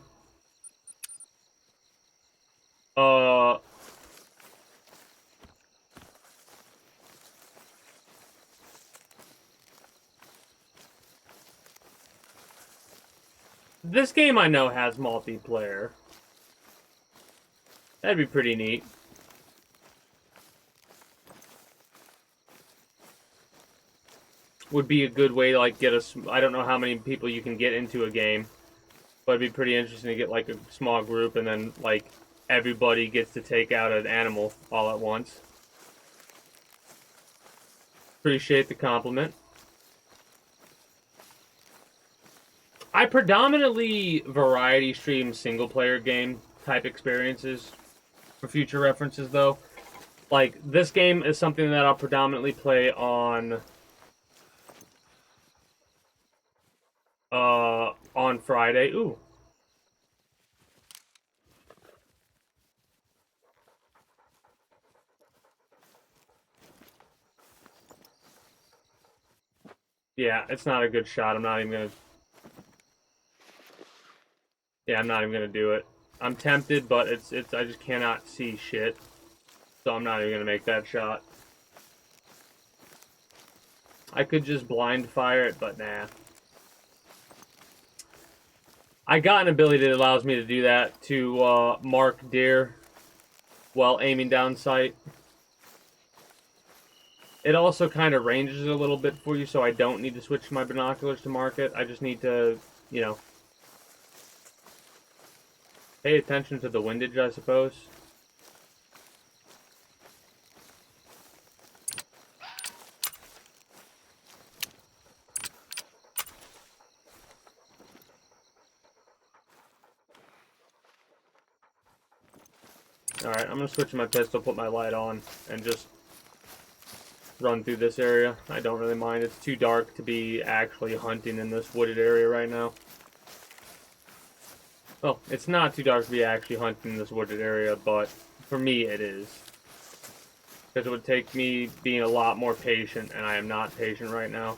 This game I know has multiplayer. That'd be pretty neat. Would be a good way to, like, get I don't know how many people you can get into a game, but it'd be pretty interesting to get, like, a small group and then, like, everybody gets to take out an animal all at once. Appreciate the compliment. I predominantly variety stream single-player game type experiences for future references, though. Like, this game is something that I'll predominantly play on Friday. Ooh. Yeah, it's not a good shot. I'm not even gonna... Yeah, I'm not even gonna do it. I'm tempted, but I just cannot see shit. So I'm not even gonna make that shot. I could just blind fire it, but nah. I got an ability that allows me to do that, to mark deer while aiming down sight. It also kind of ranges it a little bit for you, so I don't need to switch my binoculars to mark it. I just need to, you know, pay attention to the windage, I suppose. Alright, I'm going to switch my pistol, put my light on, and just run through this area. I don't really mind. It's too dark to be actually hunting in this wooded area right now. Well, it's not too dark to be actually hunting in this wooded area, but for me it is. Because it would take me being a lot more patient, and I am not patient right now.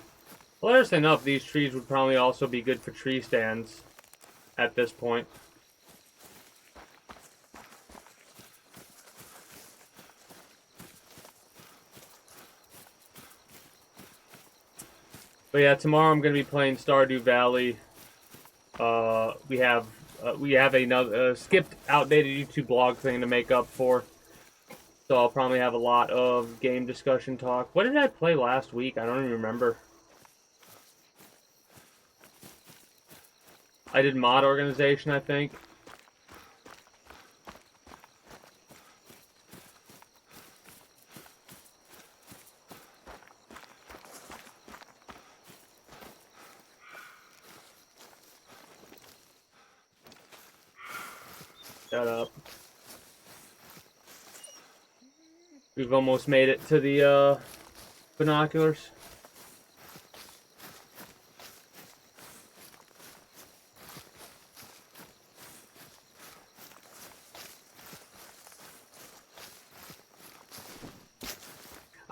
Hilariously enough, these trees would probably also be good for tree stands at this point. But yeah, tomorrow I'm going to be playing Stardew Valley. We have another skipped, outdated YouTube blog thing to make up for. So I'll probably have a lot of game discussion talk. What did I play last week? I don't even remember. I did mod organization, I think. Shut up. We've almost made it to the binoculars.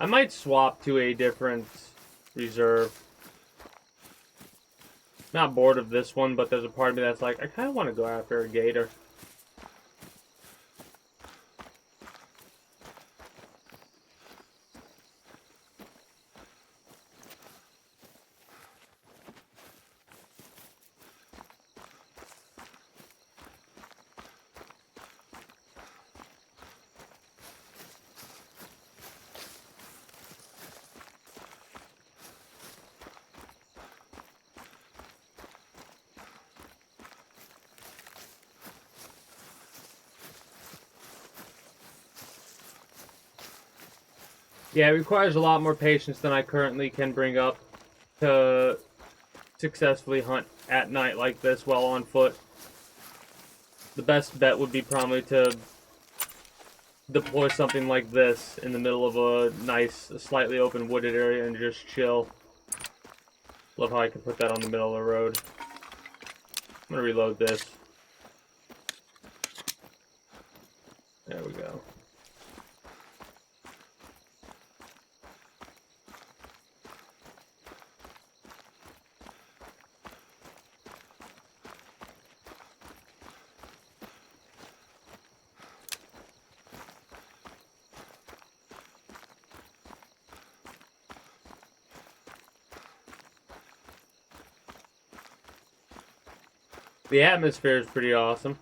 I might swap to a different reserve. Not bored of this one, but there's a part of me that's like, I kind of want to go after a gator. Yeah, it requires a lot more patience than I currently can bring up to successfully hunt at night like this while on foot. The best bet would be probably to deploy something like this in the middle of a nice, slightly open wooded area and just chill. Love how I can put that on the middle of the road. I'm gonna reload this. There we go. The atmosphere is pretty awesome.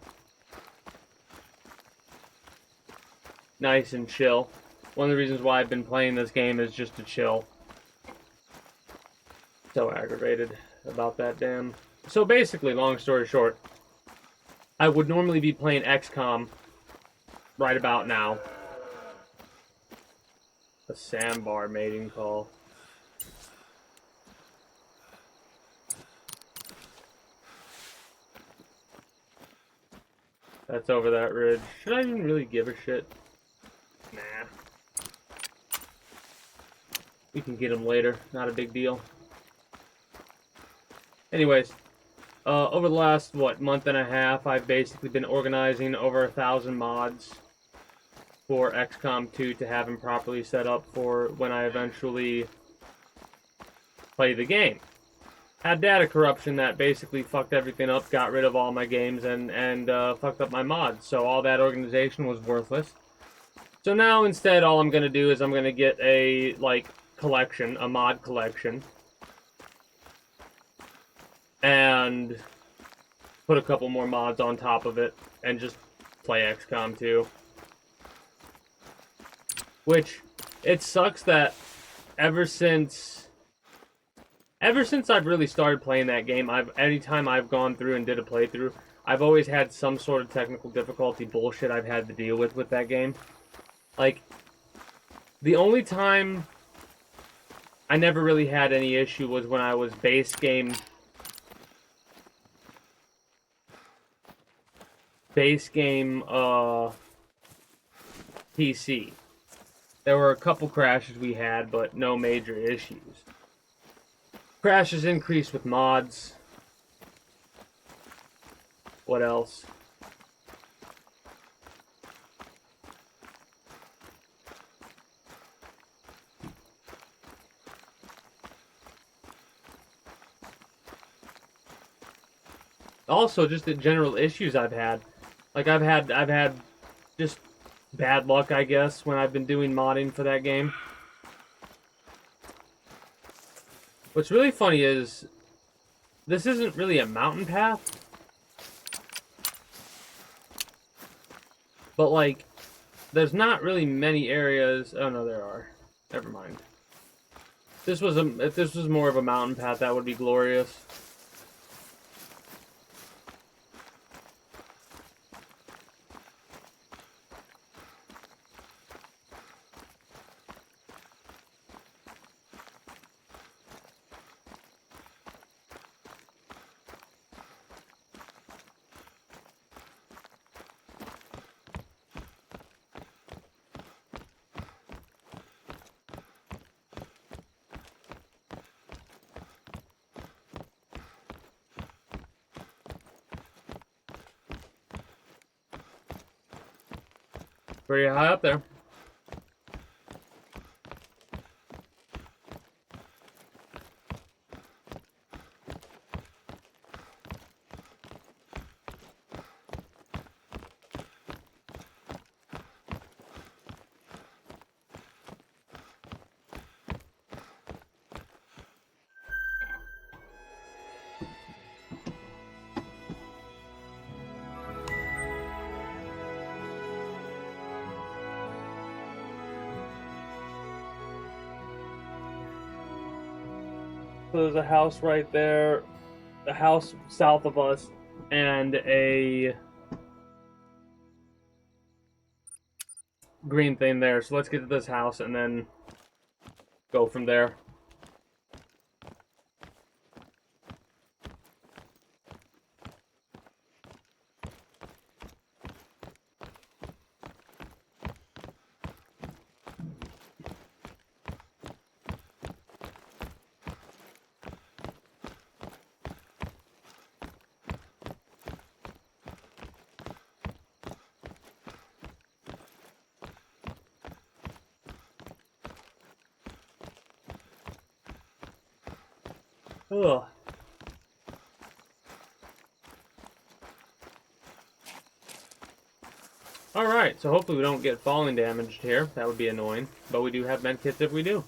Nice and chill. One of the reasons why I've been playing this game is just to chill. So aggravated about that damn... So basically, long story short, I would normally be playing XCOM right about now. A sandbar mating call. That's over that ridge. Should I even really give a shit? Nah. We can get him later. Not a big deal. Anyways, over the last, month and a half, I've basically been organizing over 1,000 mods for XCOM 2 to have them properly set up for when I eventually play the game. Had data corruption that basically fucked everything up, got rid of all my games, and fucked up my mods. So all that organization was worthless. So now instead, all I'm gonna do is I'm gonna get a collection, a mod collection, and put a couple more mods on top of it, and just play XCOM 2. Which it sucks that ever since I've really started playing that game, anytime I've gone through and did a playthrough, I've always had some sort of technical difficulty bullshit I've had to deal with that game. Like, the only time I never really had any issue was when I was base game PC. There were a couple crashes we had, but no major issues. Crashes increased with mods. What else? Also, just the general issues I've had. Like, I've had just bad luck, I guess, when I've been doing modding for that game. What's really funny is, this isn't really a mountain path. But, like, there's not really many areas... Oh, no, there are. Never mind. If this was more of a mountain path, that would be glorious. Pretty high up there. So there's a house right there, a house south of us, and a green thing there. So let's get to this house and then go from there. Ugh. Alright, so hopefully we don't get falling damaged here. That would be annoying. But we do have medkits if we do.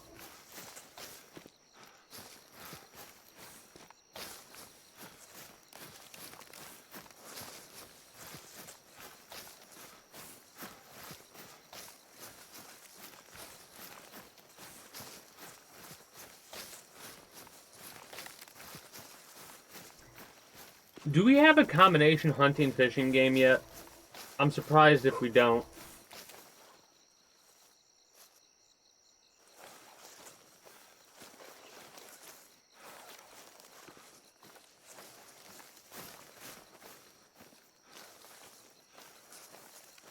Do we have a combination hunting fishing game yet? I'm surprised if we don't.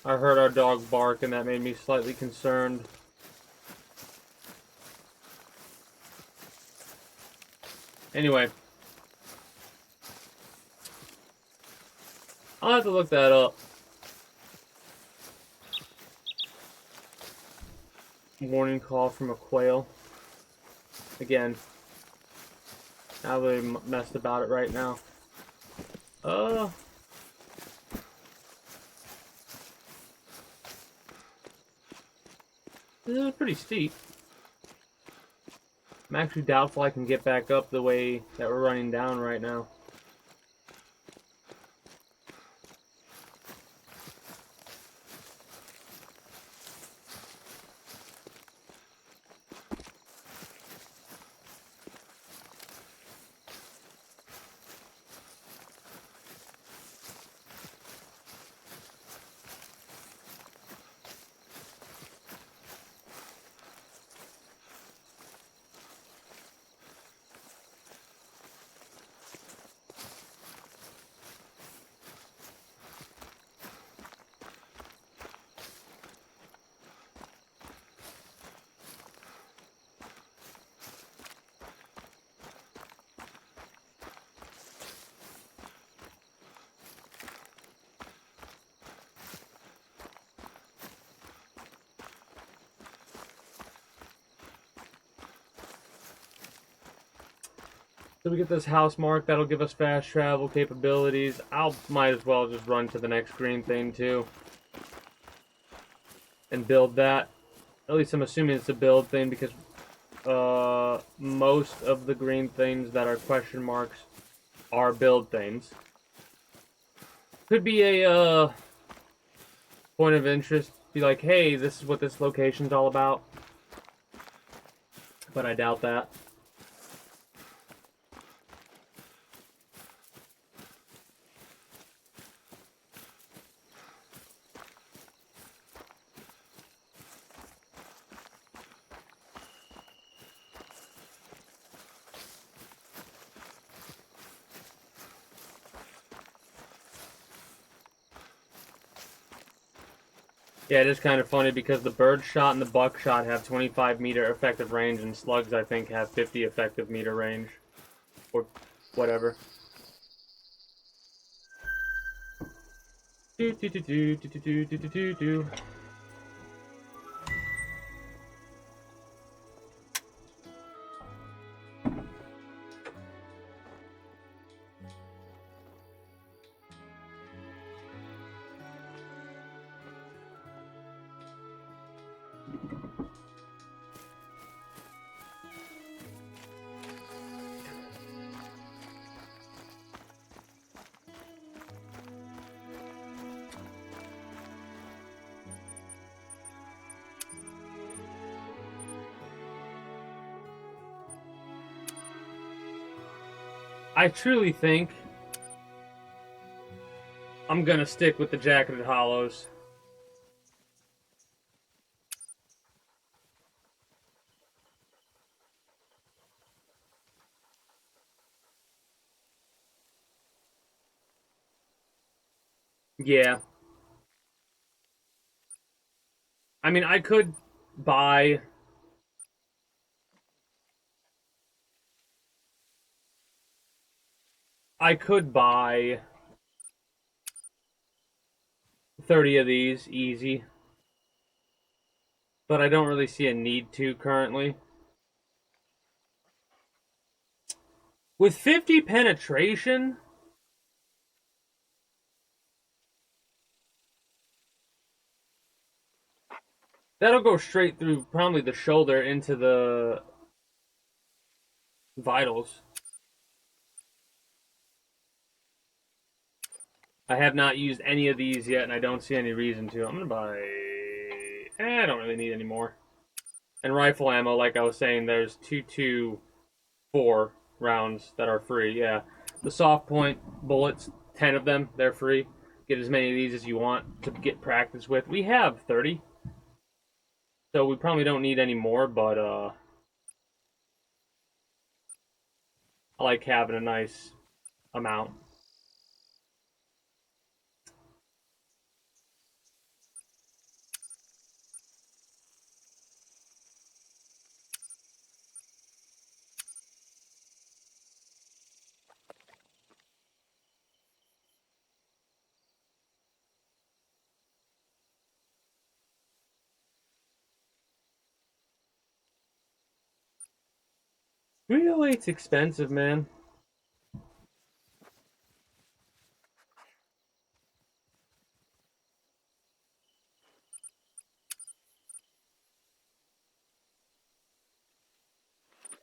I heard our dog bark and that made me slightly concerned. Anyway. I'll have to look that up. Warning call from a quail. Again. Not really messed about it right now. This is pretty steep. I'm actually doubtful I can get back up the way that we're running down right now. So we get this house mark, that'll give us fast travel capabilities. Might as well just run to the next green thing too. And build that. At least I'm assuming it's a build thing because most of the green things that are question marks are build things. Could be a point of interest. Be like, hey, this is what this location's all about. But I doubt that. Yeah, it is kind of funny because the bird shot and the buckshot have 25-meter effective range, and slugs, I think, have 50 effective meter range. Or whatever. Do do do do do do do do do do. I truly think I'm gonna stick with the Jacketed Hollows. Yeah. I mean, I could buy... I could buy 30 of these, easy. But I don't really see a need to currently. With 50 penetration... That'll go straight through probably the shoulder into the vitals. I have not used any of these yet, and I don't see any reason to. I'm going to buy... I don't really need any more. And rifle ammo, like I was saying, there's 224 rounds that are free, yeah. The soft point bullets, 10 of them, they're free. Get as many of these as you want to get practice with. We have 30. So we probably don't need any more, but I like having a nice amount. Really, it's expensive, man.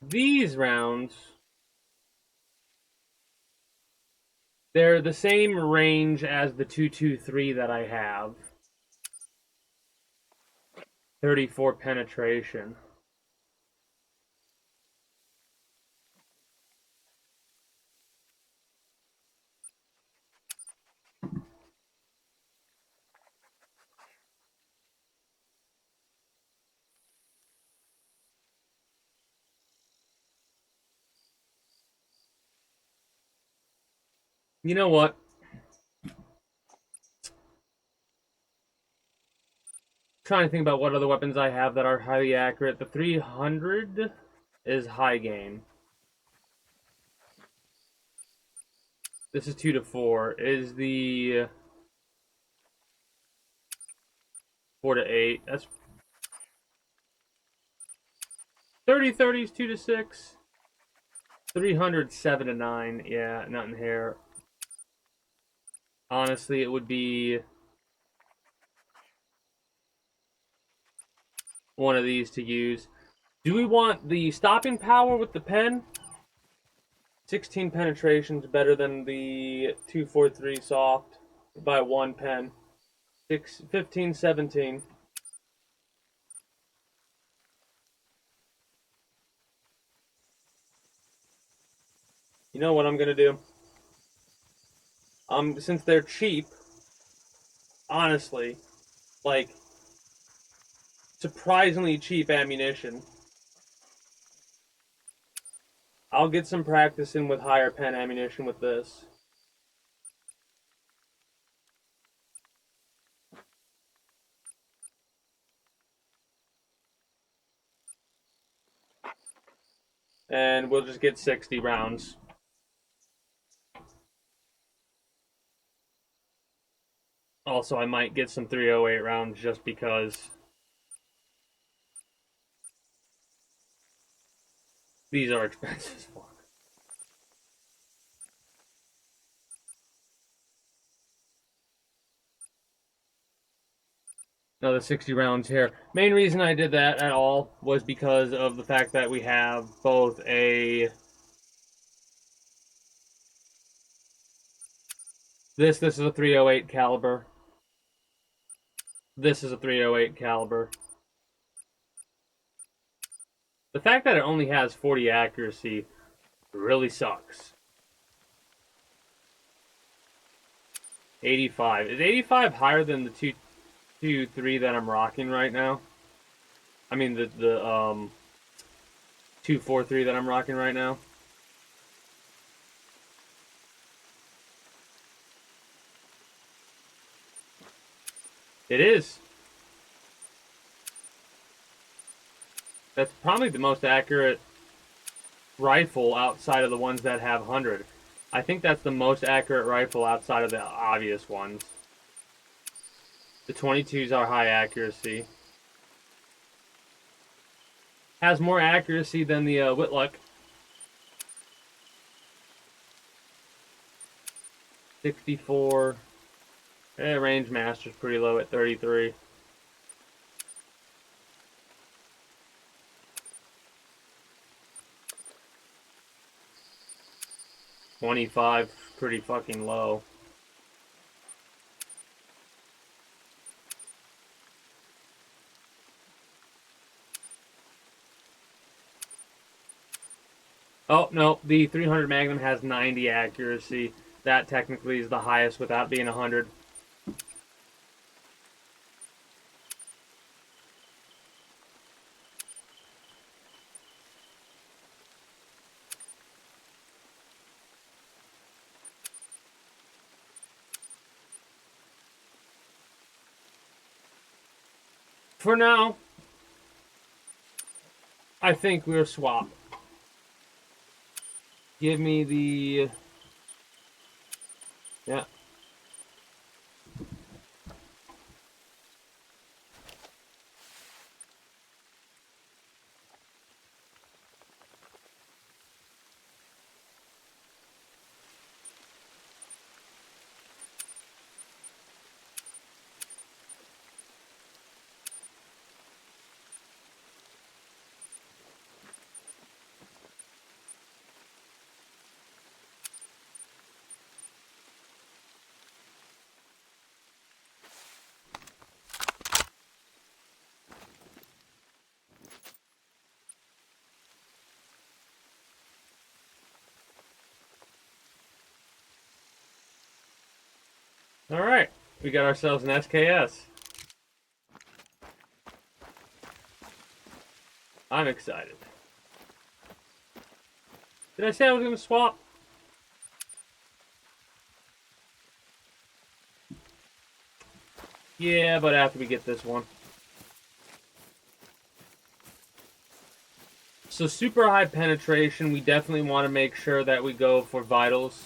These rounds, they're the same range as the 223 that I have. 34 penetration. You know what? Trying to think about what other weapons I have that are highly accurate. The 300 is high gain. This is 2 to 4. Is the 4 to 8? That's 30 is 2 to 6. 300 7 to 9. Yeah, nothing here. Honestly, it would be one of these to use. Do we want the stopping power with the pen? 16 penetrations better than the 243 soft by 1 pen. 15, 17. You know what I'm gonna do? Since they're cheap, honestly, like surprisingly cheap ammunition, I'll get some practice in with higher pen ammunition with this. And we'll just get 60 rounds. Also, I might get some 308 rounds just because these are expensive as fuck. Another 60 rounds here. Main reason I did that at all was because of the fact that we have both a... This is a 308 caliber. This is a 308 caliber. The fact that it only has 40 accuracy really sucks. 85. Is 85 higher than the 223 that I'm rocking right now? I mean the 243 that I'm rocking right now. It is. That's probably the most accurate rifle outside of the ones that have 100. I think that's the most accurate rifle outside of the obvious ones. The 22s are high accuracy. Has more accuracy than the Whitlock. 64. Range master's pretty low at 33. 25, pretty fucking low. Oh, no, the 300 Magnum has 90 accuracy. That technically is the highest without being 100. For now, I think we'll swap. Give me the... Yeah. Alright, we got ourselves an SKS. I'm excited. Did I say I was going to swap? Yeah, but after we get this one. So super high penetration, we definitely want to make sure that we go for vitals.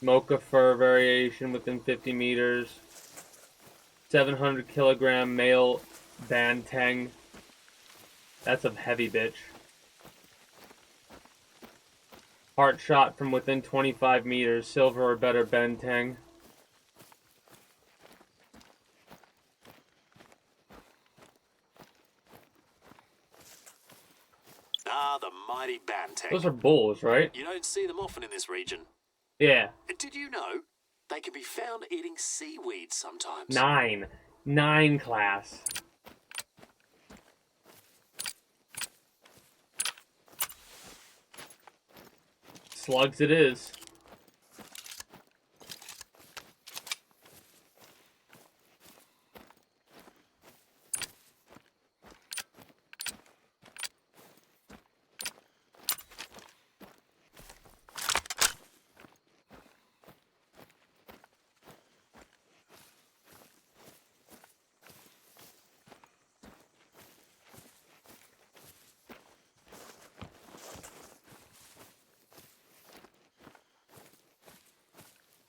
Mocha fur variation within 50 meters. 700 kilogram male banteng. That's a heavy bitch. Heart shot from within 25 meters. Silver or better banteng. Ah, the mighty banteng. Those are bulls, right? You don't see them often in this region. Yeah. Did you know they can be found eating seaweed sometimes? 9 class. Slugs it is.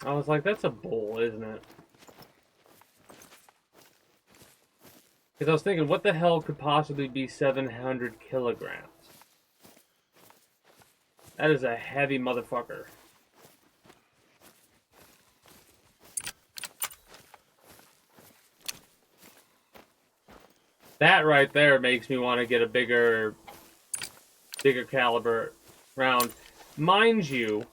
I was like, that's a bull, isn't it? Because I was thinking, what the hell could possibly be 700 kilograms? That is a heavy motherfucker. That right there makes me want to get a bigger caliber round. Mind you,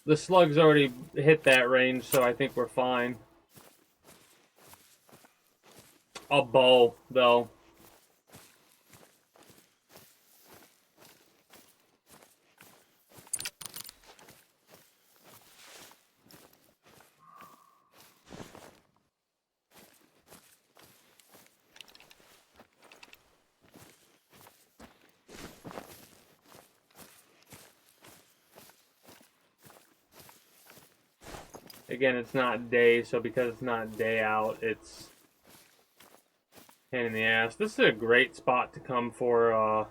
The slug's already hit that range, so I think we're fine. A bow, though. Again, it's not day, so because it's not day out, it's pain in the ass. This is a great spot to come for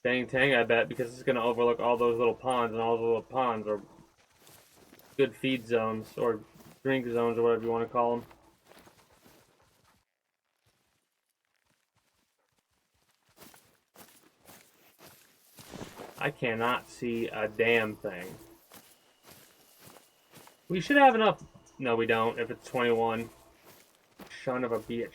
Dang Tang, I bet, because it's going to overlook all those little ponds, and all those little ponds are good feed zones, or drink zones, or whatever you want to call them. I cannot see a damn thing. We should have enough. No, we don't, if it's 21. Son of a bitch.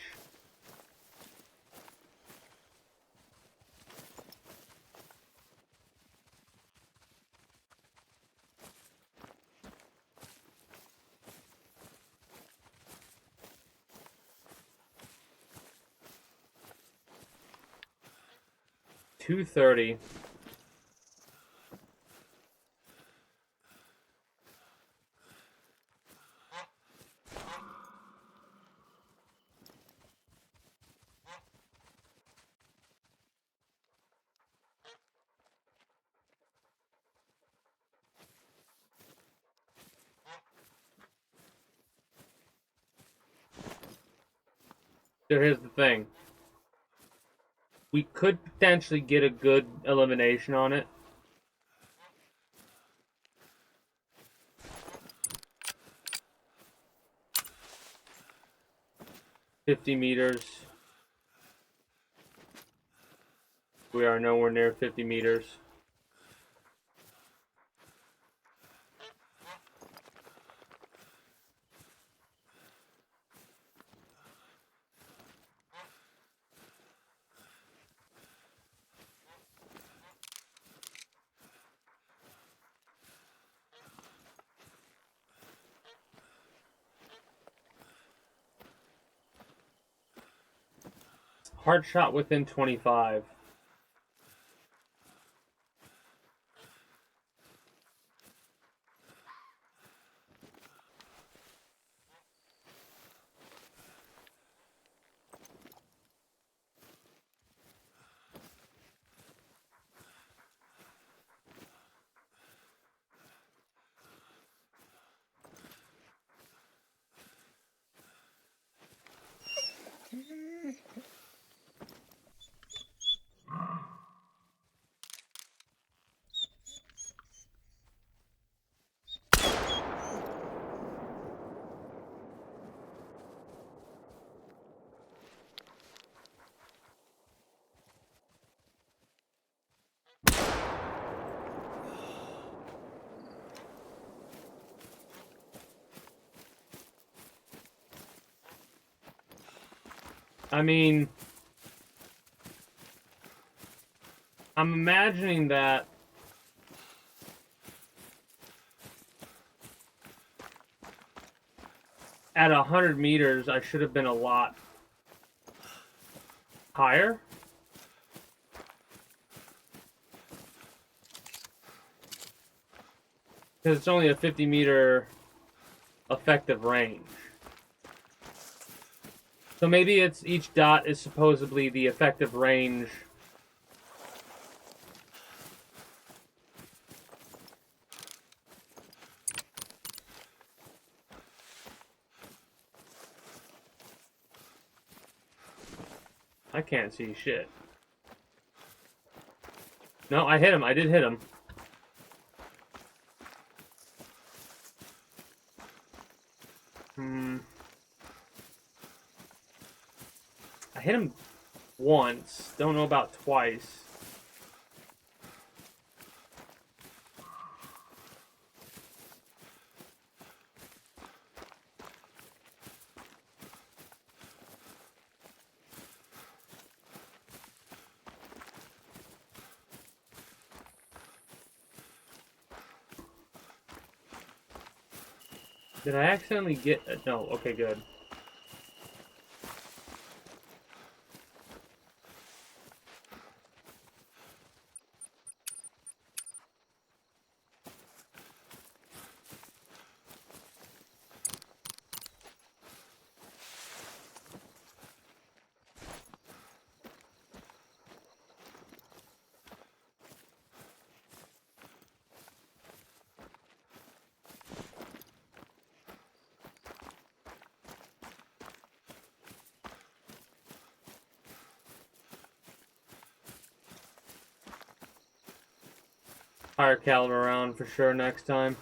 $230. So here's the thing. We could potentially get a good elimination on it. $50 meters. We are nowhere near 50 meters. Hard shot within 25. I mean, I'm imagining that at 100 meters, I should have been a lot higher. Because it's only a 50 meter effective range. So maybe it's each dot is supposedly the effective range. I can't see shit. No, I hit him. I did hit him. I hit him once. Don't know about twice. Did I accidentally get... No, okay, good. Higher caliber round for sure next time.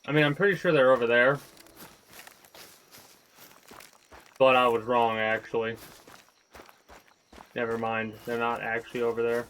I mean, I'm pretty sure they're over there. But I was wrong, actually. Never mind. They're not actually over there.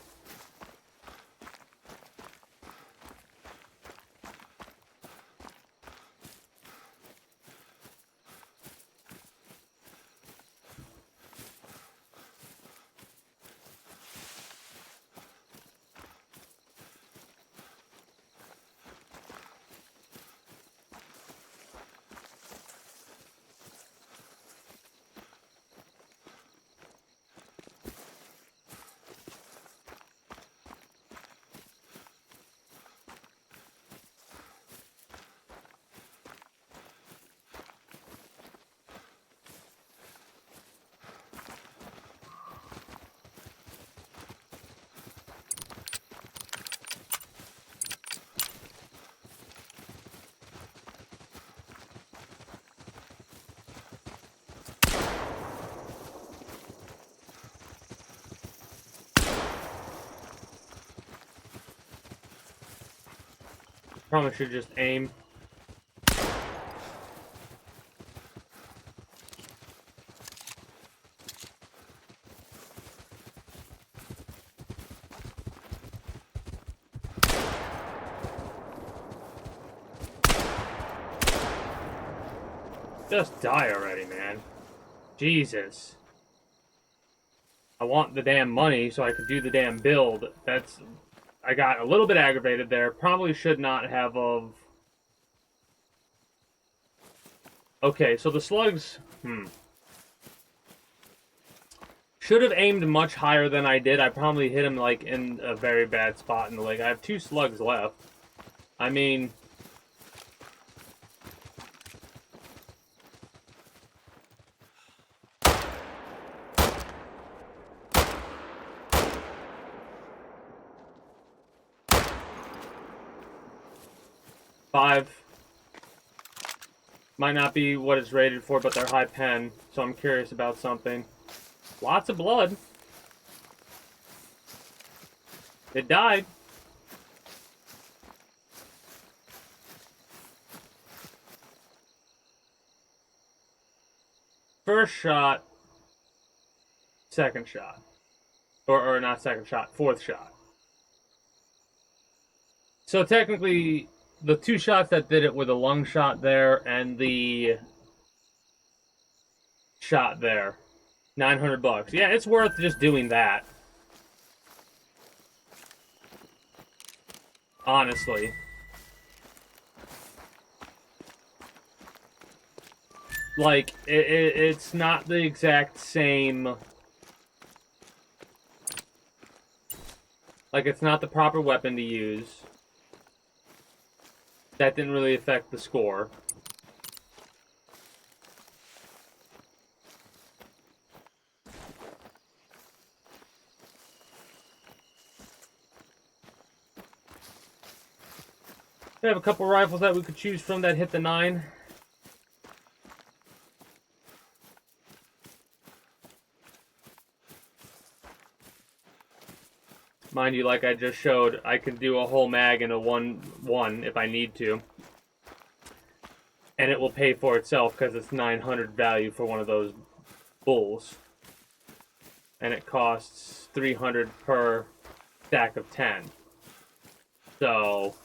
Probably should just aim. Just die already, man. Jesus. I want the damn money so I could do the damn build. That's... I got a little bit aggravated there. Probably should not have of... Okay, so the slugs... Should have aimed much higher than I did. I probably hit him, like, in a very bad spot in the leg. I have 2 slugs left. I mean... Five. Might not be what it's rated for, but they're high pen, so I'm curious about something. Lots of blood. It died. First shot. Second shot. Or not second shot, fourth shot. So technically... The 2 shots that did it were the lung shot there and the shot there. $900. Yeah, it's worth just doing that. Honestly. Like, it's not the exact same... Like, it's not the proper weapon to use. That didn't really affect the score. We have a couple rifles that we could choose from that hit the 9. Mind you, like I just showed, I can do a whole mag in a 1-1 if I need to. And it will pay for itself because it's 900 value for one of those bulls. And it costs 300 per stack of 10. So,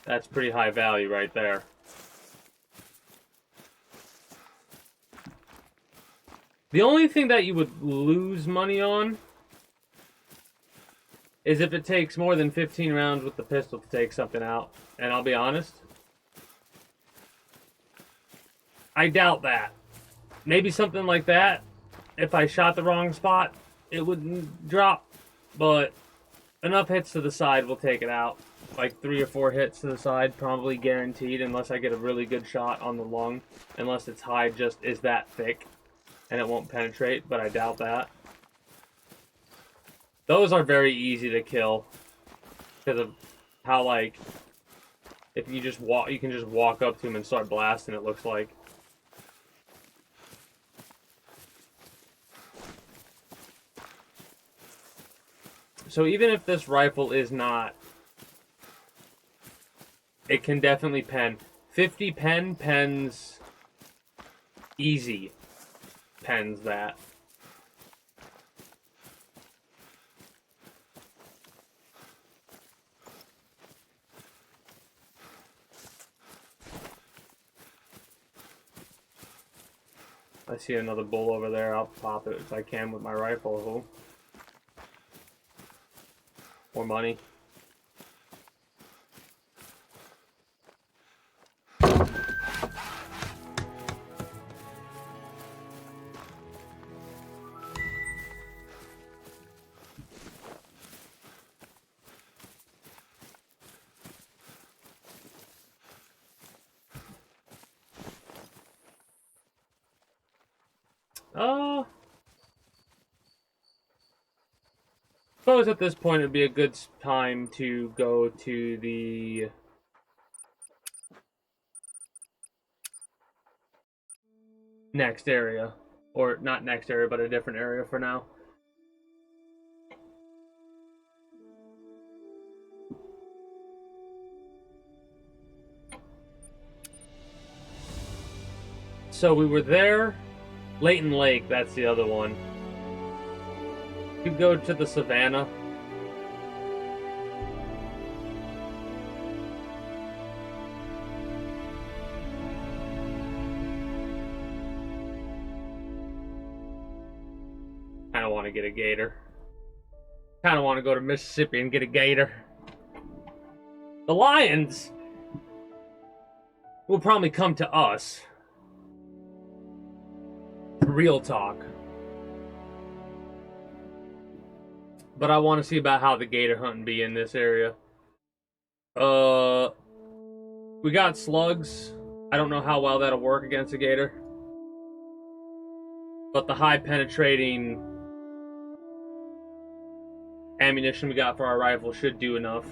that's pretty high value right there. The only thing that you would lose money on is if it takes more than 15 rounds with the pistol to take something out. And I'll be honest, I doubt that. Maybe something like that, if I shot the wrong spot, it wouldn't drop. But enough hits to the side will take it out. Like 3 or 4 hits to the side, probably guaranteed, unless I get a really good shot on the lung. Unless its hide just is that thick and it won't penetrate, but I doubt that. Those are very easy to kill because of how, like, if you just walk, you can just walk up to them and start blasting, it looks like. So even if this rifle is not, it can definitely pen. 50 pens easy pens that. I see another bull over there. I'll pop it if I can with my rifle. More money. Suppose at this point it'd be a good time to go to the next area. Or not next area, but a different area for now. So we were there. Leighton Lake, that's the other one. You go to the savannah. Kinda want to get a gator. Kinda want to go to Mississippi and get a gator. The lions will probably come to us. Real talk. But I want to see about how the gator hunting be in this area. We got slugs. I don't know how well that'll work against a gator. But the high penetrating ammunition we got for our rifle should do enough.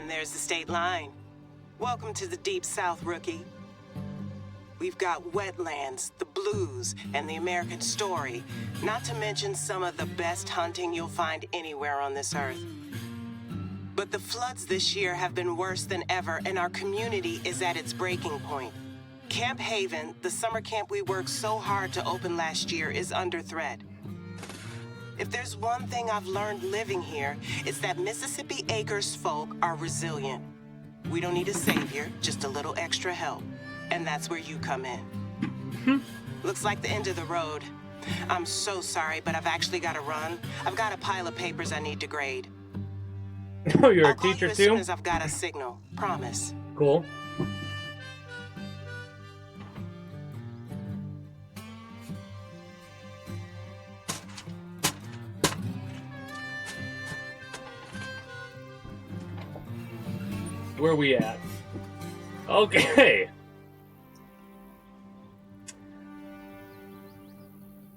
There's the state line. Welcome to the Deep South, rookie. We've got wetlands, the blues, and the American story, not to mention some of the best hunting you'll find anywhere on this earth. But the floods this year have been worse than ever, and our community is at its breaking point. Camp Haven, the summer camp we worked so hard to open last year, is under threat. If there's one thing I've learned living here, it's that Mississippi Acres folk are resilient. We don't need a savior, just a little extra help. And that's where you come in. Looks like the end of the road. I'm so sorry, but I've actually got to run. I've got a pile of papers I need to grade. Oh, you're I'll a call teacher you as too? soon as I've got a signal. Promise. Cool. Where we at? Okay.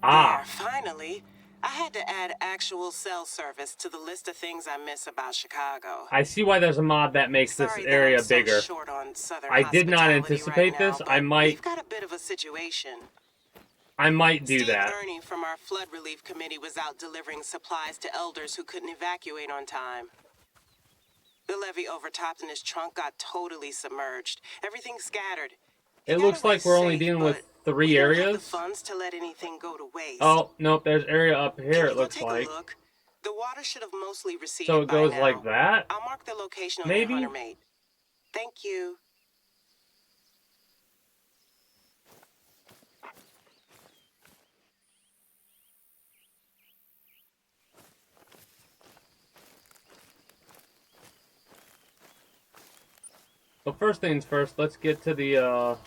There, finally. I had to add actual cell service to the list of things I miss about Chicago. I see why there's a mod that makes this Sorry area that I'm so bigger. short on Southern I did not hospitality anticipate right this. now, I but might we've got a bit of a situation. I might do Steve that. Ernie from our flood relief committee was out delivering supplies to elders who couldn't evacuate on time. The levee overtopped and his trunk got totally submerged. Everything scattered. He It got looks away like we're only safe, dealing with but 3 we don't have areas. the funds to let anything go to waste. Oh, nope, there's area up Can here, you it go looks take like. a look? The water should have mostly receded So it by goes now. like that? I'll mark the location on Maybe? your hunter mate. Thank you. Well, first things first, let's get to the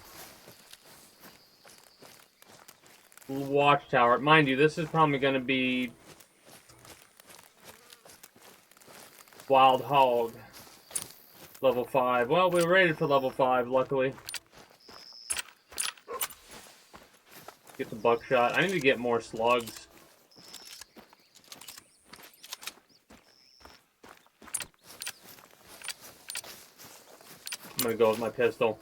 watchtower. Mind you, this is probably going to be Wild Hog level 5. Well, we were rated for level 5, luckily. Get the buckshot. I need to get more slugs. I'm gonna go with my pistol.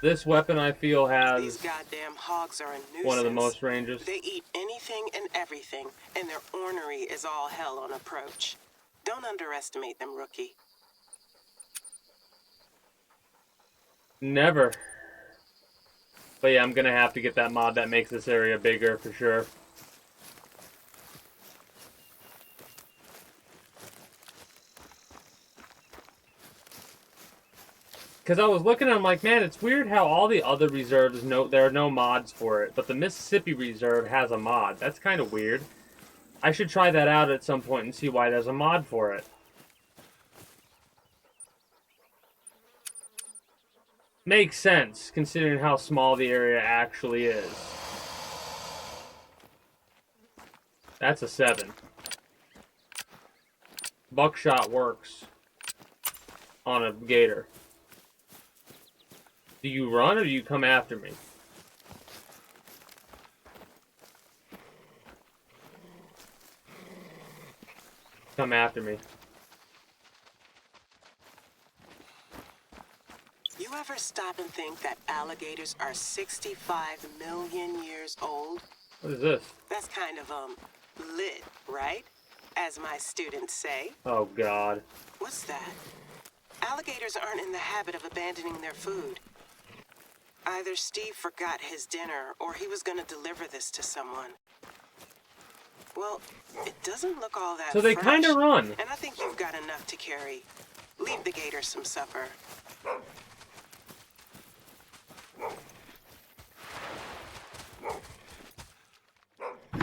This weapon, I feel, These has goddamn hogs are a nuisance. one of the most ranges. They eat anything and everything, and their ornery is all hell on approach. Don't underestimate them, rookie. Never. But yeah, I'm gonna have to get that mod that makes this area bigger for sure. Because I was looking at it, I'm like, man, it's weird how all the other reserves, there are no mods for it. But the Mississippi Reserve has a mod. That's kind of weird. I should try that out at some point and see why there's a mod for it. Makes sense, considering how small the area actually is. That's a 7. Buckshot works on a gator. Do you run or do you come after me? Come after me. You ever stop and think that alligators are 65 million years old? What is this? That's kind of, lit, right? As my students say. Oh, God. What's that? Alligators aren't in the habit of abandoning their food. Either Steve forgot his dinner, or he was gonna deliver this to someone. Well, it doesn't look all that So they fresh, kind of run. and I think you've got enough to carry. Leave the gator some supper.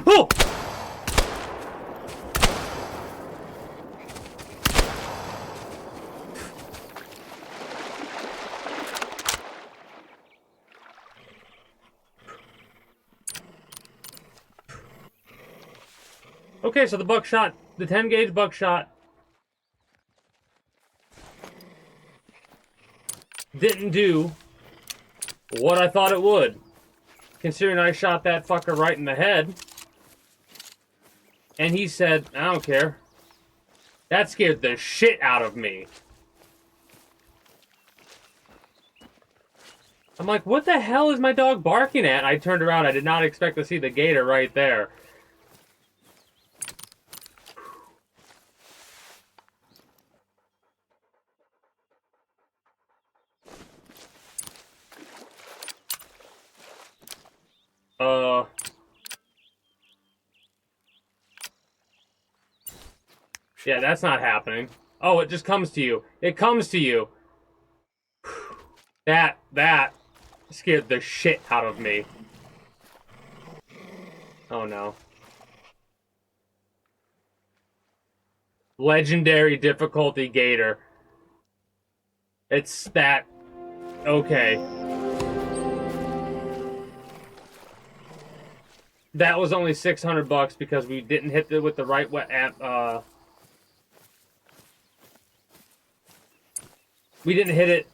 Oh! Okay, so the buckshot, the 10 gauge buckshot didn't do what I thought it would. Considering I shot that fucker right in the head. And he said, I don't care. That scared the shit out of me. I'm like, what the hell is my dog barking at? I turned around. I did not expect to see the gator right there. Yeah, that's not happening. Oh, it just comes to you. It comes to you. That scared the shit out of me. Oh no. Legendary difficulty gator. It's that. Okay. That was only $600 because we didn't hit it with the right we didn't hit it.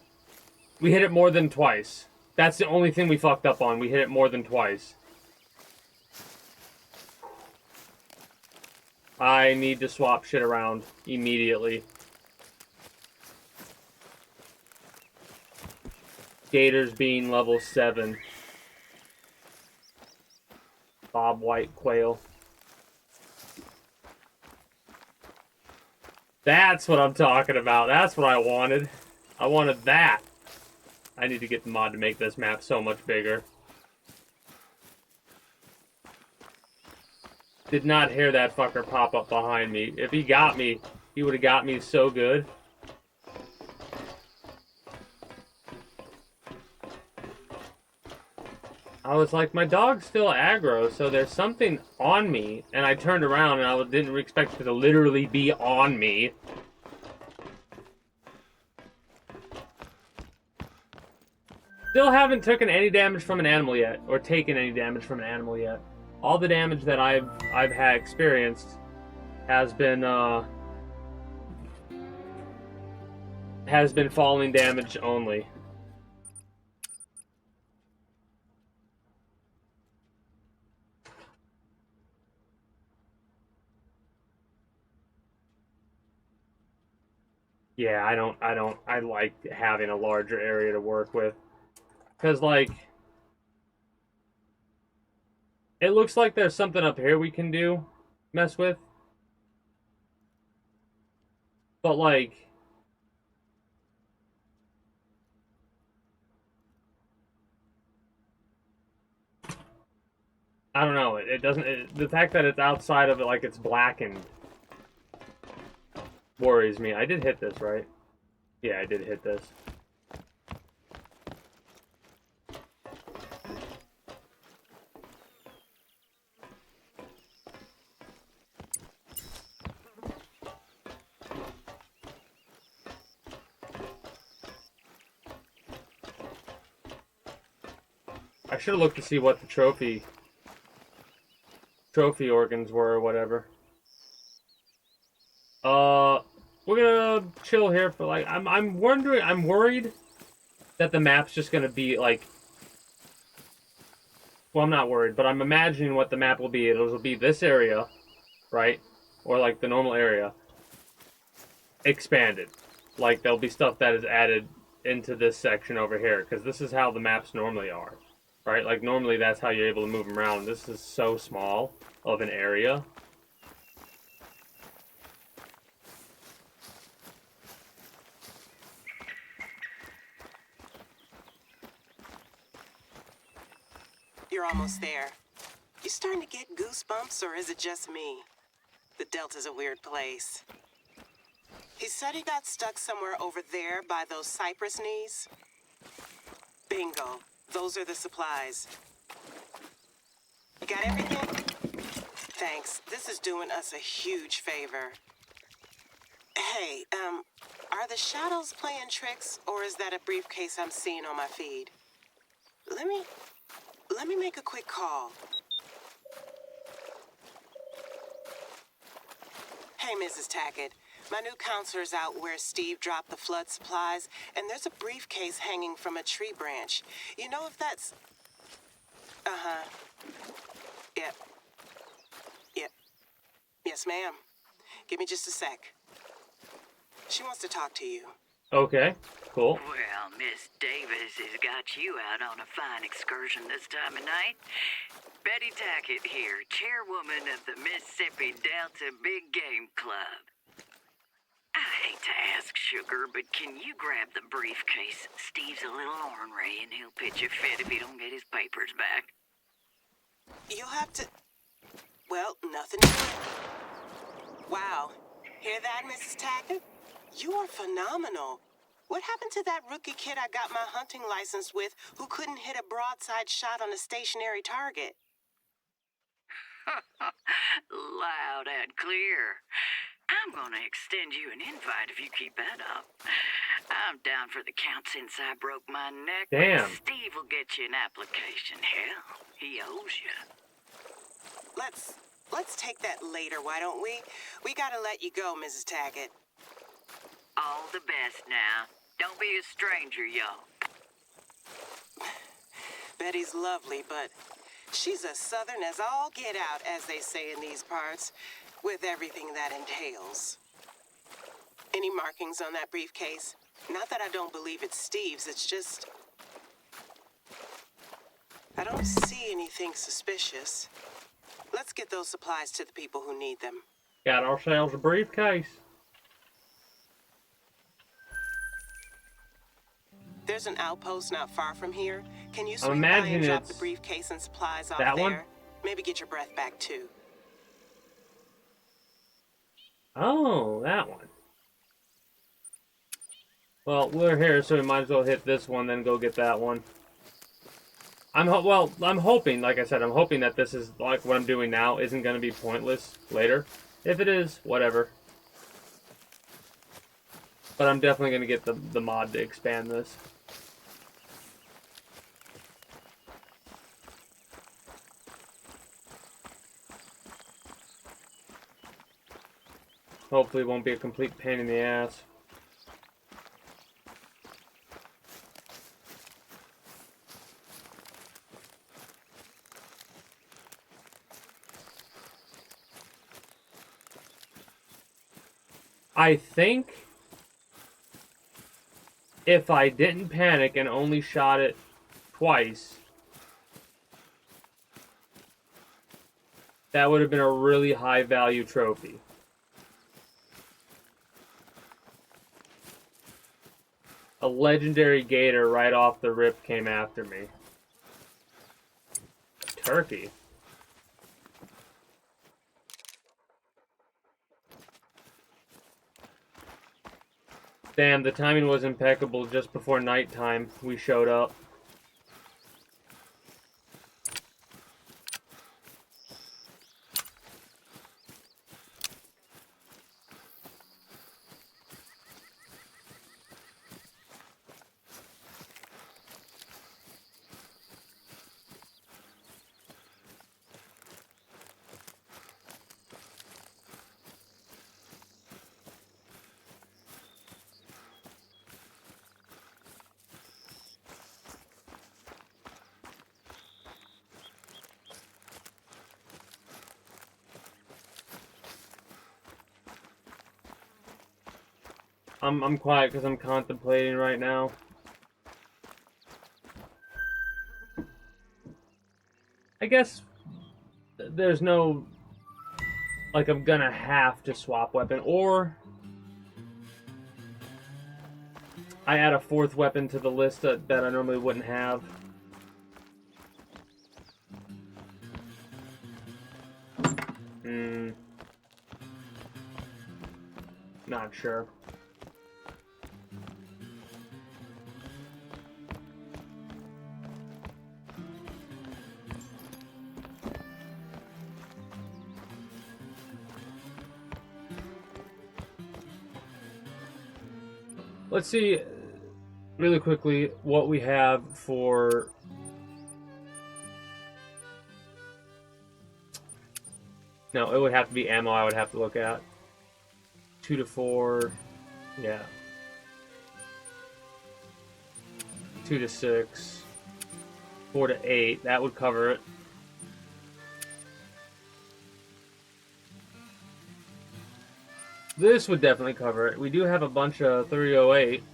We hit it more than twice. That's the only thing we fucked up on. We hit it more than twice. I need to swap shit around immediately. Gators being level 7. Bob White quail. That's what I'm talking about. That's what I wanted. I wanted that. I need to get the mod to make this map so much bigger. Did not hear that fucker pop up behind me. If he got me, he would have got me so good. I was like, my dog's still aggro, so there's something on me. And I turned around and I didn't expect it to literally be on me. Still haven't taken any damage from an animal yet, or taken any damage from an animal yet. All the damage that I've had experienced has been falling damage only. Yeah, I like having a larger area to work with. Because, like, it looks like there's something up here we can mess with. But, like, I don't know. It doesn't, the fact that it's outside of it, like it's blackened, worries me. I did hit this, right? Yeah, I did hit this. I should have looked to see what the trophy organs were or whatever. We're gonna chill here for like, I'm worried that the map's just gonna be like, well, I'm not worried, but I'm imagining what the map will be. It'll be this area, right? Or like the normal area expanded. Like there'll be stuff that is added into this section over here, because this is how the maps normally are. Right? Like, normally that's how you're able to move them around. This is so small of an area. You're almost there. You starting to get goosebumps, or is it just me? The Delta's a weird place. He said he got stuck somewhere over there by those cypress knees. Bingo. Those are the supplies. You got everything? Thanks. This is doing us a huge favor. Hey, are the shadows playing tricks, or is that a briefcase I'm seeing on my feed? Let me make a quick call. Hey, Mrs. Tackett. My new counselor's out where Steve dropped the flood supplies, and there's a briefcase hanging from a tree branch. You know if that's... Uh-huh. Yep. Yep. Yes, ma'am. Give me just a sec. She wants to talk to you. Okay, cool. Well, Miss Davis has got you out on a fine excursion this time of night. Betty Tackett here, chairwoman of the Mississippi Delta Big Game Club. I hate to ask, Sugar, but can you grab the briefcase? Steve's a little ornery, and he'll pitch a fit if he don't get his papers back. You'll have to... Well, nothing. Wow. Hear that, Mrs. Tackett? You are phenomenal. What happened to that rookie kid I got my hunting license with who couldn't hit a broadside shot on a stationary target? Loud and clear. I'm gonna extend you an invite if you keep that up. I'm down for the count since I broke my neck. Damn. Steve will get you an application. Hell, he owes you. Let's take that later, why don't we? We gotta let you go, Mrs. Tackett. All the best now. Don't be a stranger, y'all. Betty's lovely, but she's as southern as all get out, as they say in these parts, with everything that entails. Any markings on that briefcase? Not that I don't believe it's Steve's, it's just... I don't see anything suspicious. Let's get those supplies to the people who need them. Got ourselves a briefcase. There's an outpost not far from here. Can you swing by imagining and drop it's the briefcase and supplies off that there? one? Maybe get your breath back too. Oh, that one. Well, we're here, so we might as well hit this one, then go get that one. I'm hoping, like I said, I'm hoping that this is, like, what I'm doing now isn't going to be pointless later. If it is, whatever. But I'm definitely going to get the mod to expand this. Hopefully it won't be a complete pain in the ass. I think if I didn't panic and only shot it twice, that would have been a really high value trophy. A legendary gator right off the rip came after me. Turkey. Damn, the timing was impeccable. Just before nighttime, we showed up. I'm quiet because I'm contemplating right now. I guess there's no, like, I'm gonna have to swap weapon, or I add a fourth weapon to the list that I normally wouldn't have. Not sure. Let's see really quickly what we have for no, it would have to be ammo I would have to look at. 2 to 4, yeah. 2 to 6, 4 to 8, that would cover it. This would definitely cover it. We do have a bunch of 308.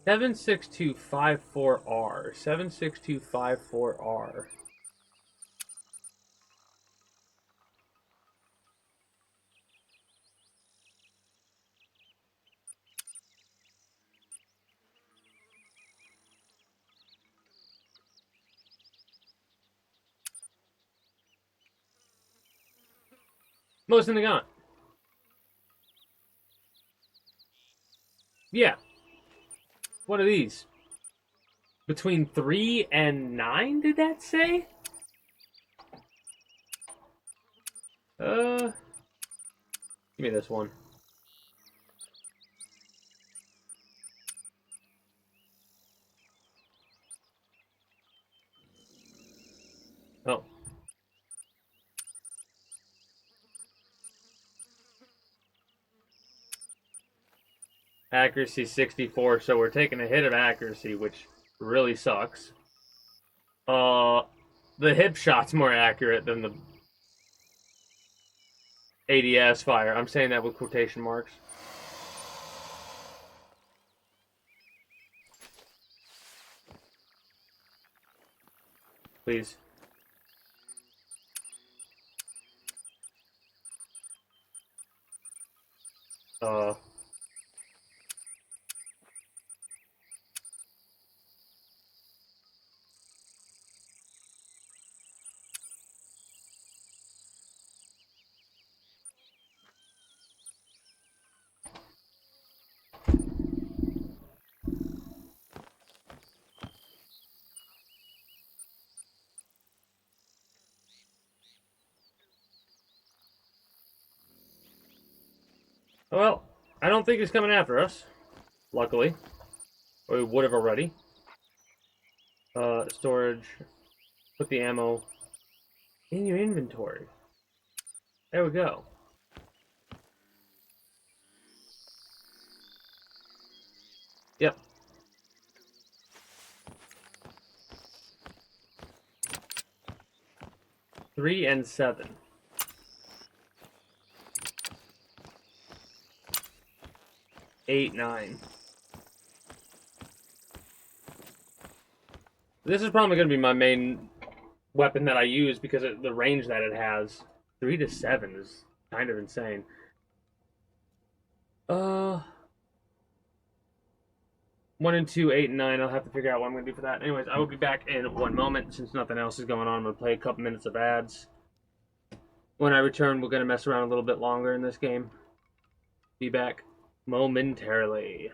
Seven 76254R. 76254R. Most in the gun. Yeah. What are these? Between 3 and 9, did that say? Give me this one. Oh. Accuracy 64, so we're taking a hit of accuracy, which really sucks. The hip shot's more accurate than the ADS fire. I'm saying that with quotation marks. Please. Well, I don't think he's coming after us. Luckily. Or we would have already. Storage. Put the ammo in your inventory. There we go. Yep. Three and 7. 8, 9. This is probably going to be my main weapon that I use because of the range that it has. 3 to 7 is kind of insane. 1 and 2, 8 and 9. I'll have to figure out what I'm going to do for that. Anyways, I will be back in 1 moment. Since nothing else is going on, I'm going to play a couple minutes of ads. When I return, we're going to mess around a little bit longer in this game. Be back momentarily.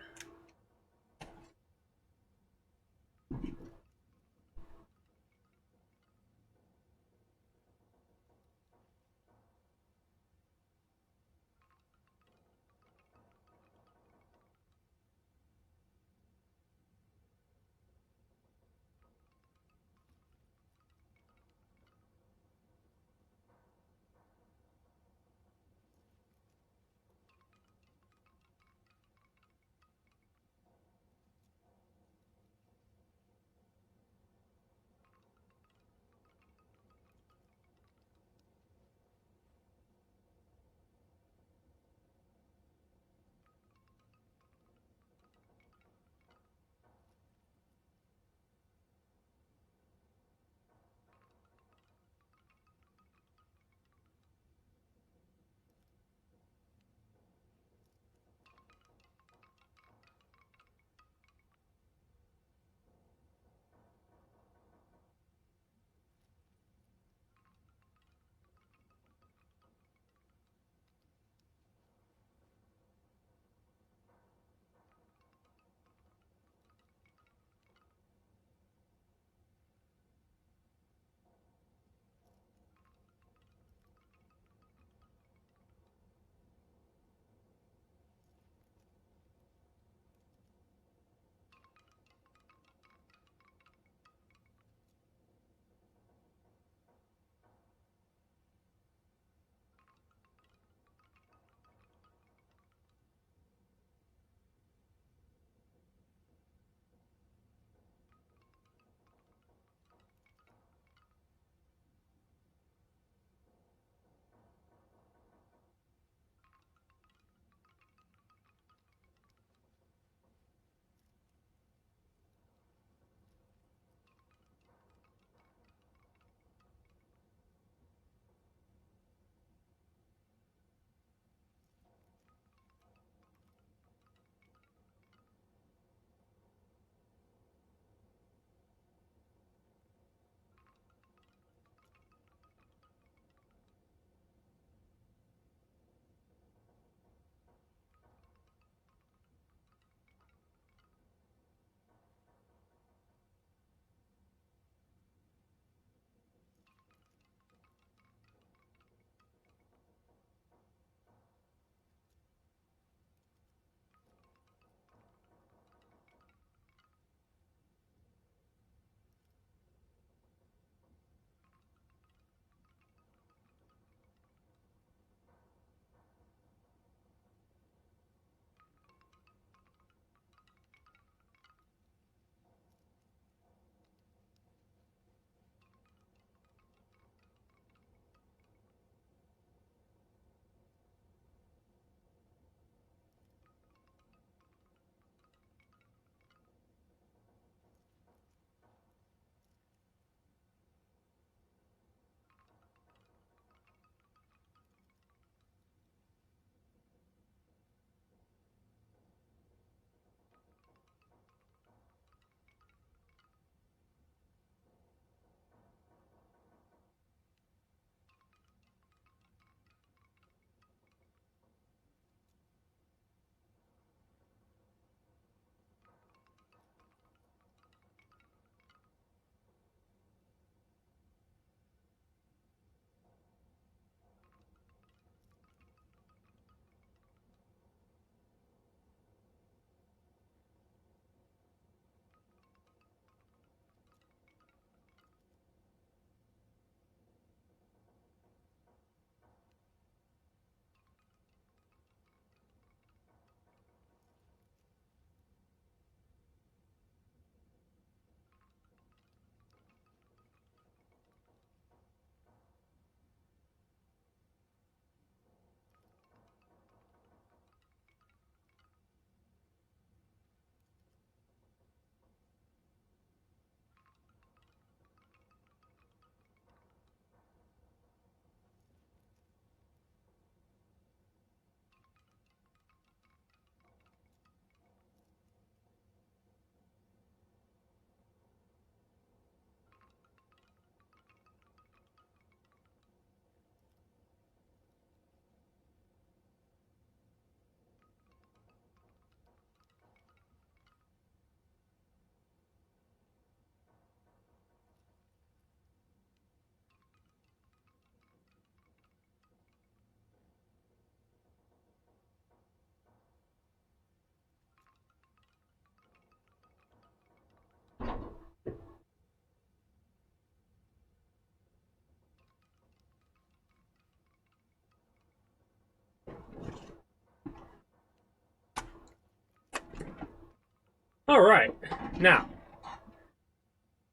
Alright, now,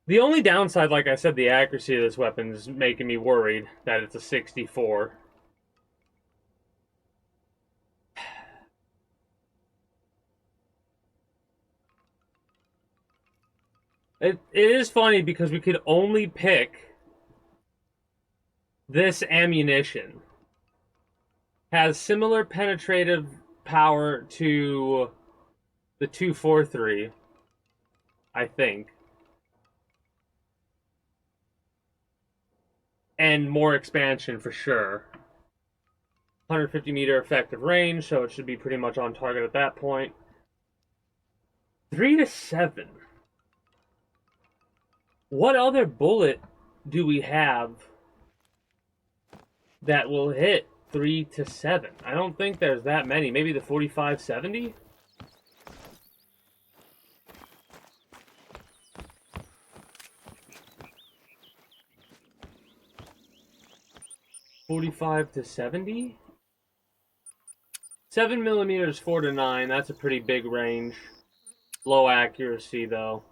the only downside, like I said, the accuracy of this weapon is making me worried that it's a 64. It is funny because we could only pick this ammunition. Has similar penetrative power to the 243, I think. And more expansion for sure. 150 meter effective range, so it should be pretty much on target at that point. 3 to 7. What other bullet do we have that will hit 3 to 7? I don't think there's that many. Maybe the 45-70? .45 to 70? 7 millimeters, 4 to 9. That's a pretty big range. Low accuracy, though.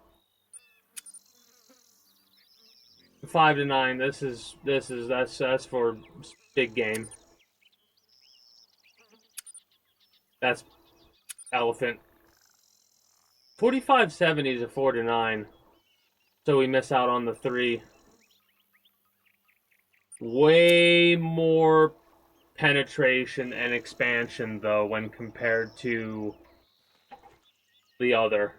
5 to 9. That's for big game. That's elephant. 45-70 is a 4 to 9. So we miss out on the 3. Way more penetration and expansion, though, when compared to the other.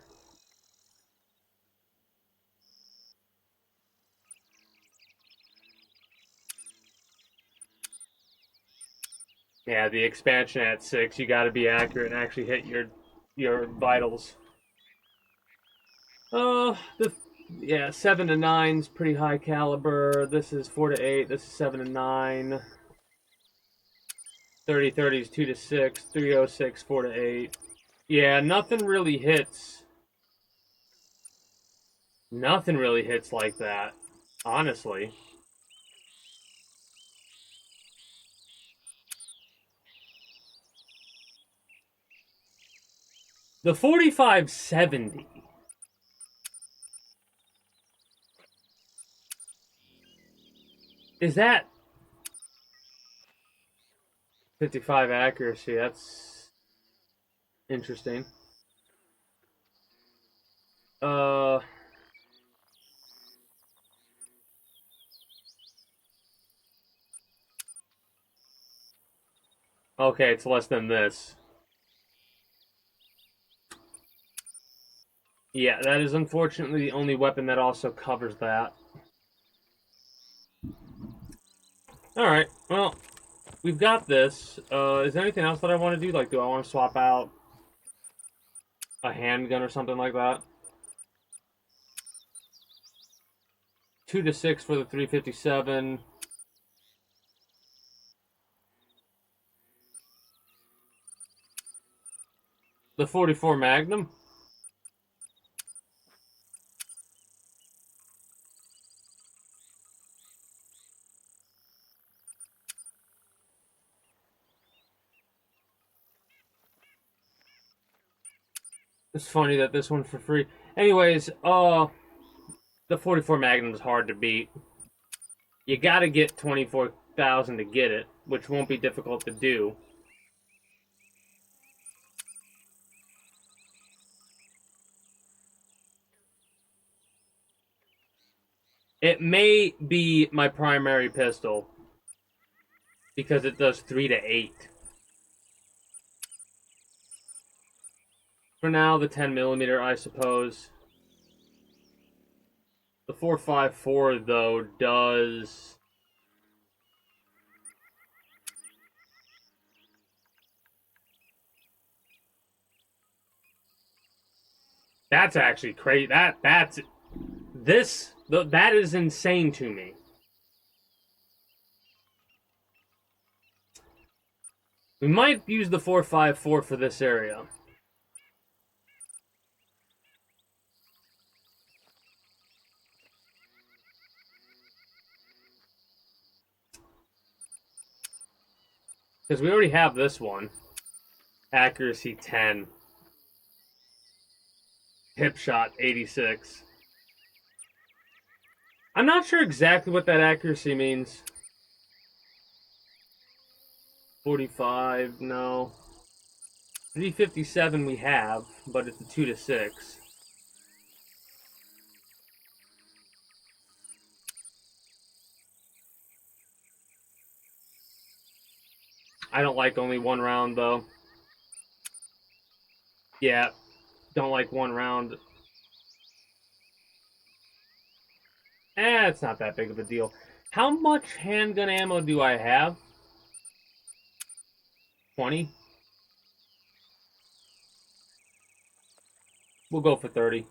Yeah, the expansion at 6, you gotta be accurate and actually hit your vitals. Yeah, 7 to 9 is pretty high caliber. This is 4 to 8. This is 7 to 9. 30-30 is 2 to 6. 306, 4 to 8. Yeah, nothing really hits. Nothing really hits like that, honestly. The 45-70. Is that 55 accuracy? That's interesting. Okay, it's less than this. Yeah, that is unfortunately the only weapon that also covers that. Alright, well, we've got this. Is there anything else that I want to do? Like, do I want to swap out a handgun or something like that? 2 to 6 for the 357. The 44 Magnum. It's funny that this one for free. Anyways, the 44 Magnum is hard to beat. You gotta get 24,000 to get it, which won't be difficult to do. It may be my primary pistol because it does 3 to 8. For now, the 10mm, I suppose. The 4.54, though, does... That's actually crazy. That is insane to me. We might use the 4.54 for this area. Because we already have this one. Accuracy 10. Hip shot, 86. I'm not sure exactly what that accuracy means. 45, no. 357 we have, but it's a 2 to 6. I don't like only one round, though. Yeah, don't like one round. It's not that big of a deal. How much handgun ammo do I have? 20? We'll go for 30.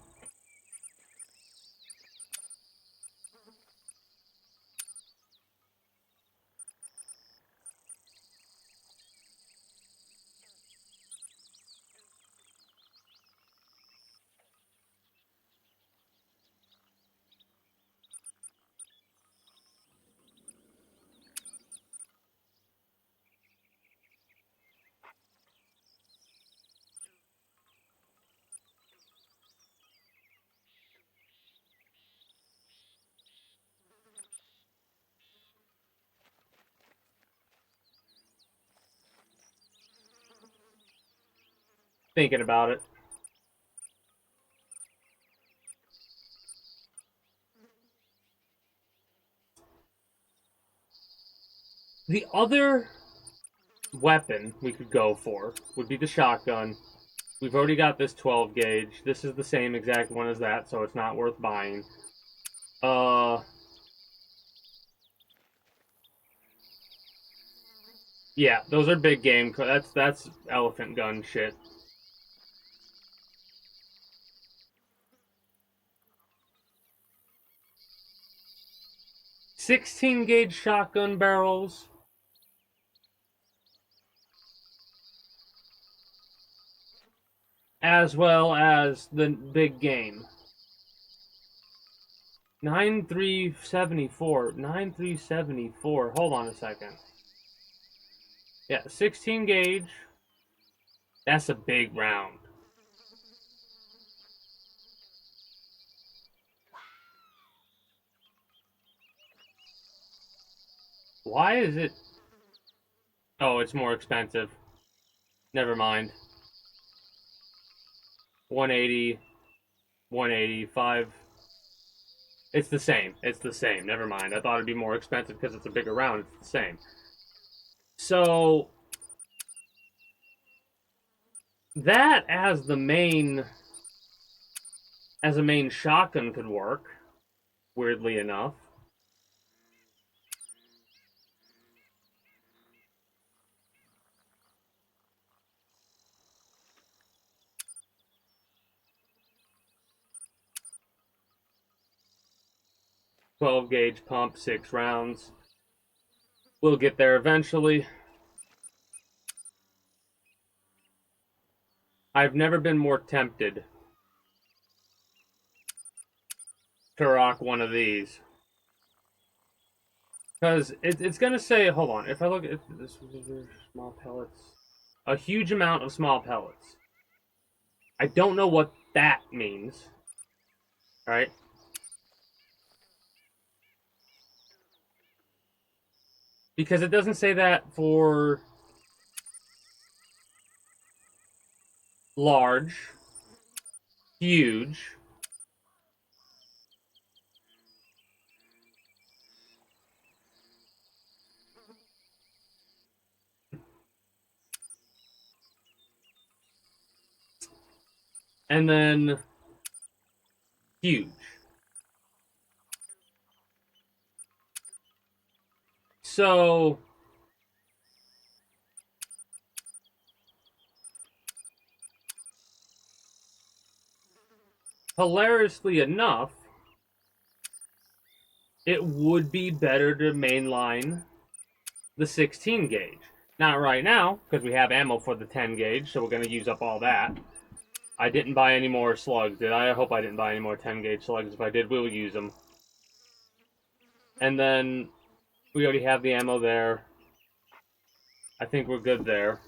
Thinking about it. The other weapon we could go for would be the shotgun. We've already got this 12 gauge. This is the same exact one as that, so it's not worth buying. Yeah, those are big game. That's elephant gun shit. .16 gauge shotgun barrels. As well as the big game. 9374. 9374. Hold on a second. Yeah, 16 gauge. That's a big round. Why is it... Oh, it's more expensive. Never mind. 180, 185. It's the same. It's the same. Never mind. I thought it'd be more expensive because it's a bigger round. It's the same. So that as a main shotgun could work, weirdly enough. .12 gauge pump, 6 rounds. We'll get there eventually. I've never been more tempted to rock one of these. Because it's going to say, hold on, if I look at this, small pellets, a huge amount of small pellets. I don't know what that means. Alright? Because it doesn't say that for large, huge, and then huge. So hilariously enough, it would be better to mainline the 16 gauge. Not right now, because we have ammo for the 10 gauge, so we're going to use up all that. I didn't buy any more slugs, did I? I hope I didn't buy any more 10 gauge slugs. If I did, we'll use them. And then we already have the ammo there. I think we're good there.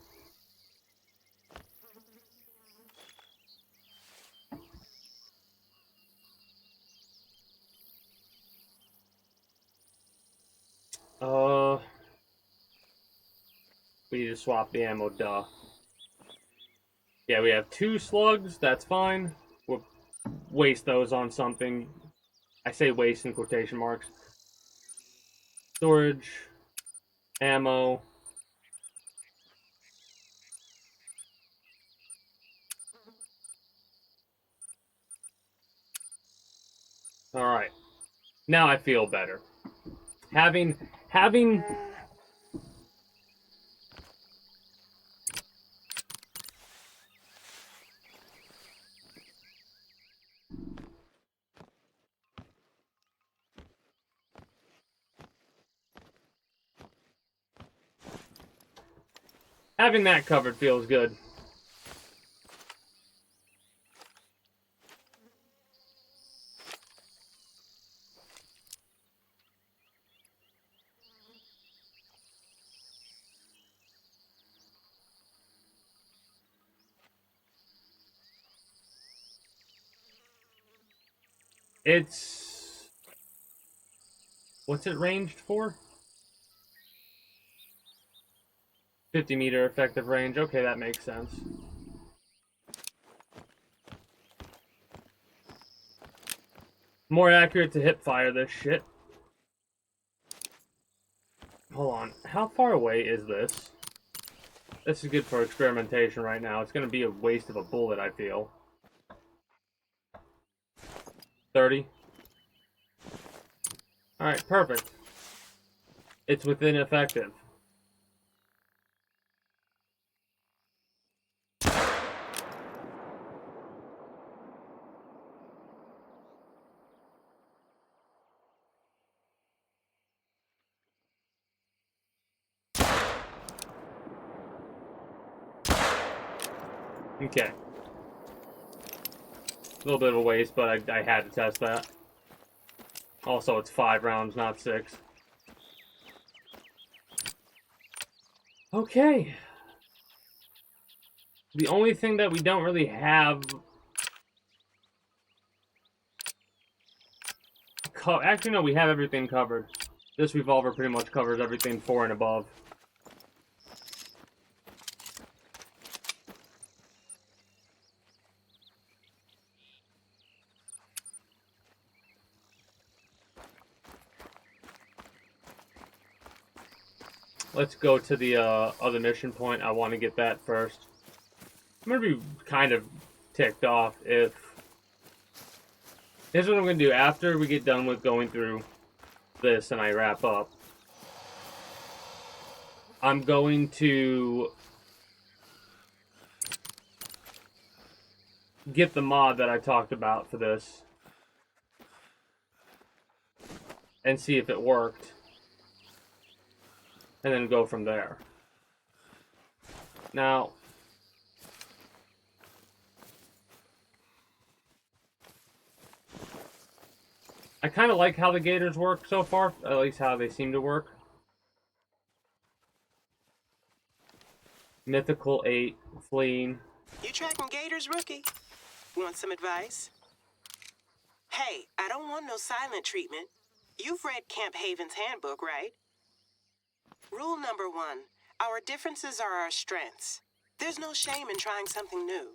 We need to swap the ammo, duh. Yeah, we have 2 slugs, that's fine. We'll waste those on something. I say waste in quotation marks. Storage, ammo. Alright. Now I feel better. Having that covered feels good. It's... What's it ranged for? 50-meter effective range. Okay, that makes sense. More accurate to hip fire this shit. Hold on. How far away is this? This is good for experimentation right now. It's going to be a waste of a bullet, I feel. 30. Alright, perfect. It's within effective. Okay. A little bit of a waste, but I had to test that. Also, it's 5 rounds, not 6. Okay. The only thing that we don't really have... Actually, no, we have everything covered. This revolver pretty much covers everything 4 and above. Let's go to the other mission point. I want to get that first. I'm going to be kind of ticked off if... Here's what I'm going to do after we get done with going through this and I wrap up. I'm going to get the mod that I talked about for this and see if it worked. And then go from there. Now, I kind of like how the gators work so far, at least how they seem to work. Mythical 8, fleeing. You tracking gators, rookie? Want some advice? Hey, I don't want no silent treatment. You've read Camp Haven's handbook, right? Rule number 1, our differences are our strengths. There's no shame in trying something new.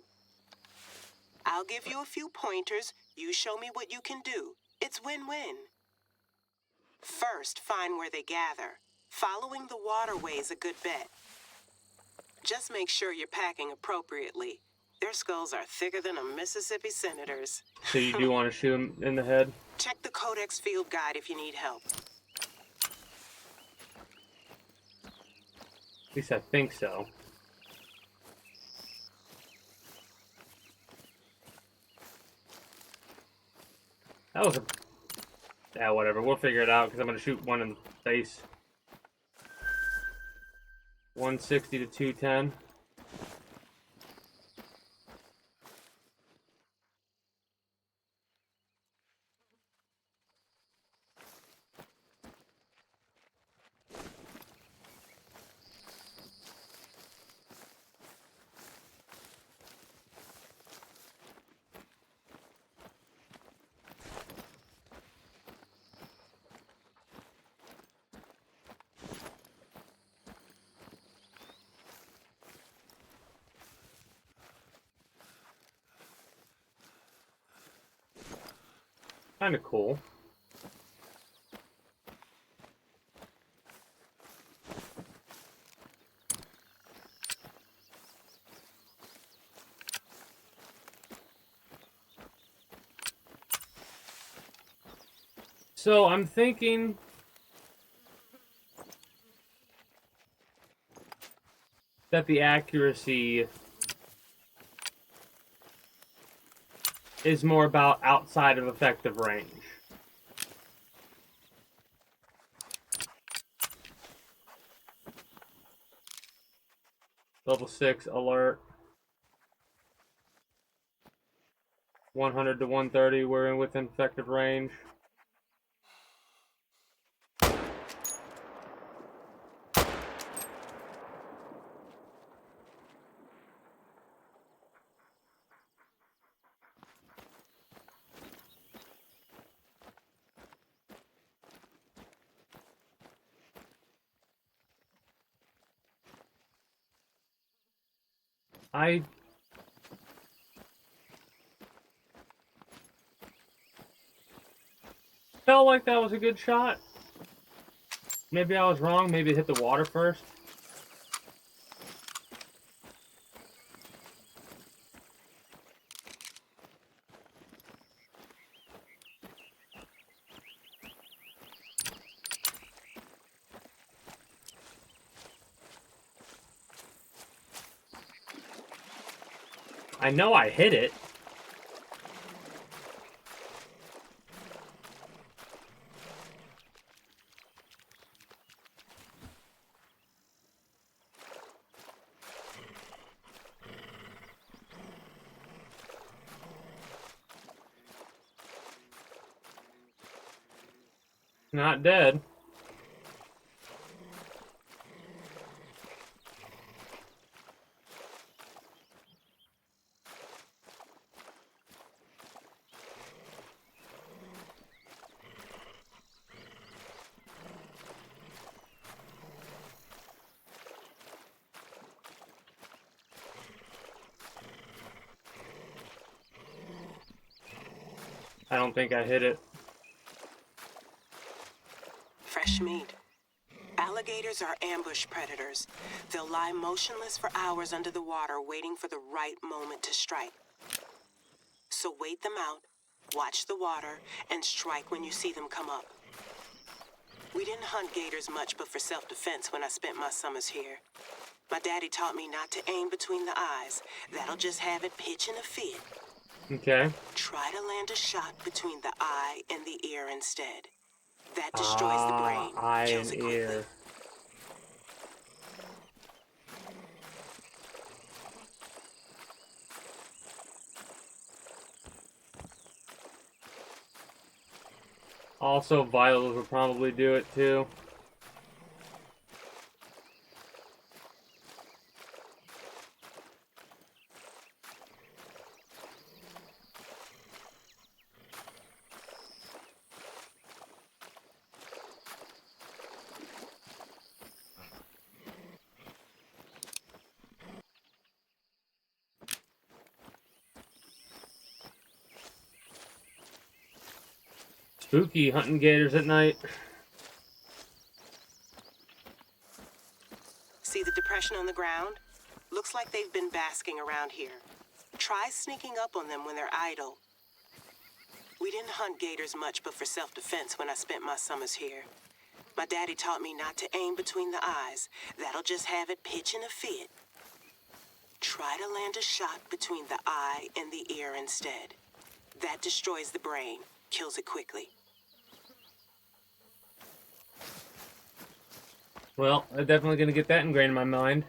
I'll give you a few pointers, you show me what you can do. It's win-win. First, find where they gather. Following the waterway's a good bet. Just make sure you're packing appropriately. Their skulls are thicker than a Mississippi senator's. So you do want to shoot him in the head? Check the Codex field guide if you need help. At least I think so. That was a... Yeah, whatever. We'll figure it out, because I'm going to shoot one in the face. 160 to 210. Kind of cool. So I'm thinking that the accuracy is more about outside of effective range. Level 6 alert. 100 to 130, we're within effective range. I felt like that was a good shot. Maybe I was wrong. Maybe it hit the water first. I know I hit it. Not dead. I don't think I hit it. Fresh meat. Alligators are ambush predators. They'll lie motionless for hours under the water, waiting for the right moment to strike. So wait them out, watch the water, and strike when you see them come up. We didn't hunt gators much but for self-defense when I spent my summers here. My daddy taught me not to aim between the eyes. That'll just have it pitching a fit. Okay. Try to land a shot between the eye and the ear instead. That destroys the brain, Eye kills and it quickly. ear. Also, vitals will probably do it too. Spooky hunting gators at night. See the depression on the ground? Looks like they've been basking around here. Try sneaking up on them when they're idle. We didn't hunt gators much but for self-defense when I spent my summers here. My daddy taught me not to aim between the eyes. That'll just have it pitching a fit. Try to land a shot between the eye and the ear instead. That destroys the brain, kills it quickly. Well, I'm definitely gonna get that ingrained in my mind.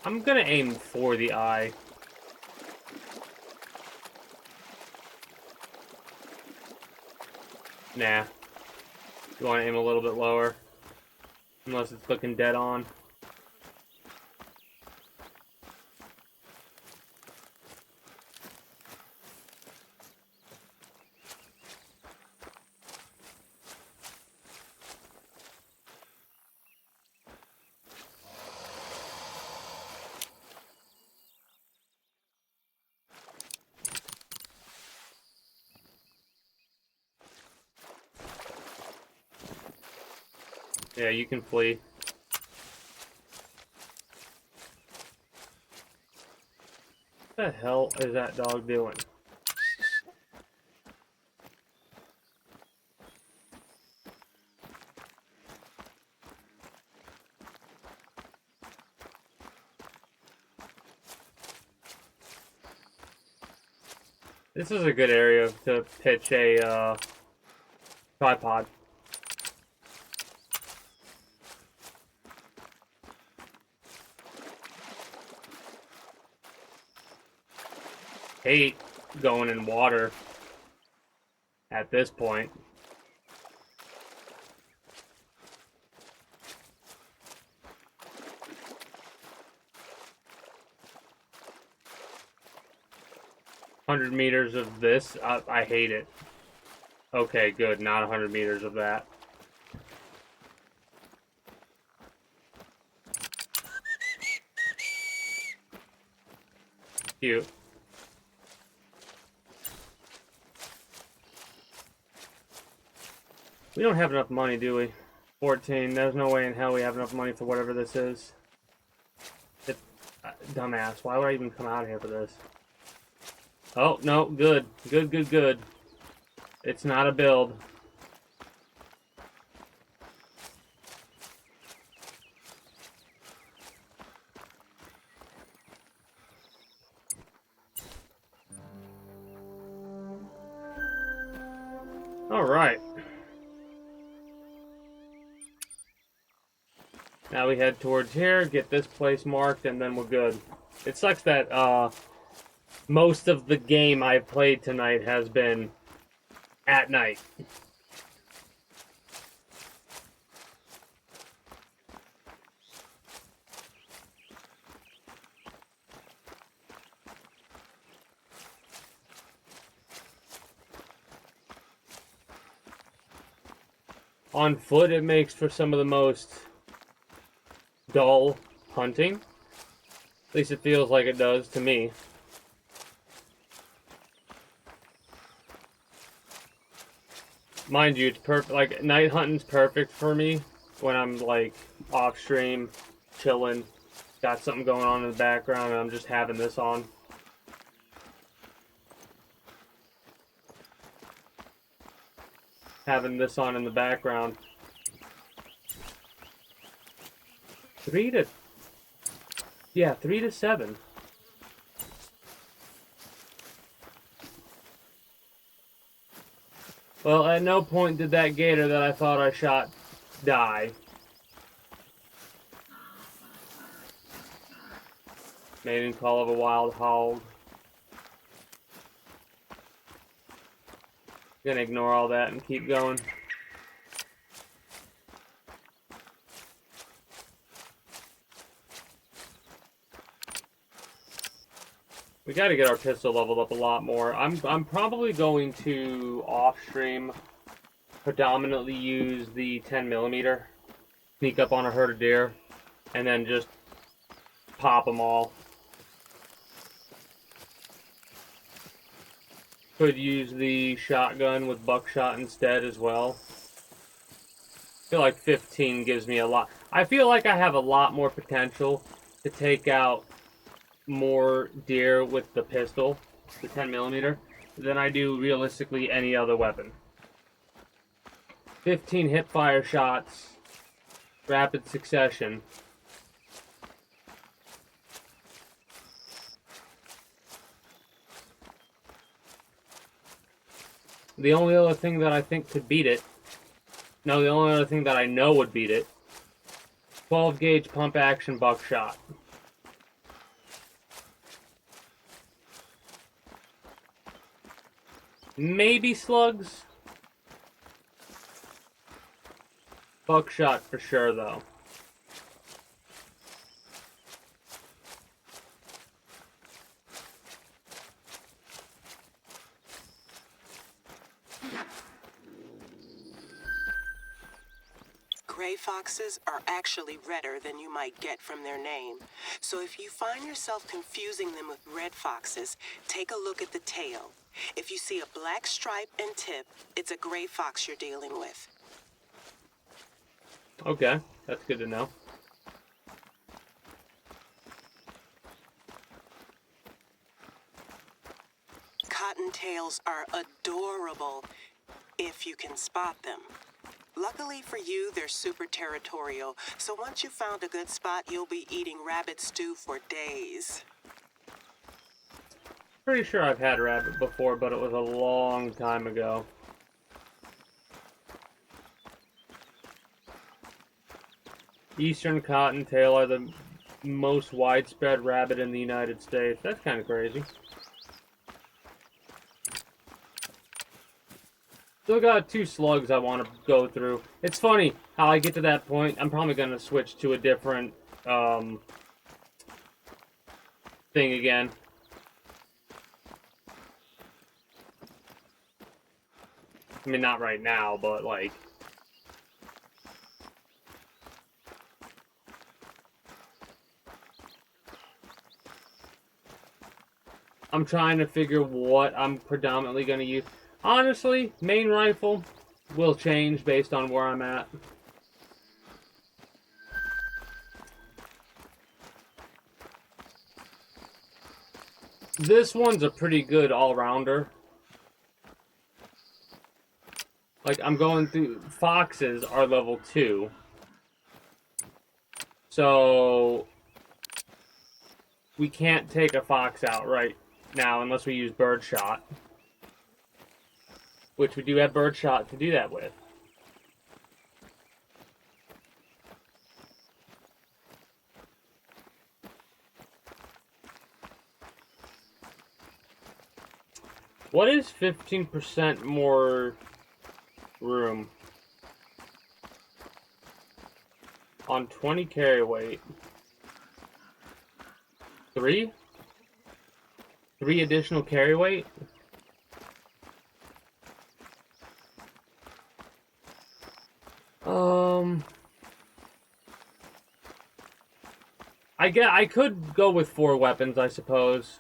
I'm gonna aim for the eye. Nah. You want to aim a little bit lower. Unless it's looking dead on. Yeah, you can flee. What the hell is that dog doing? This is a good area to pitch a tripod. Hate going in water at this point. $100 meters of this, I hate it. Okay, good, not 100 meters of that. Cute. We don't have enough money, do we? 14. There's no way in hell we have enough money for whatever this is. Dumbass. Why would I even come out here for this? Oh, no. Good. Good, good, good. It's not a build. All right. Now we head towards here, get this place marked, and then we're good. It sucks that most of the game I've played tonight has been at night. On foot, it makes for some of the most dull hunting. At least it feels like it does to me. Mind you, it's perfect. Like, night hunting's perfect for me when I'm like off stream, chilling, got something going on in the background, and I'm just having this on. Having this on in the background. 3 to 7. Well, at no point did that gator that I thought I shot die. Mating call of a wild hog. Gonna ignore all that and keep going. We got to get our pistol leveled up a lot more. I'm probably going to off stream predominantly use the 10mm, sneak up on a herd of deer, and then just pop them all. Could use the shotgun with buckshot instead as well. I feel like 15 gives me a lot. I feel like I have a lot more potential to take out more deer with the pistol, the 10mm, than I do realistically any other weapon. 15 hip-fire shots, rapid succession. The only other thing that I think could beat it, no, the only other thing that I know would beat it, 12 gauge pump action buckshot. Maybe slugs. Buckshot for sure, though. Gray foxes are actually redder than you might get from their name. So if you find yourself confusing them with red foxes, take a look at the tail. If you see a black stripe and tip, it's a gray fox you're dealing with. Okay, that's good to know. Cottontails are adorable if you can spot them. Luckily for you, they're super territorial, so once you found a good spot, you'll be eating rabbit stew for days. Pretty sure I've had rabbit before, but it was a long time ago. Eastern cottontail are the most widespread rabbit in the United States. That's kind of crazy. Still got 2 slugs I want to go through. It's funny how I get to that point. I'm probably going to switch to a different thing again. I mean, not right now, but like... I'm trying to figure what I'm predominantly going to use. Honestly, main rifle will change based on where I'm at. This one's a pretty good all-rounder. Like, I'm going through... Foxes are level 2. So... we can't take a fox out right now unless we use birdshot. Which we do have birdshot to do that with. What is 15% more room? On 20 carry weight. 3? 3 additional carry weight? I could go with 4 weapons, I suppose.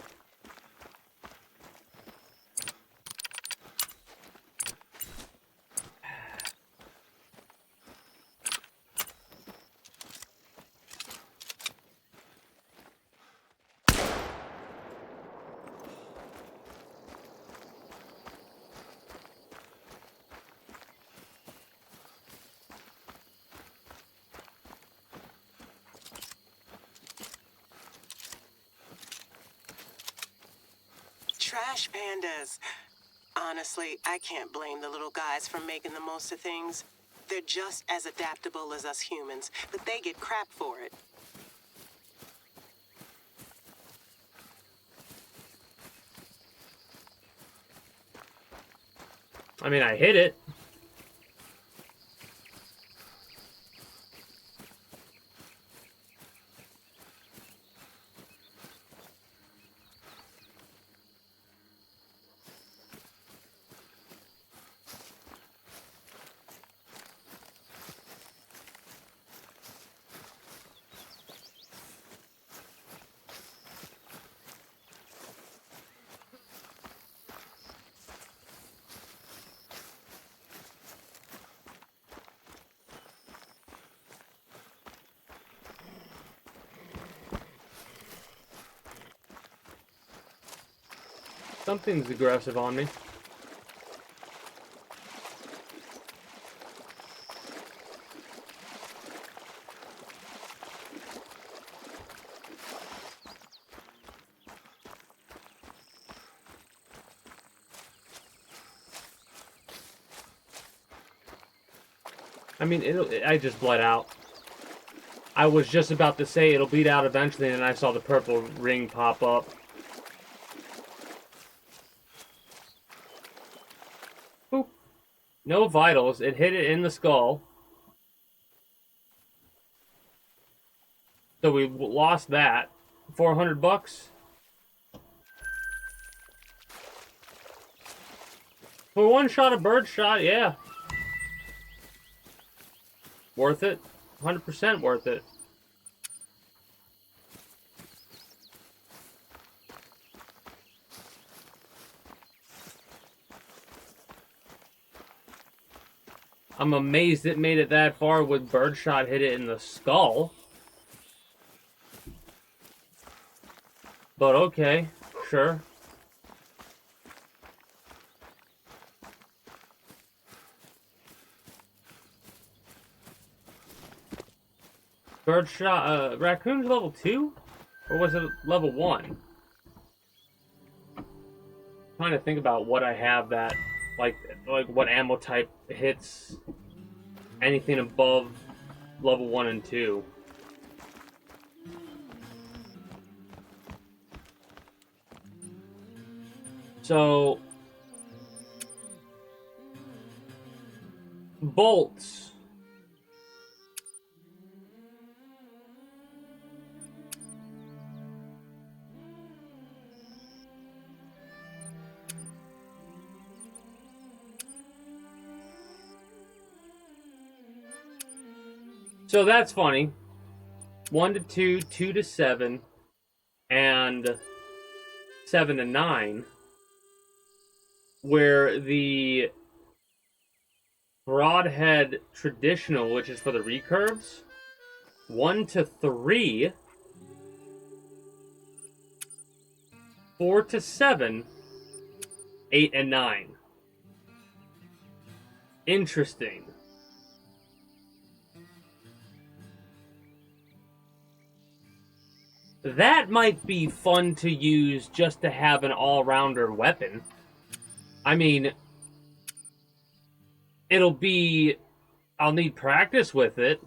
Trash pandas. Honestly, I can't blame the little guys for making the most of things. They're just as adaptable as us humans, but they get crap for it. I mean, I hit it. Something's aggressive on me. I mean, I just bled out. I was just about to say it'll bleed out eventually, and I saw the purple ring pop up. Boop. No vitals. It hit it in the skull. So we lost that. 400 bucks. For one shot of bird shot, yeah. Worth it. 100% worth it. I'm amazed it made it that far with birdshot hit it in the skull. But okay, sure. Birdshot, raccoon's level 2? Or was it level 1? Trying to think about what I have that, like what ammo type hits anything above level 1 and 2. So, bolts. So that's funny. 1 to 2, 2 to 7, and 7 to 9, where the broadhead traditional, which is for the recurves, 1 to 3, 4 to 7, 8 and 9. Interesting. That might be fun to use just to have an all-rounder weapon. I mean, it'll be... I'll need practice with it.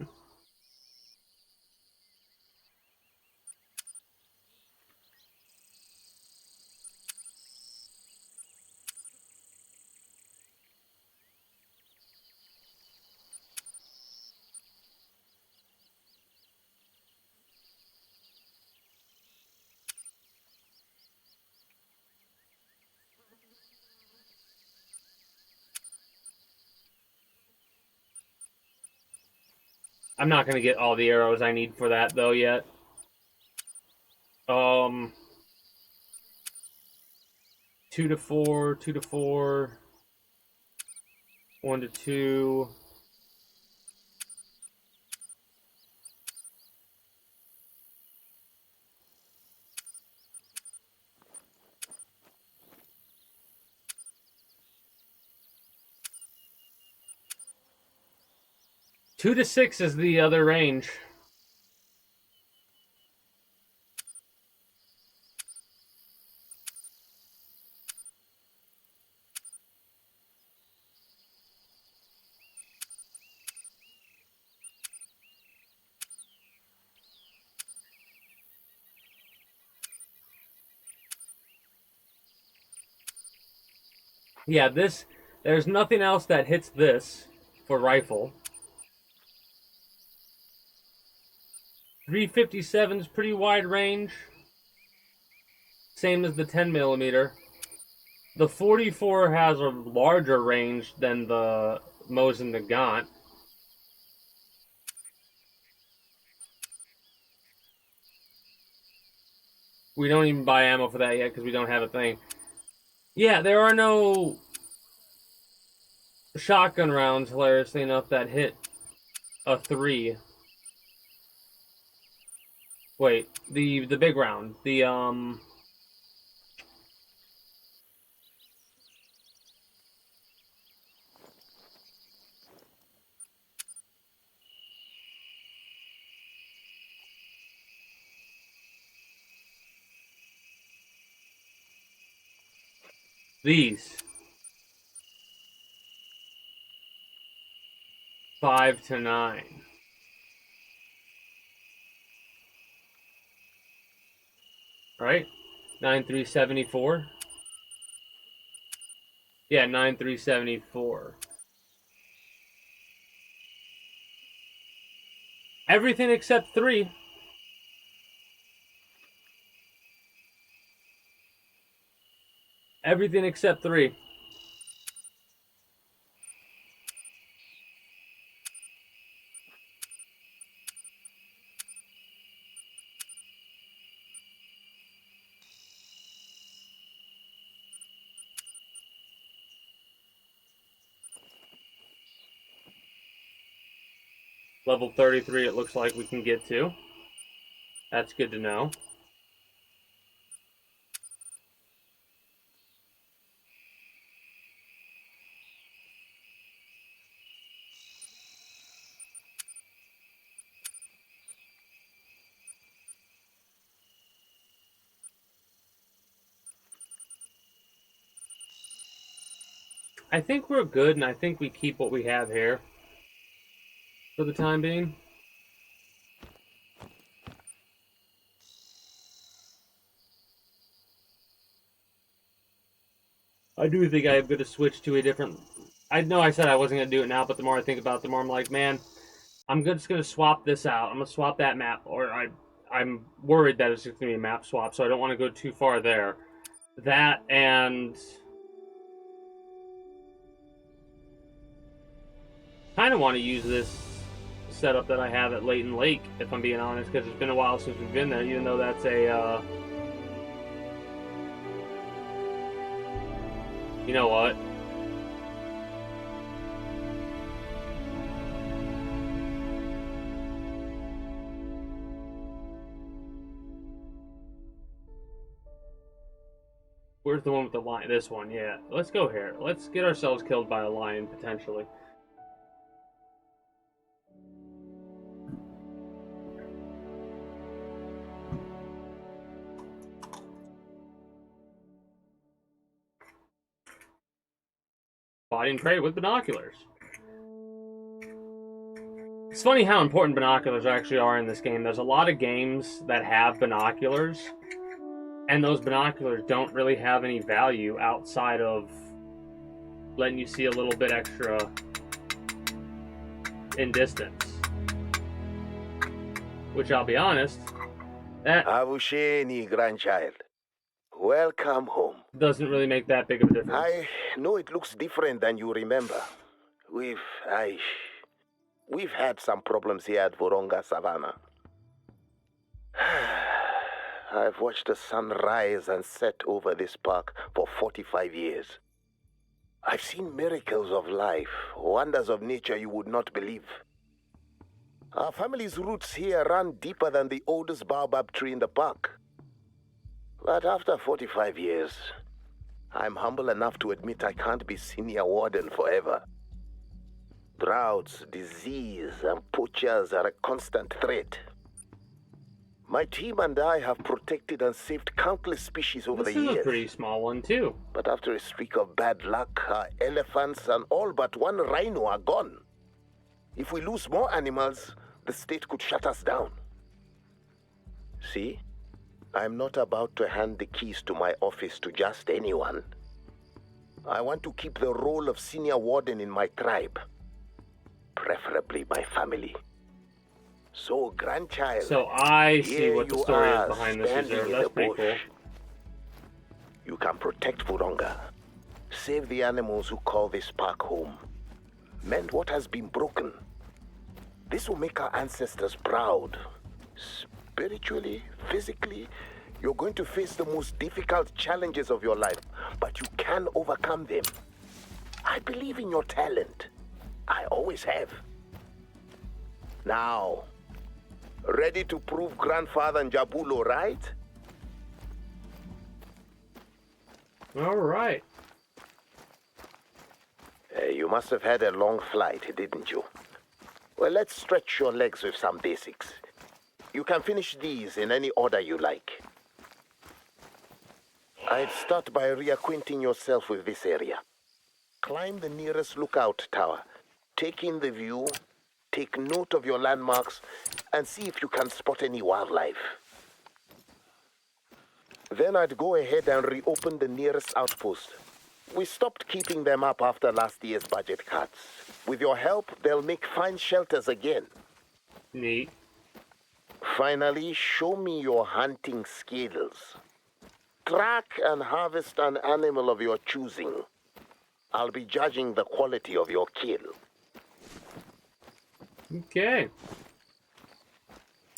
I'm not going to get all the arrows I need for that, though, yet. 2 to 4, 2 to 4, 1 to 2. Two to 6 is the other range. Yeah, this... There's nothing else that hits this for rifle. 357 is pretty wide range. Same as the 10mm. The 44 has a larger range than the Mosin Nagant. We don't even buy ammo for that yet because we don't have a thing. Yeah, there are no shotgun rounds, hilariously enough, that hit a 3. Wait, the big round. These. 5 to 9. Right? 9-3-74. Yeah, 9-3-74. Everything except 3. Everything except 3. Level 33 it looks like we can get to. That's good to know. I think we're good, and I think we keep what we have here for the time being. I do think I'm going to switch to a different... I know I said I wasn't going to do it now, but the more I think about it, the more I'm like, man, I'm just going to swap this out. I'm going to swap that map, or I'm worried that it's just going to be a map swap, so I don't want to go too far there. That and... kind of want to use this setup that I have at Layton Lake, if I'm being honest, because it's been a while since we've been there, even though that's a, you know what? Where's the one with the lion? This one, yeah. Let's go here. Let's get ourselves killed by a lion, potentially. Spotting prey with binoculars. It's funny how important binoculars actually are in this game. There's a lot of games that have binoculars, and those binoculars don't really have any value outside of letting you see a little bit extra in distance. Which, I'll be honest, that Avusheni, grandchild. Welcome home. doesn't really make that big of a difference. I know it looks different than you remember. We've had some problems here at Voronga Savannah. I've watched the sun rise and set over this park for 45 years. I've seen miracles of life, wonders of nature you would not believe. Our family's roots here run deeper than the oldest baobab tree in the park. But after 45 years, I'm humble enough to admit I can't be senior warden forever. Droughts, disease, and poachers are a constant threat. My team and I have protected and saved countless species over This the is years. a pretty small one, too. But after a streak of bad luck, our elephants and all but one rhino are gone. If we lose more animals, the state could shut us down. See? I'm not about to hand the keys to my office to just anyone. I want to keep the role of senior warden in my tribe. Preferably my family. So, grandchild. So I see here what the you story is are, behind this standing reserve. in That's the pretty bush. cool. You can protect Voronga. Save the animals who call this park home. Mend what has been broken. This will make our ancestors proud. Spiritually, physically, you're going to face the most difficult challenges of your life, but you can overcome them. I believe in your talent. I always have. Now, ready to prove Grandfather Njabulo right? All right. You must have had a long flight, didn't you? Well, let's stretch your legs with some basics. You can finish these in any order you like. I'd start by reacquainting yourself with this area. Climb the nearest lookout tower. Take in the view, take note of your landmarks, and see if you can spot any wildlife. Then I'd go ahead and reopen the nearest outpost. We stopped keeping them up after last year's budget cuts. With your help, they'll make fine shelters again. Neat. Finally, show me your hunting skills. Track and harvest an animal of your choosing. I'll be judging the quality of your kill. Okay.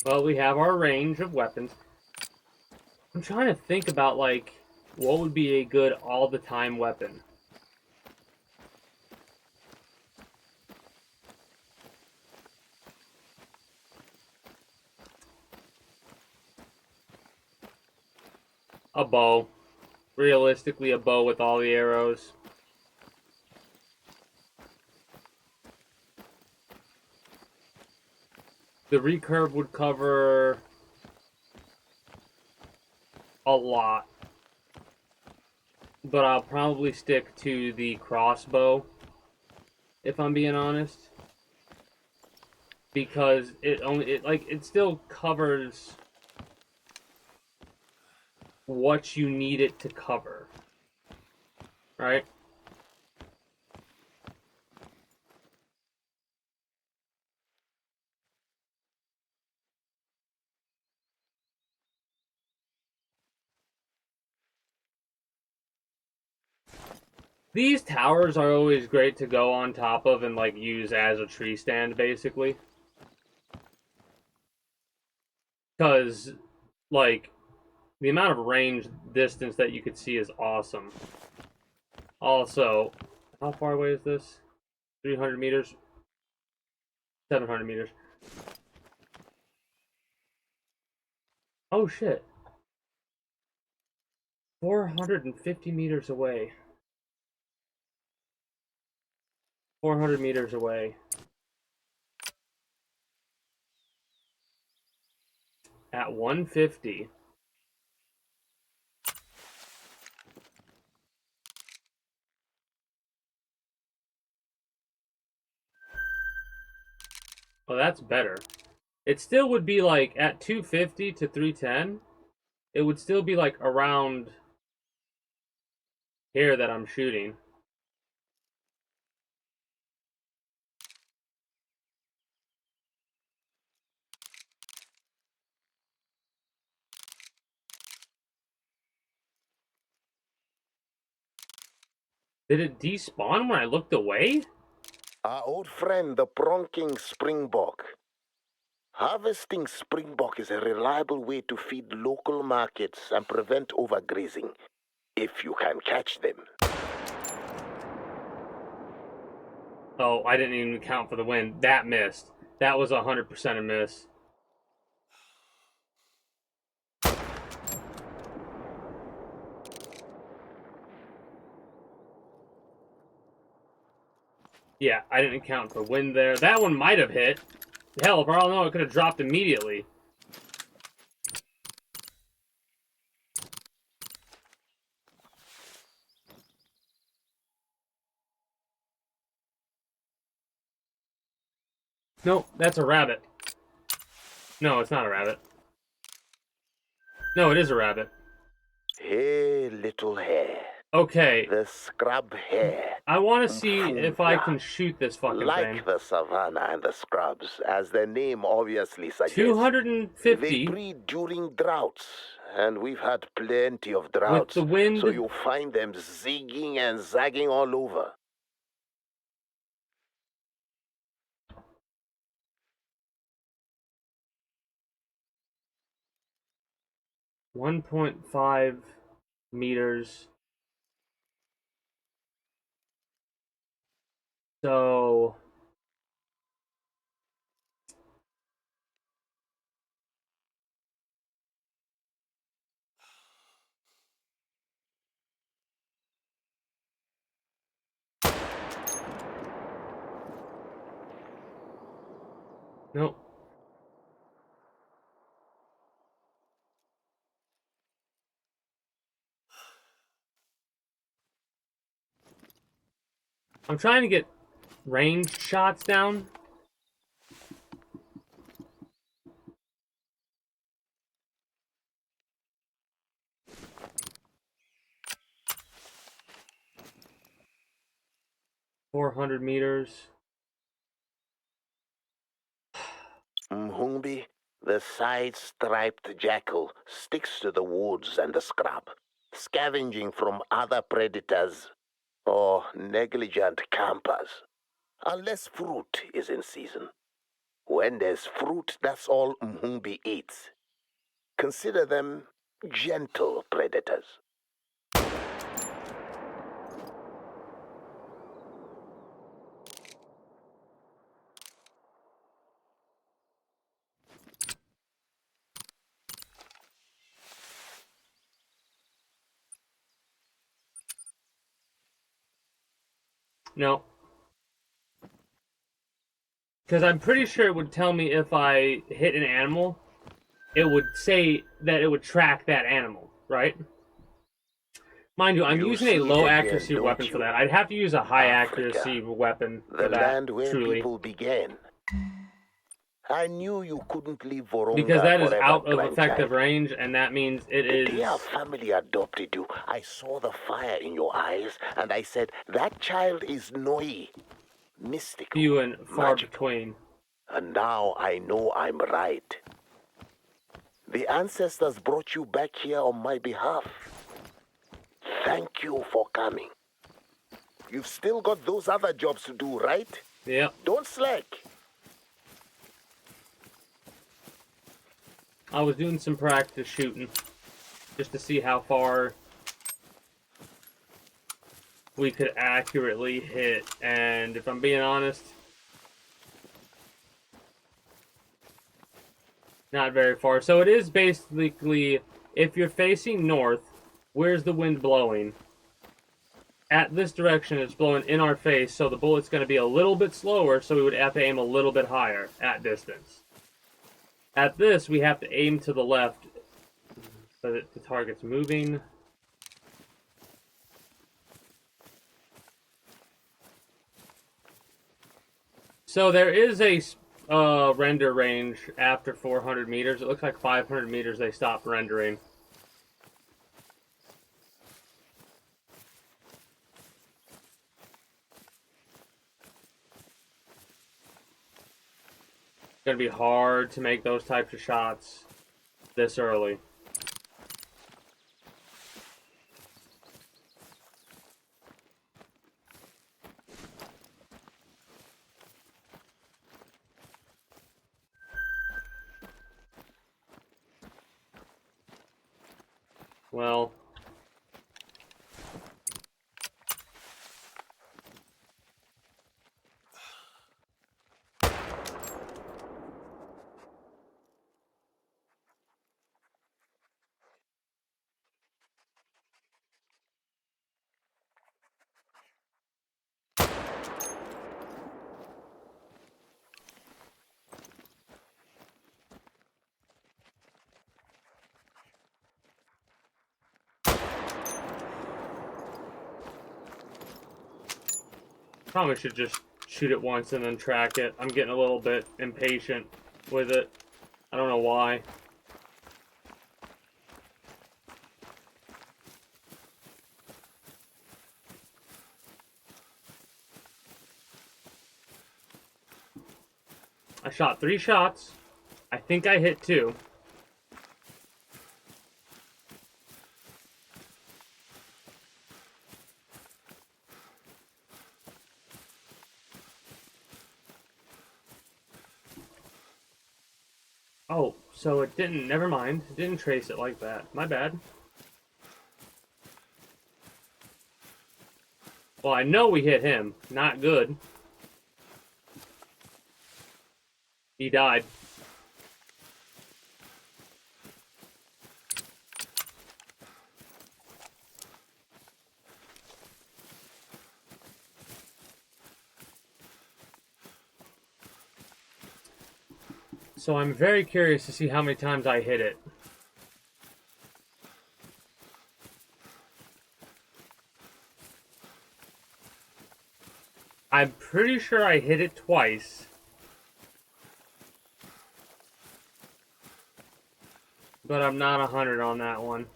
Well, we have our range of weapons. I'm trying to think about, like, what would be a good all-the-time weapon. A bow. Realistically, a bow with all the arrows. The recurve would cover a lot. But I'll probably stick to the crossbow, if I'm being honest. Because it still covers what you need it to cover. Right? These towers are always great to go on top of and like use as a tree stand, basically. Because, like, the amount of range distance that you could see is awesome. Also, how far away is this? 300 meters? 700 meters. Oh shit. 450 meters away. 400 meters away. At 150. Well, that's better. It still would be like at 250 to 310. It would still be like around here that I'm shooting. Did it despawn when I looked away? Our old friend, the pronking springbok. Harvesting springbok is a reliable way to feed local markets and prevent overgrazing, if you can catch them. Oh, I didn't even count for the wind. That missed. That was 100% a miss. Yeah, I didn't count for wind there. That one might have hit. Hell, for all I know, it could have dropped immediately. No, that's a rabbit. No, it's not a rabbit. No, it is a rabbit. Hey, little hare. Okay, The scrub hare. I want to see if I can shoot this fucking Like thing. the savannah and the scrubs, as their name obviously suggests. 250. They breed during droughts, and we've had plenty of With droughts. the wind. So you'll find them zigging and zagging all over. .5 meters. So nope. I'm trying to get ranged shots down. .400 meters. Mhumbi, the side-striped jackal, sticks to the woods and the scrub, scavenging from other predators or negligent campers, unless fruit is in season. When there's fruit, that's all Mhumbi eats. Consider them gentle predators. No. Because I'm pretty sure it would tell me if I hit an animal, it would say that it would track that animal, right? Mind you, I'm You using see a it low again, accuracy don't weapon for you? that. I'd have to use a high Africa, accuracy weapon the for that, land where truly. people began. I knew you couldn't leave Because Voronga that is forever, out of effective grandchild. range, and that means it The is... day our family adopted you, I saw the fire in your eyes, and I said, that child is Noi. Mystical, few and far magical. between. And now I know I'm right. The ancestors brought you back here on my behalf. Thank you for coming. You've still got those other jobs to do, right? Yep. Don't slack. I was doing some practice shooting, just to see how far we could accurately hit, and if I'm being honest, not very far. So it is basically, if you're facing north, where's the wind blowing? At this direction, it's blowing in our face, so the bullet's going to be a little bit slower, so we would have to aim a little bit higher at distance. At this, we have to aim to the left, so that the target's moving. So there is a render range after 400 meters. It looks like 500 meters they stopped rendering. It's going to be hard to make those types of shots this early. Well, probably should just shoot it once and then track it. I'm getting a little bit impatient with it. I don't know why. I shot 3 shots. I think I hit 2. Oh, so it didn't, never mind. It didn't trace it like that. My bad. Well, I know we hit him. Not good. He died. So I'm very curious to see how many times I hit it. I'm pretty sure I hit it twice. But I'm not 100 on that one.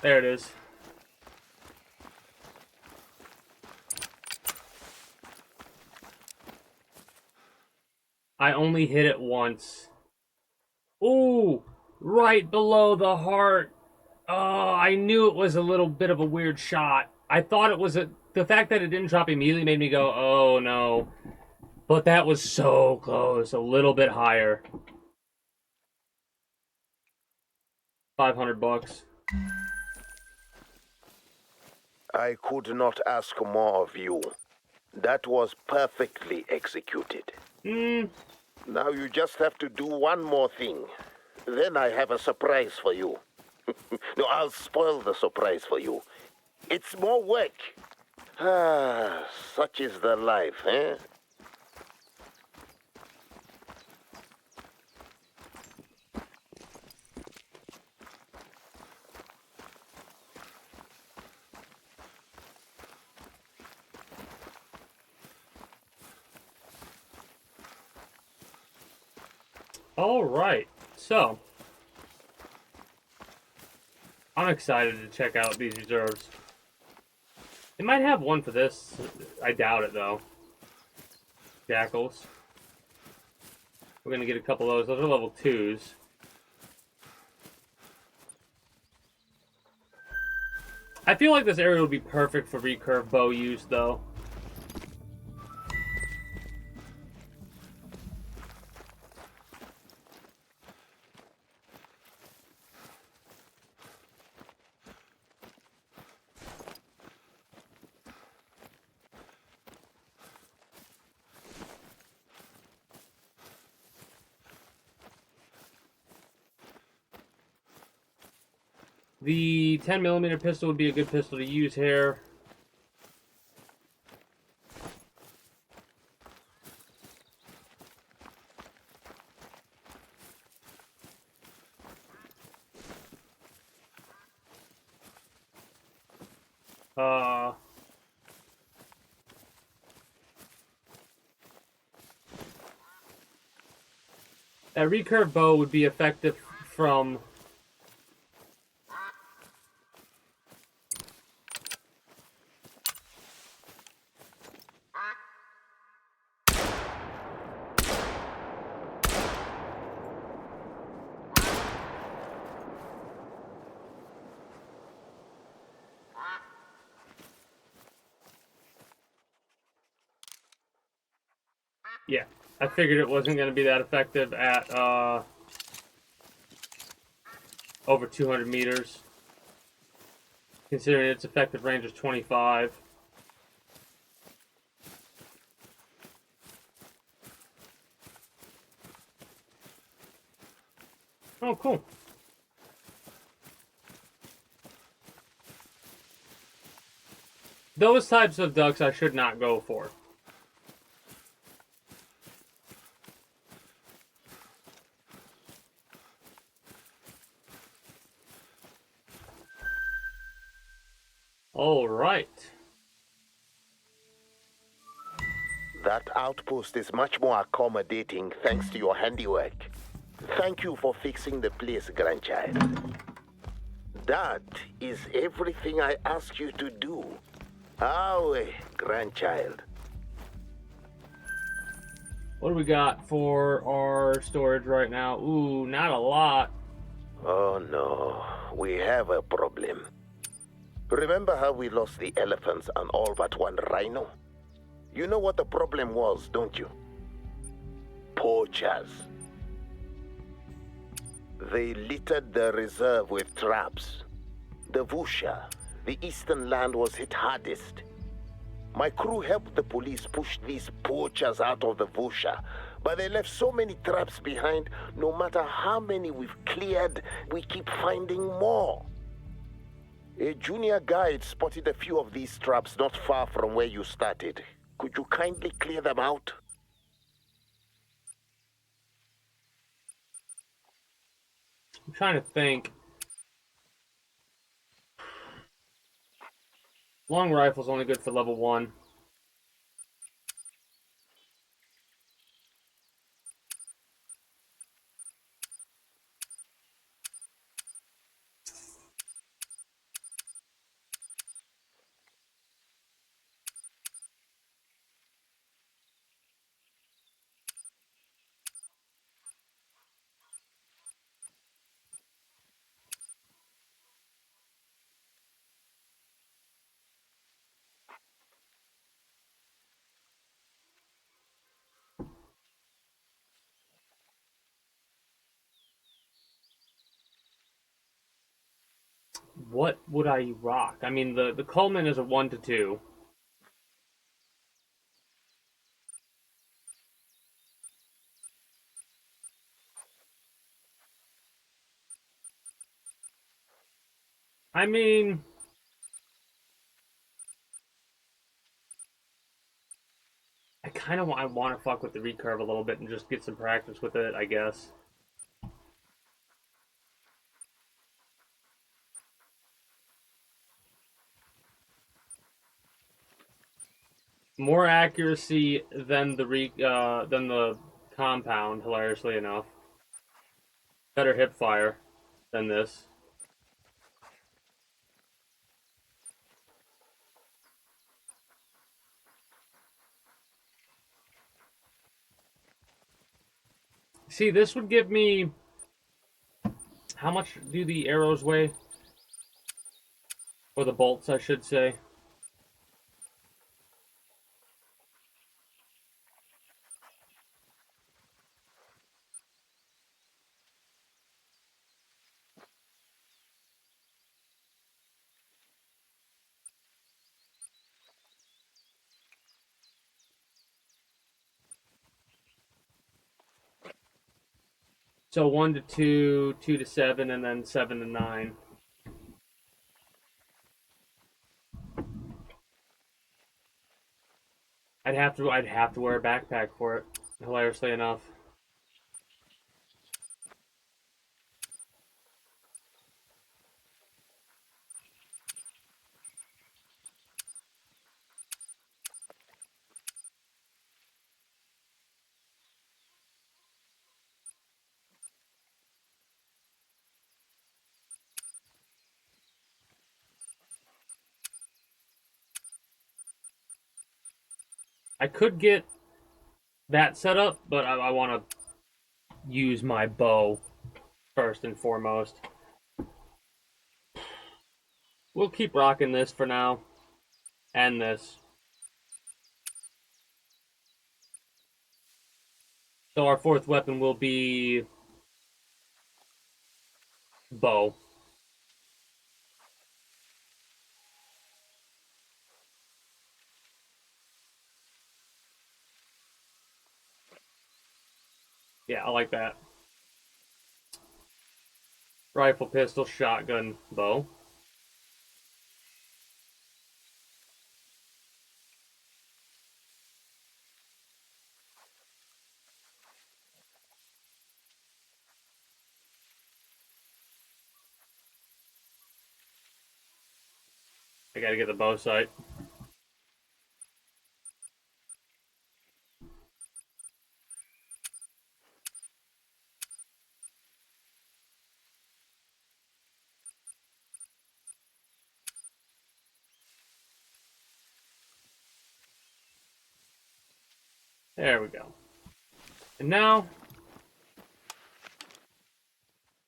There it is. I only hit it once. Ooh, right below the heart. Oh, I knew it was a little bit of a weird shot. I thought it was the fact that it didn't drop immediately made me go, oh no. But that was so close, a little bit higher. $500. I could not ask more of you. That was perfectly executed. Now you just have to do one more thing. Then I have a surprise for you. No, I'll spoil the surprise for you. It's more work. Ah, such is the life, eh? All right, so I'm excited to check out these reserves. They might have one for this. I doubt it, though. Jackals. We're going to get a couple of those. Those are level 2s. I feel like this area would be perfect for recurve bow use, though. The 10mm pistol would be a good pistol to use here. That recurve bow would be effective from... Yeah, I figured it wasn't going to be that effective at over 200 meters, considering its effective range is 25. Oh, cool. Those types of ducks I should not go for. All right. That outpost is much more accommodating thanks to your handiwork. Thank you for fixing the place, grandchild. That is everything I ask you to do. Aye, grandchild. What do we got for our storage right now? Ooh, not a lot. Oh no, we have a problem. Remember how we lost the elephants and all but one rhino? You know what the problem was, don't you? Poachers. They littered the reserve with traps. The Vusha, the eastern land, was hit hardest. My crew helped the police push these poachers out of the Vusha, but they left so many traps behind. No matter how many we've cleared, we keep finding more. A junior guide spotted a few of these traps not far from where you started. Could you kindly clear them out? I'm trying to think. Long rifle's only good for level 1. what would I rock? I mean, the Coleman is a 1 to 2. I mean, I kind of want to fuck with the recurve a little bit and just get some practice with it, I guess. More accuracy than the compound, hilariously enough. Better hip fire than this. See, this would give me... How much do the arrows weigh? Or the bolts, I should say. So 1 to 2, 2 to 7, and then 7 to 9. I'd have to wear a backpack for it, hilariously enough. I could get that set up, but I want to use my bow first and foremost. We'll keep rocking this for now. And this. So our fourth weapon will be bow. Yeah, I like that. Rifle, pistol, shotgun, bow. I gotta get the bow sight. There we go. And now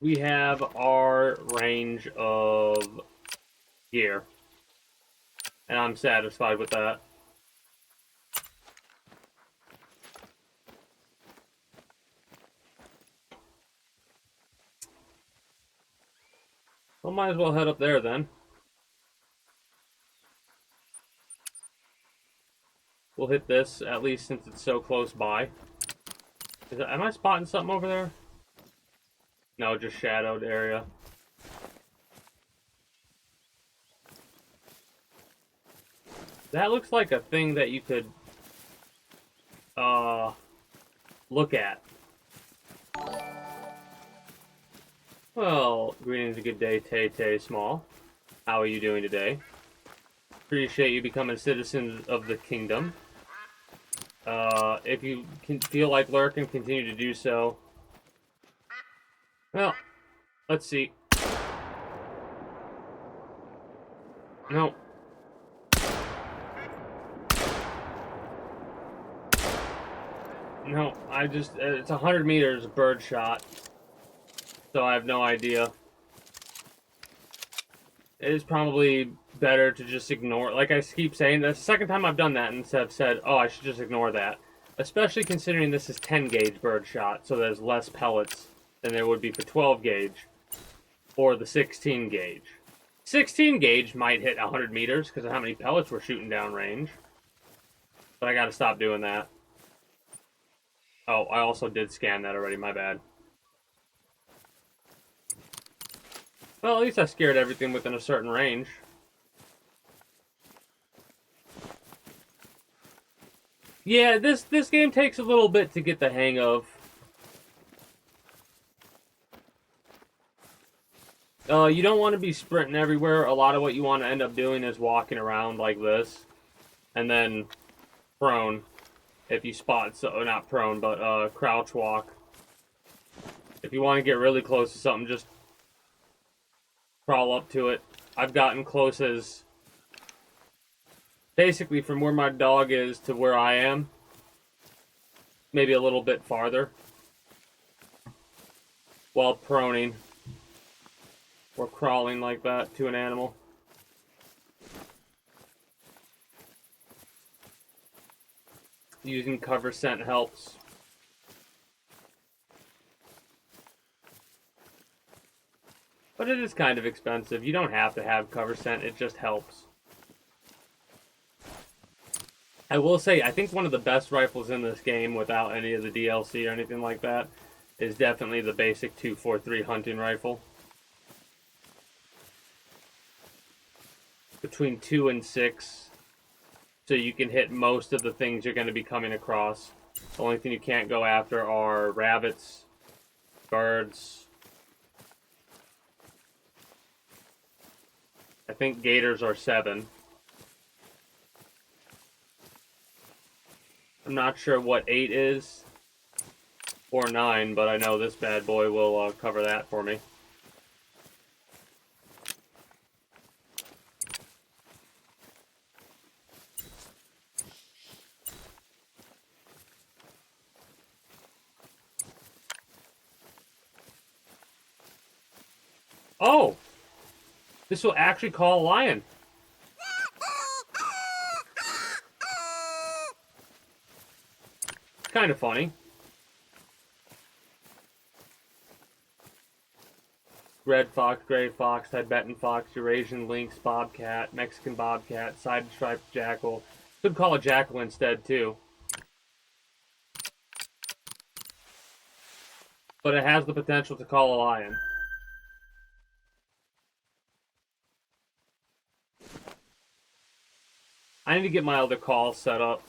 we have our range of gear. And I'm satisfied with that. Well, might as well head up there then. We'll hit this, at least since it's so close by. Am I spotting something over there? No, just shadowed area. That looks like a thing that you could look at. Well, greetings, a good day, Tay Small. How are you doing today? Appreciate you becoming citizens of the kingdom. If you can feel like lurking, continue to do so. Well, let's see. No. No, I just, it's 100 meters bird shot. So I have no idea. It is probably better to just ignore, like I keep saying, that's the second time I've done that and have said, oh, I should just ignore that. Especially considering this is 10 gauge bird shot, so there's less pellets than there would be for 12 gauge or the 16 gauge. 16 gauge might hit 100 meters because of how many pellets we're shooting down range. But I gotta stop doing that. Oh, I also did scan that already, my bad. Well, at least I scared everything within a certain range. Yeah, this game takes a little bit to get the hang of. You don't want to be sprinting everywhere. A lot of what you want to end up doing is walking around like this. And then prone. If you spot, so not prone, but crouch walk. If you want to get really close to something, just crawl up to it. I've gotten close as basically from where my dog is to where I am. Maybe a little bit farther. While proning. Or crawling like that to an animal. Using cover scent helps. But it is kind of expensive. You don't have to have cover scent, it just helps. I will say, I think one of the best rifles in this game, without any of the DLC or anything like that, is definitely the basic 243 hunting rifle. Between 2 and 6, so you can hit most of the things you're going to be coming across. The only thing you can't go after are rabbits, birds. I think gators are 7. I'm not sure what 8 is, or 9, but I know this bad boy will cover that for me. Oh! This will actually call a lion. It's kind of funny. Red fox, gray fox, Tibetan fox, Eurasian lynx, bobcat, Mexican bobcat, side-striped jackal. Could call a jackal instead, too. But it has the potential to call a lion. I need to get my other call set up.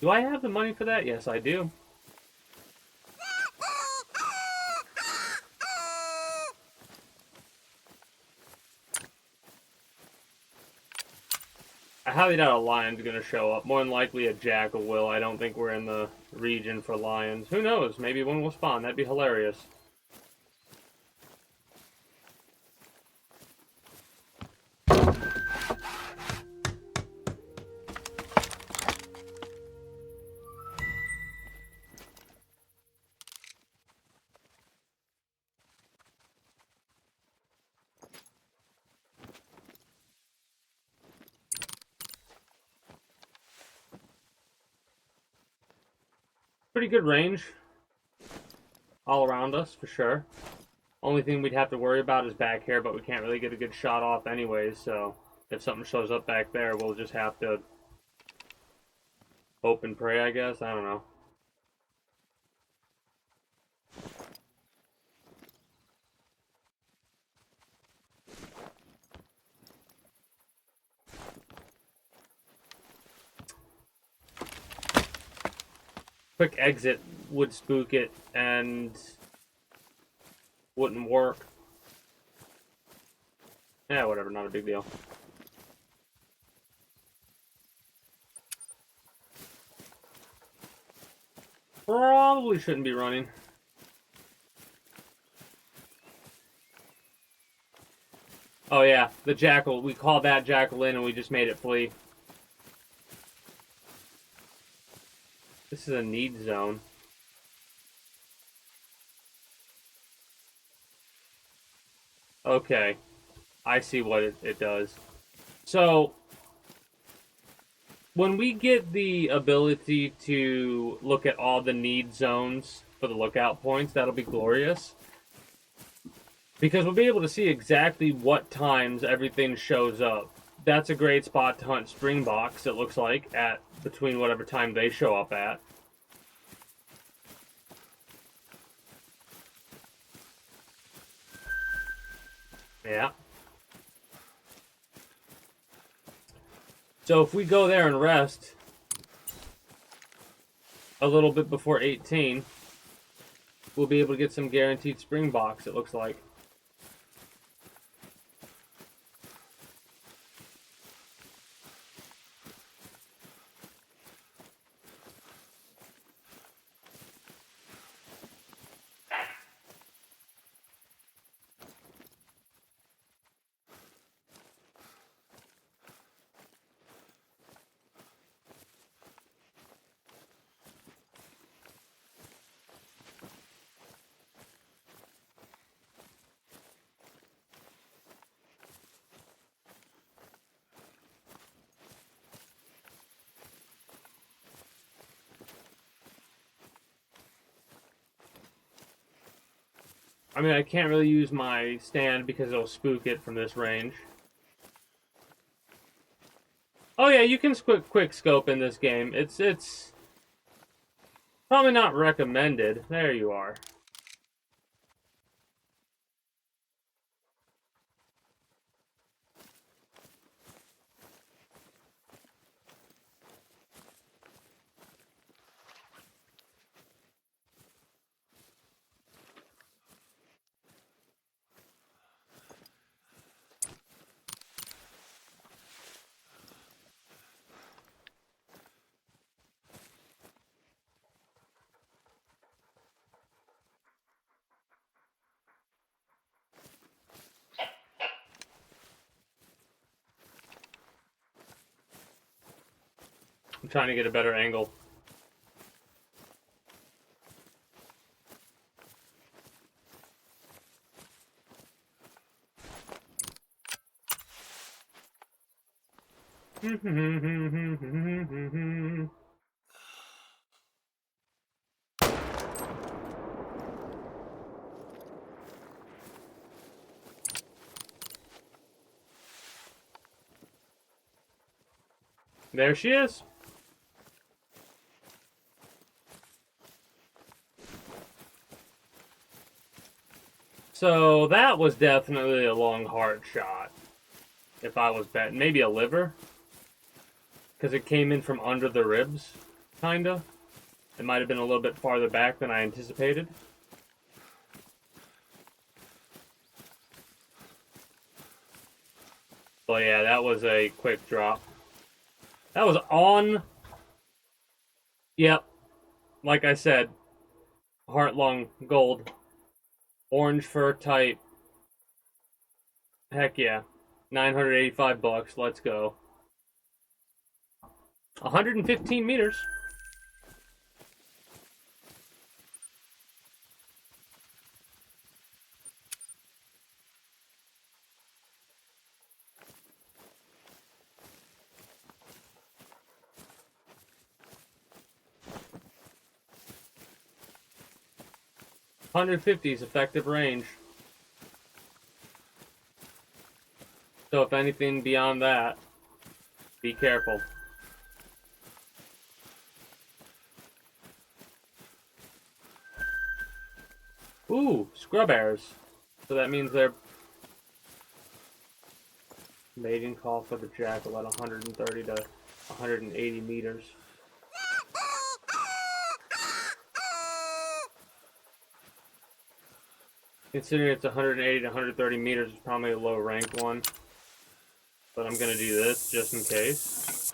Do I have the money for that? Yes, I do. I highly doubt a lion's going to show up. More than likely a jackal will. I don't think we're in the region for lions. Who knows? Maybe one will spawn. That'd be hilarious. Pretty good range. All around us, for sure. Only thing we'd have to worry about is back here, but we can't really get a good shot off anyways, so if something shows up back there, we'll just have to hope and pray, I guess. I don't know. Quick exit would spook it and wouldn't work. Yeah, whatever, not a big deal. Probably shouldn't be running. Oh yeah, the jackal. We called that jackal in and we just made it flee. This is a need zone. Okay. I see what it does. So, when we get the ability to look at all the need zones for the lookout points, that'll be glorious. Because we'll be able to see exactly what times everything shows up. That's a great spot to hunt springboks, it looks like, at between whatever time they show up at. Yeah. So if we go there and rest a little bit before 18, we'll be able to get some guaranteed springboks, it looks like. I mean, I can't really use my stand because it'll spook it from this range. Oh yeah, you can quick scope in this game. It's probably not recommended. There you are. I'm trying to get a better angle. There she is. So that was definitely a long hard shot. If I was betting, maybe a liver, because it came in from under the ribs, kinda. It might have been a little bit farther back than I anticipated. But yeah, that was a quick drop. That was on. Yep. Like I said, heart lung gold. Orange fur type. Heck yeah. 985 bucks. Let's go. 115 meters. $150 is effective range. So if anything beyond that, be careful. Ooh, scrub airs. So that means they're mating call for the jackal at 130 to 180 meters. Considering it's 180 to 130 meters, it's probably a low rank one. But I'm gonna do this just in case.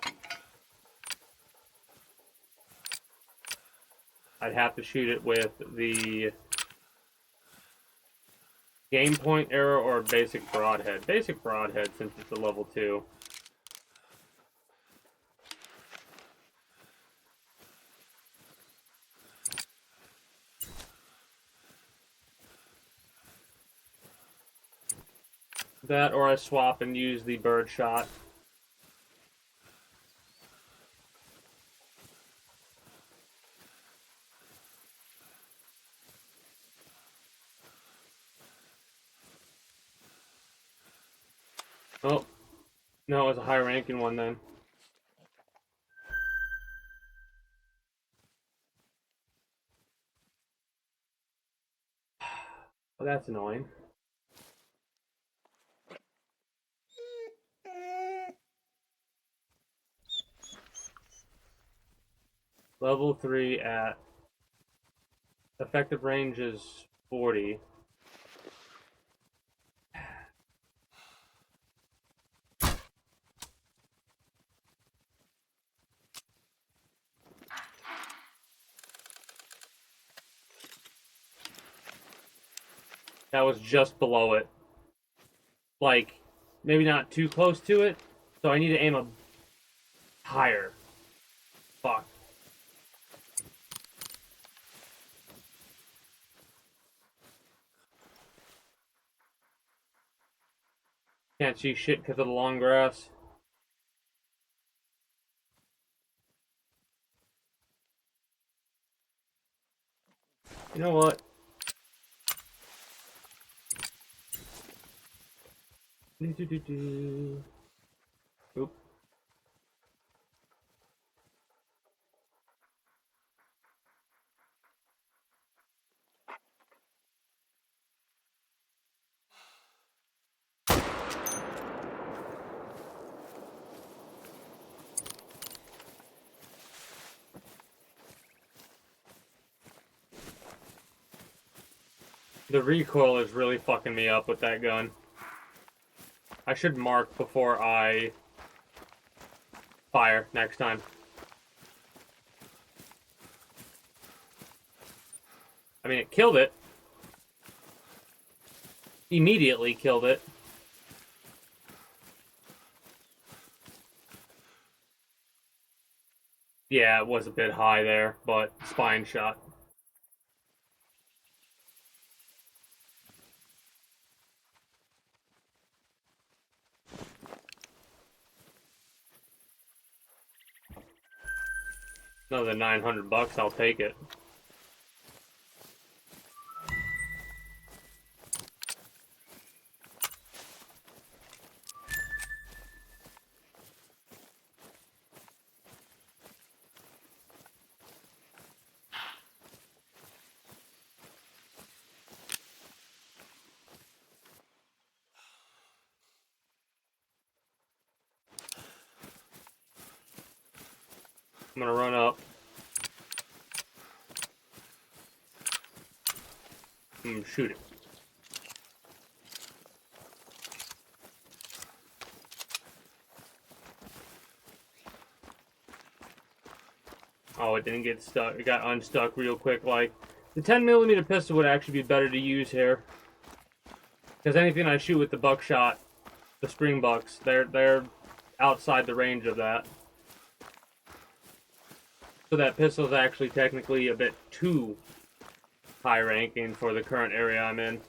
I'd have to shoot it with the game point arrow or basic broadhead. Basic broadhead since it's a level 2. That or I swap and use the bird shot. Oh, no, it was a high-ranking one then. Well, that's annoying. Level 3 at effective range is 40. That was just below it. Like, maybe not too close to it, so I need to aim a higher. Fuck. Can't see shit because of the long grass. You know what? Oop. The recoil is really fucking me up with that gun. I should mark before I fire next time. I mean, it killed it. Immediately killed it. Yeah, it was a bit high there, but spine shot. Another 900 bucks, I'll take it. I'm gonna run up. Shoot it. Oh, it didn't get stuck. It got unstuck real quick. Like, the 10mm pistol would actually be better to use here. Because anything I shoot with the buckshot, the spring bucks, they're outside the range of that. So that pistol is actually technically a bit too high ranking for the current area I'm in.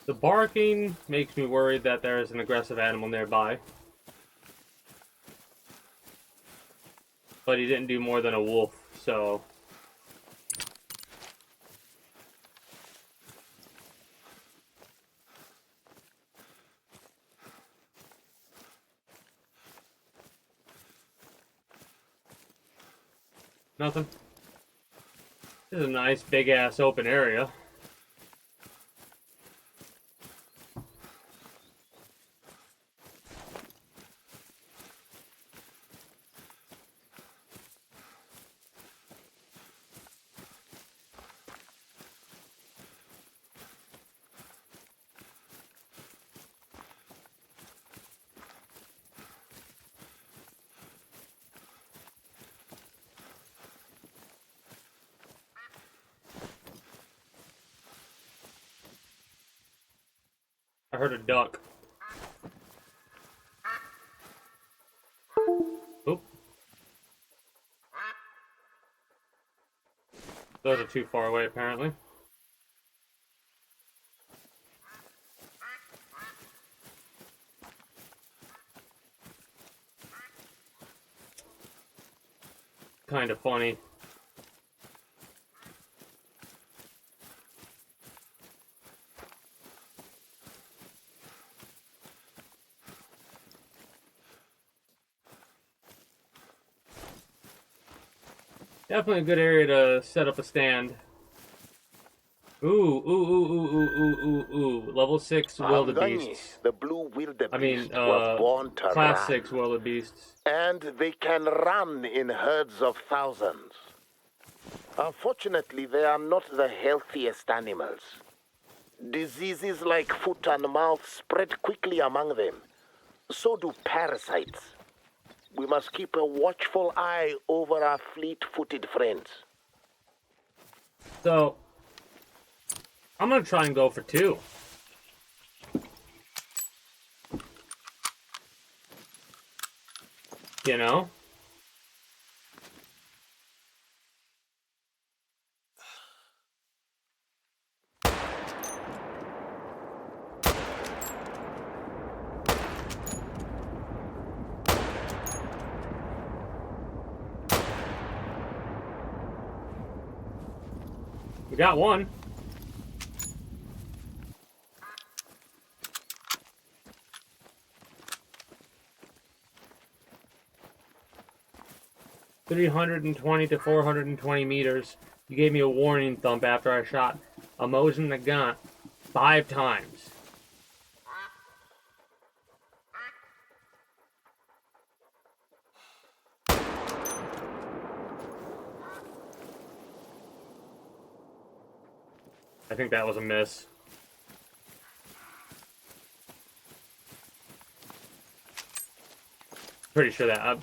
The barking makes me worried that there is an aggressive animal nearby. But he didn't do more than a wolf, so... Nothing. This is a nice big-ass open area. I heard a duck. Oop. Those are too far away, apparently. kind of funny. Definitely a good area to set up a stand. Ooh. Level 6 wildebeests. The blue I mean, wildebeest were born to class run. 6 wildebeests. And they can run in herds of thousands. Unfortunately, they are not the healthiest animals. Diseases like foot and mouth spread quickly among them. So do parasites. We must keep a watchful eye over our fleet-footed friends. So, I'm gonna try and go for 2. You know? We got one. $320 to 420 meters. You gave me a warning thump after I shot a Mosin Nagant 5 times. I think that was a miss. Pretty sure that,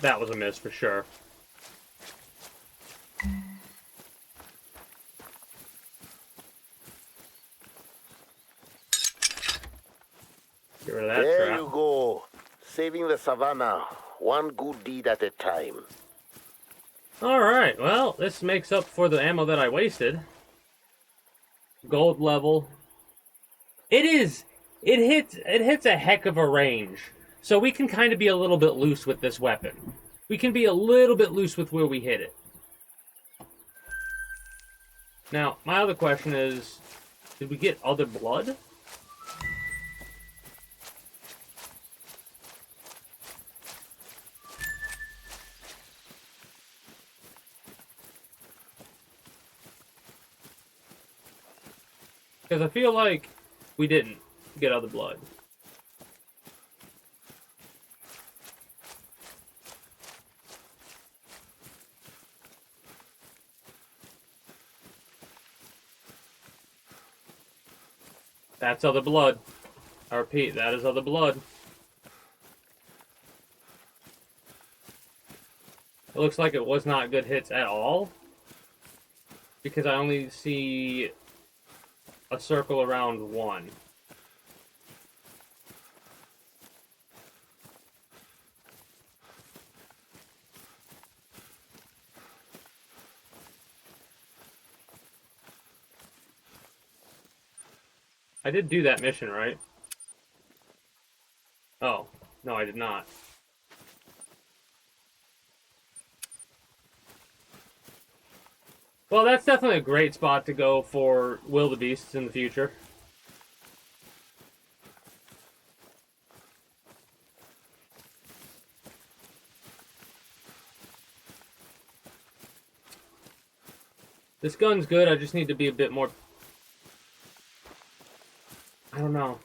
that was a miss for sure. Get rid of that There trap. you go. Saving the savannah, one good deed at a time. Alright, well, this makes up for the ammo that I wasted. Gold level. It hits a heck of a range. So we can kind of be a little bit loose with this weapon. We can be a little bit loose with where we hit it. Now, my other question is, did we get other blood? Because I feel like we didn't get other blood. That's other blood. I repeat, that is other blood. It looks like it was not good hits at all. Because I only see a circle around 1. I did do that mission, right? Oh, no, I did not. Well, that's definitely a great spot to go for wildebeests in the future. This gun's good, I just need to be a bit more... I don't know.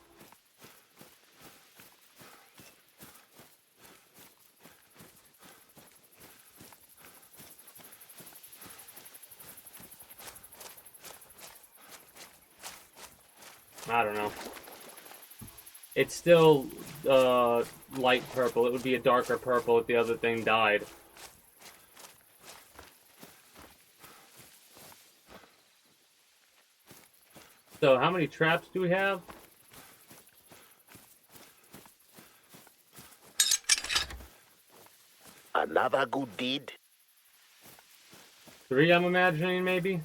I don't know. It's still light purple. It would be a darker purple if the other thing died. So how many traps do we have? Another good deed? 3, I'm imagining, maybe?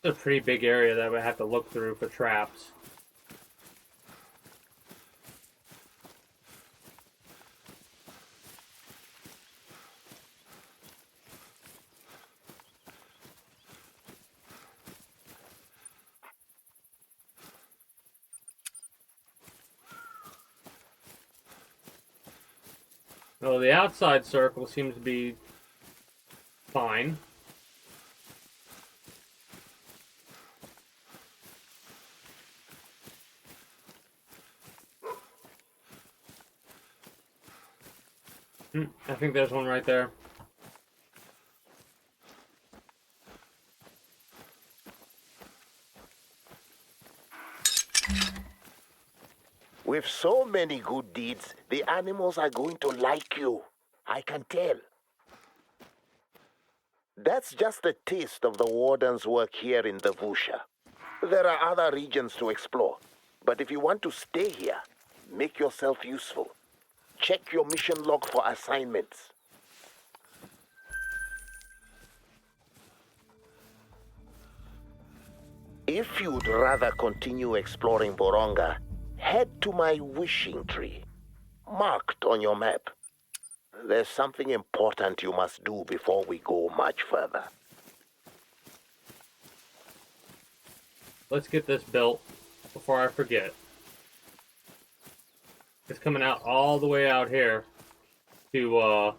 a pretty big area that I would have to look through for traps. Well, the outside circle seems to be fine. I think there's one right there. With so many good deeds, the animals are going to like you. I can tell. That's just a taste of the warden's work here in the Vusha. There are other regions to explore, but if you want to stay here, make yourself useful. Check your mission log for assignments. If you'd rather continue exploring Boronga, head to my wishing tree, marked on your map. There's something important you must do before we go much further. Let's get this built before I forget. It's coming out all the way out here to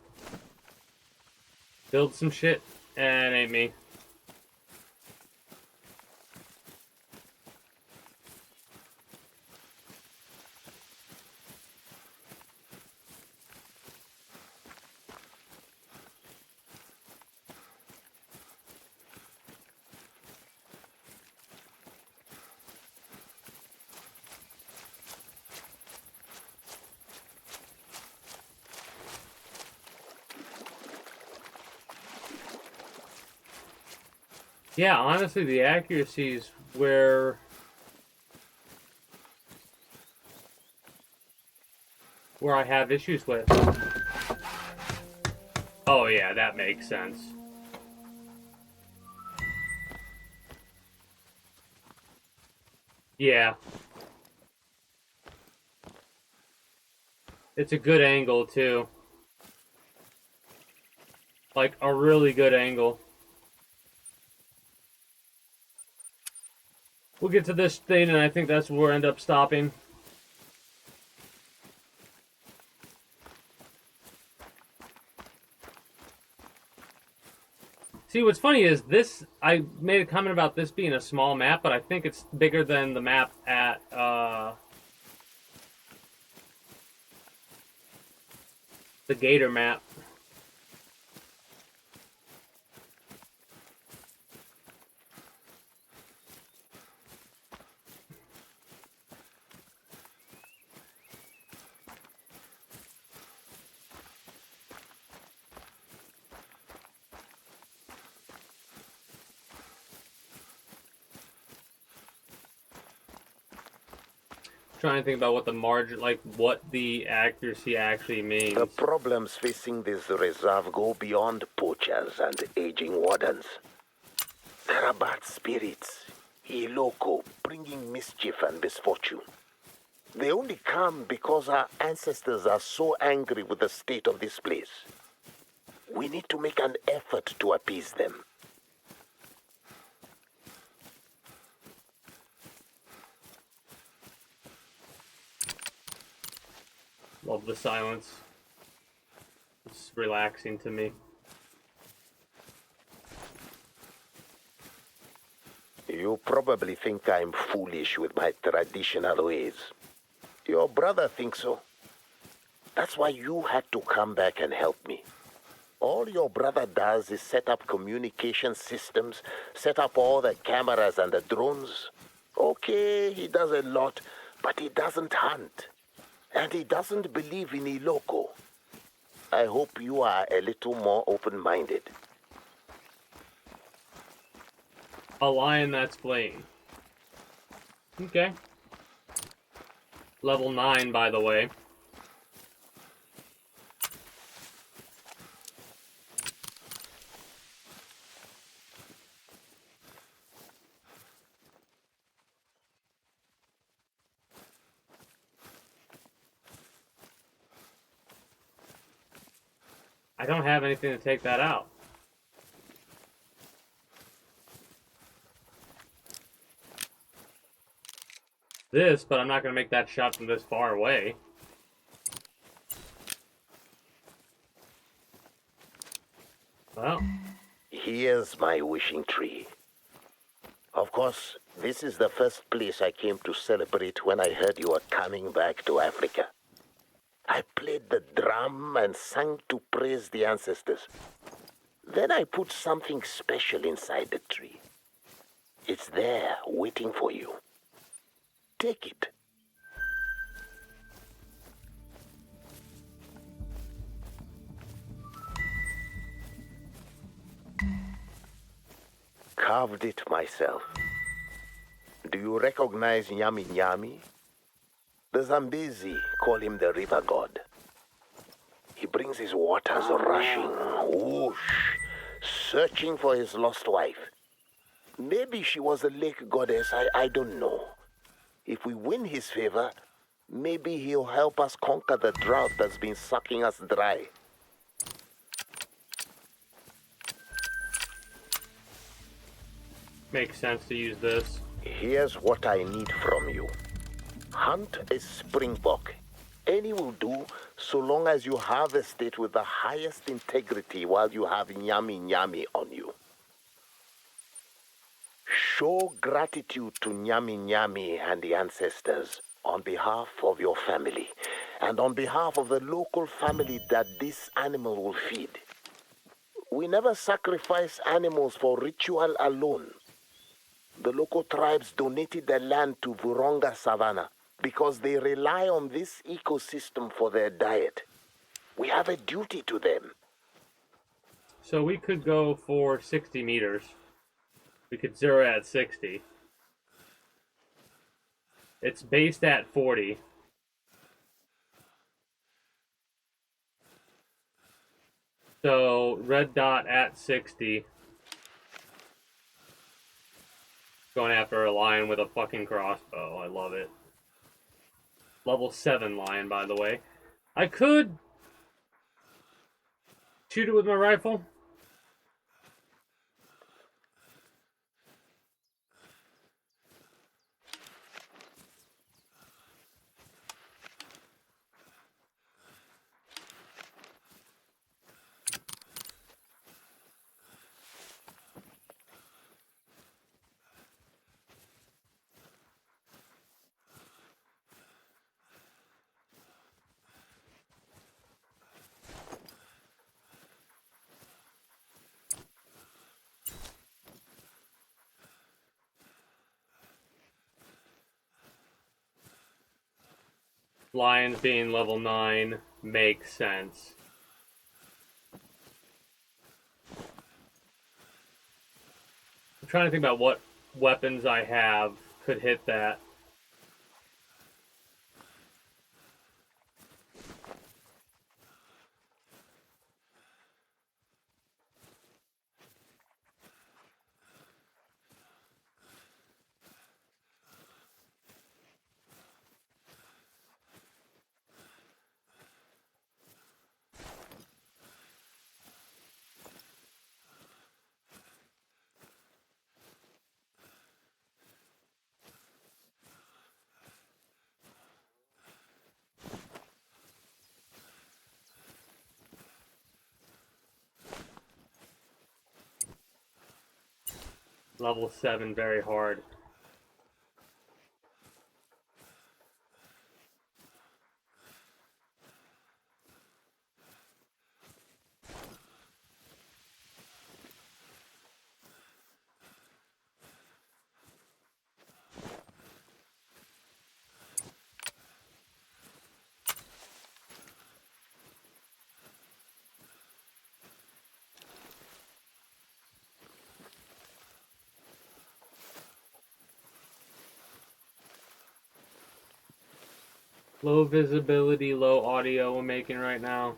build some shit, and it ain't me. Yeah, honestly, the accuracy is where I have issues with. Oh yeah, that makes sense. Yeah. It's a good angle, too. Like, a really good angle. We'll get to this thing, and I think that's where we'll end up stopping. See, what's funny is this, I made a comment about this being a small map, but I think it's bigger than the map at, the Gator map. Trying to think about what the margin, like what the accuracy actually means. The problems facing this reserve go beyond poachers and aging wardens. There are bad spirits, Iloko, bringing mischief and misfortune. They only come because our ancestors are so angry with the state of this place. We need to make an effort to appease them. Love the silence. It's relaxing to me. You probably think I'm foolish with my traditional ways. Your brother thinks so. That's why you had to come back and help me. All your brother does is set up communication systems, set up all the cameras and the drones. Okay, he does a lot, but he doesn't hunt. And he doesn't believe in Iloko. I hope you are a little more open-minded. A lion that's playing. Okay. Level 9, by the way. I don't have anything to take that out. This, but I'm not going to make that shot from this far away. Well, Here's my wishing tree. Of course, this is the first place I came to celebrate when I heard you were coming back to Africa. I played the drum and sang to praise the ancestors. Then I put something special inside the tree. It's there, waiting for you. Take it. Carved it myself. Do you recognize Nyami Nyami? The Zambezi call him the river god. He brings his waters rushing, whoosh, searching for his lost wife. Maybe she was a lake goddess, I don't know. If we win his favor, maybe he'll help us conquer the drought that's been sucking us dry. makes sense to use this. Here's what I need from you. Hunt a springbok. Any will do, so long as you harvest it with the highest integrity while you have Nyami Nyami on you. Show gratitude to Nyami Nyami and the ancestors on behalf of your family and on behalf of the local family that this animal will feed. We never sacrifice animals for ritual alone. The local tribes donated their land to Vuronga Savannah because they rely on this ecosystem for their diet. We have a duty to them. So we could go for 60 meters. We could zero at 60. It's based at 40. So red dot at 60. Going after a lion with a fucking crossbow. I love it. Level 7 lion, by the way. I could shoot it with my rifle. Lions being level 9 makes sense. I'm trying to think about what weapons I have could hit that. Level 7, very hard. Low visibility, low audio we're making right now.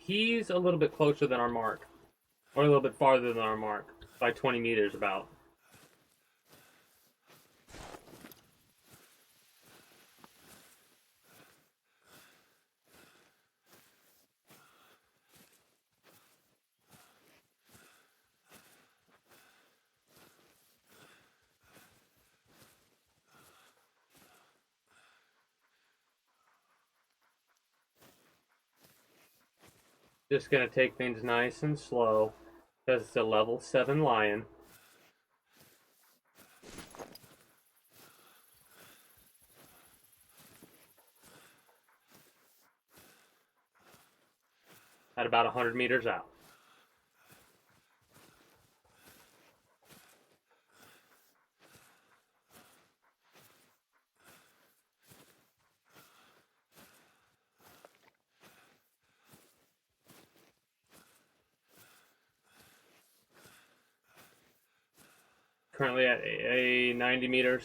he's a little bit closer than our mark. Or a little bit farther than our mark. By 20 meters about. Just gonna take things nice and slow, because it's a level 7 lion. At about 100 meters out. Currently at a 90 meters.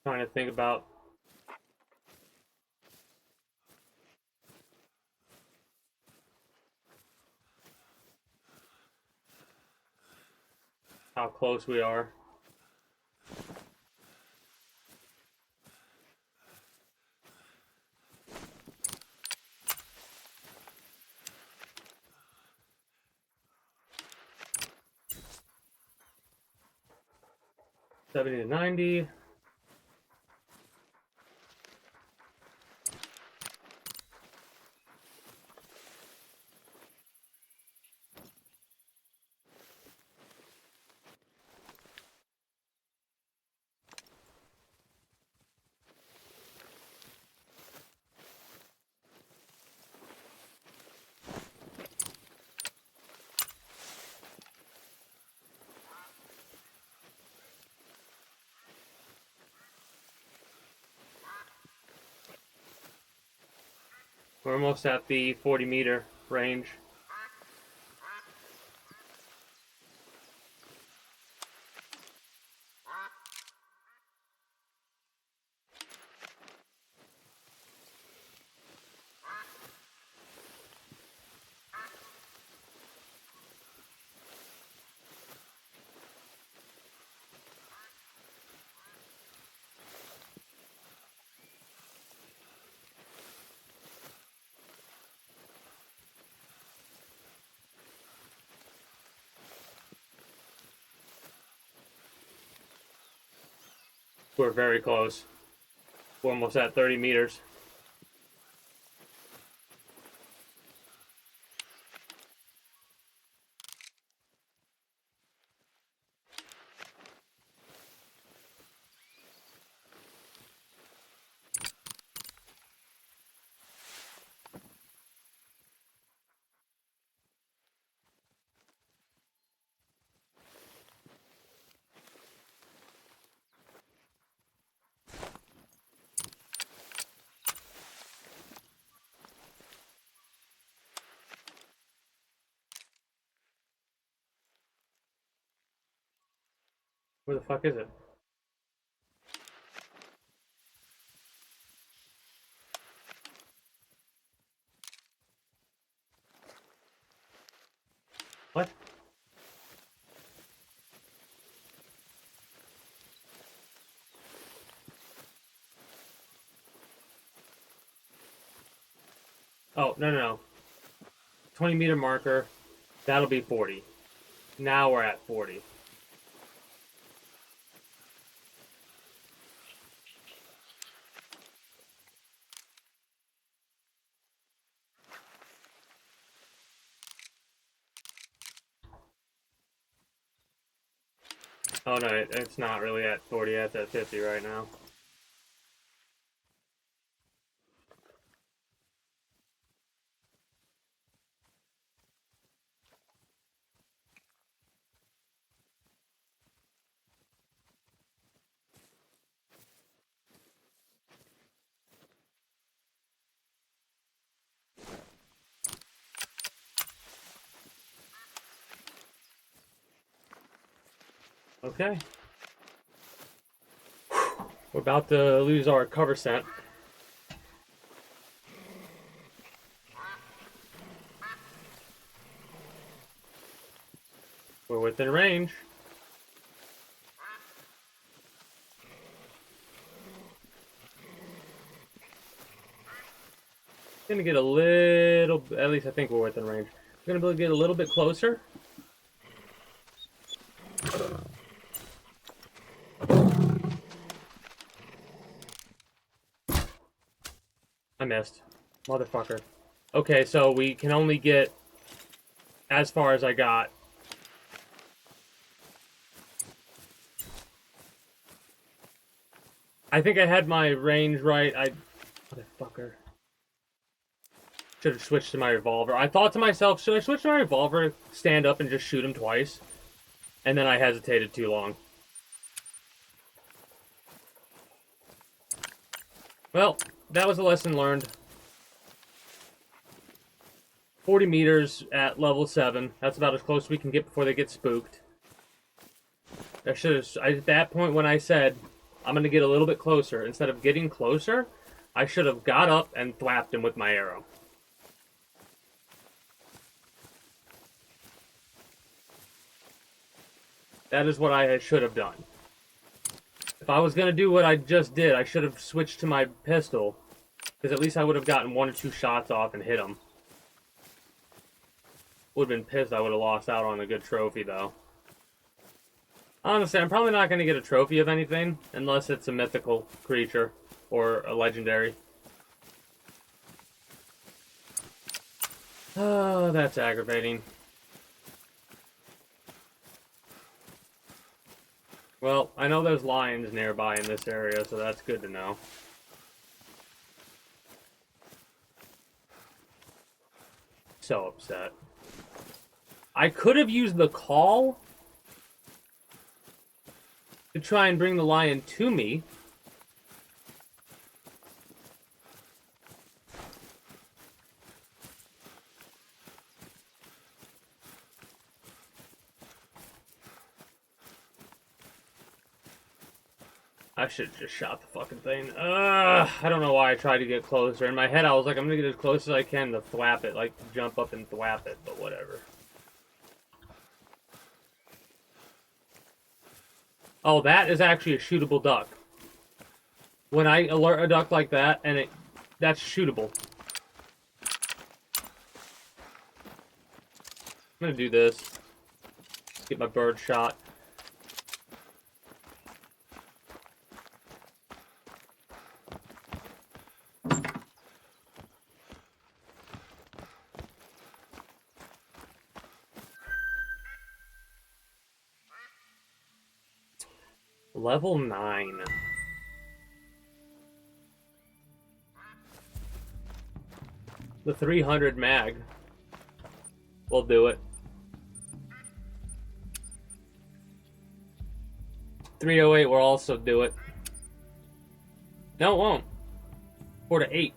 Trying to think about how close we are. $70 to $90. We're almost at the 40-meter range. We're very close. We're almost at 30 meters. Where the fuck is it? What? Oh, no. 20-meter marker. That'll be 40. Now we're at 40. Oh no, it's not really at 40, it's at 50 right now. Okay. We're about to lose our cover scent. We're within range. Gonna get a little, at least I think we're within range. We're gonna be able to get a little bit closer. I missed. Motherfucker. Okay, so we can only get as far as I got. I think I had my range right. Motherfucker. Should have switched to my revolver. I thought to myself, should I switch to my revolver, stand up, and just shoot him twice? And then I hesitated too long. Well, that was a lesson learned. 40 meters at level 7. That's about as close as we can get before they get spooked. I should have, at that point when I said, I'm going to get a little bit closer, instead of getting closer, I should have got up and thwapped him with my arrow. That is what I should have done. If I was going to do what I just did, I should have switched to my pistol. Because at least I would have gotten 1 or 2 shots off and hit him. Would have been pissed I would have lost out on a good trophy, though. Honestly, I'm probably not going to get a trophy of anything, unless it's a mythical creature or a legendary. Oh, that's aggravating. Well, I know there's lions nearby in this area, so that's good to know. So upset. I could have used the call to try and bring the lion to me. I should have just shot the fucking thing. I don't know why I tried to get closer. In my head, I was like, I'm gonna get as close as I can to thwap it, like jump up and thwap it, but whatever. Oh, that is actually a shootable duck. When I alert a duck like that, and that's shootable. I'm gonna do this. Get my bird shot. Level 9. The 300 mag will do it. 308 will also do it. No, it won't. 4 to 8.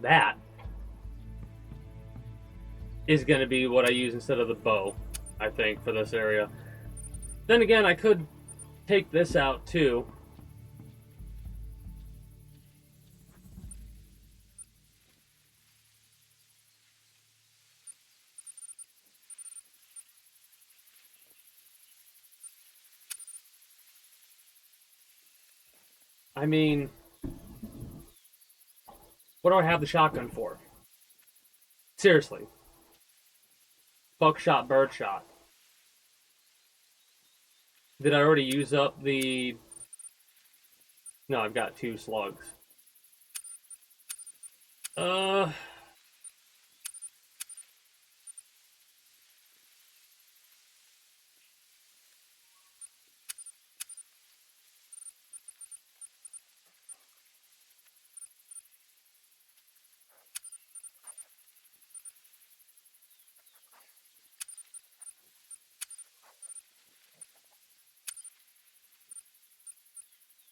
That is going to be what I use instead of the bow, I think, for this area. Then again, I could take this out too. I mean, what do I have the shotgun for? Seriously. Buckshot, birdshot. Did I already use up the... No, I've got 2 slugs.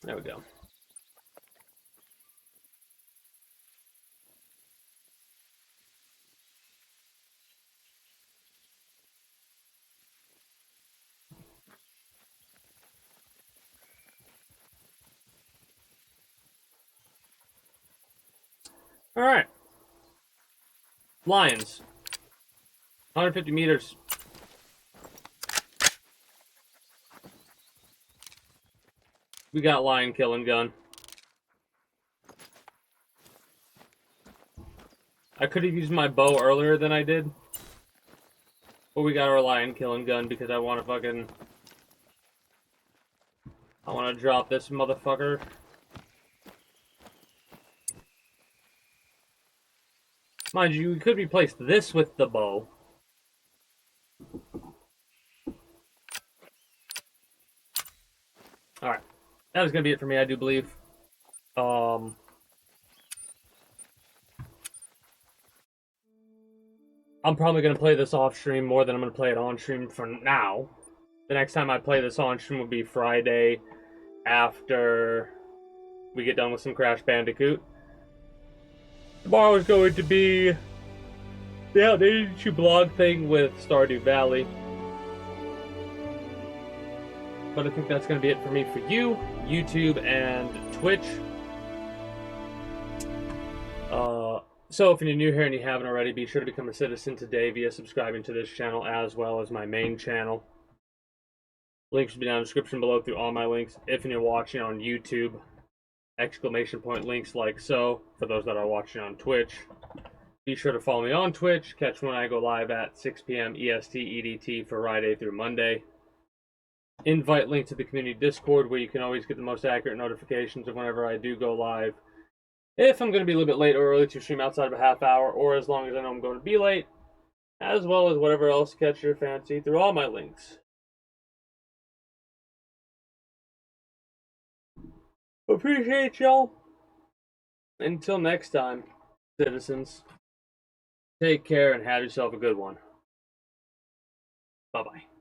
There we go. Alright. Lions. 150 meters. We got lion killing gun. I could have used my bow earlier than I did. But we got our lion killing gun because I want to fucking... I want to drop this motherfucker. Mind you, we could replace this with the bow. Alright. That is going to be it for me, I do believe. I'm probably going to play this off stream more than I'm going to play it on stream for now. The next time I play this on stream will be Friday after we get done with some Crash Bandicoot. Tomorrow is going to be the Outdated YouTube blog thing with Stardew Valley. But I think that's going to be it for me for you, YouTube, and Twitch. So if you're new here and you haven't already, be sure to become a citizen today via subscribing to this channel as well as my main channel. Links should be down in the description below through all my links. If you're watching on YouTube, exclamation point links like so. For those that are watching on Twitch, be sure to follow me on Twitch. Catch when I go live at 6 p.m. EST EDT for Friday through Monday. Invite link to the community Discord where you can always get the most accurate notifications of whenever I do go live. If I'm going to be a little bit late or early to stream outside of a half hour, or as long as I know I'm going to be late, as well as whatever else catch your fancy through all my links. Appreciate y'all. Until next time, citizens, take care and have yourself a good one. Bye-bye.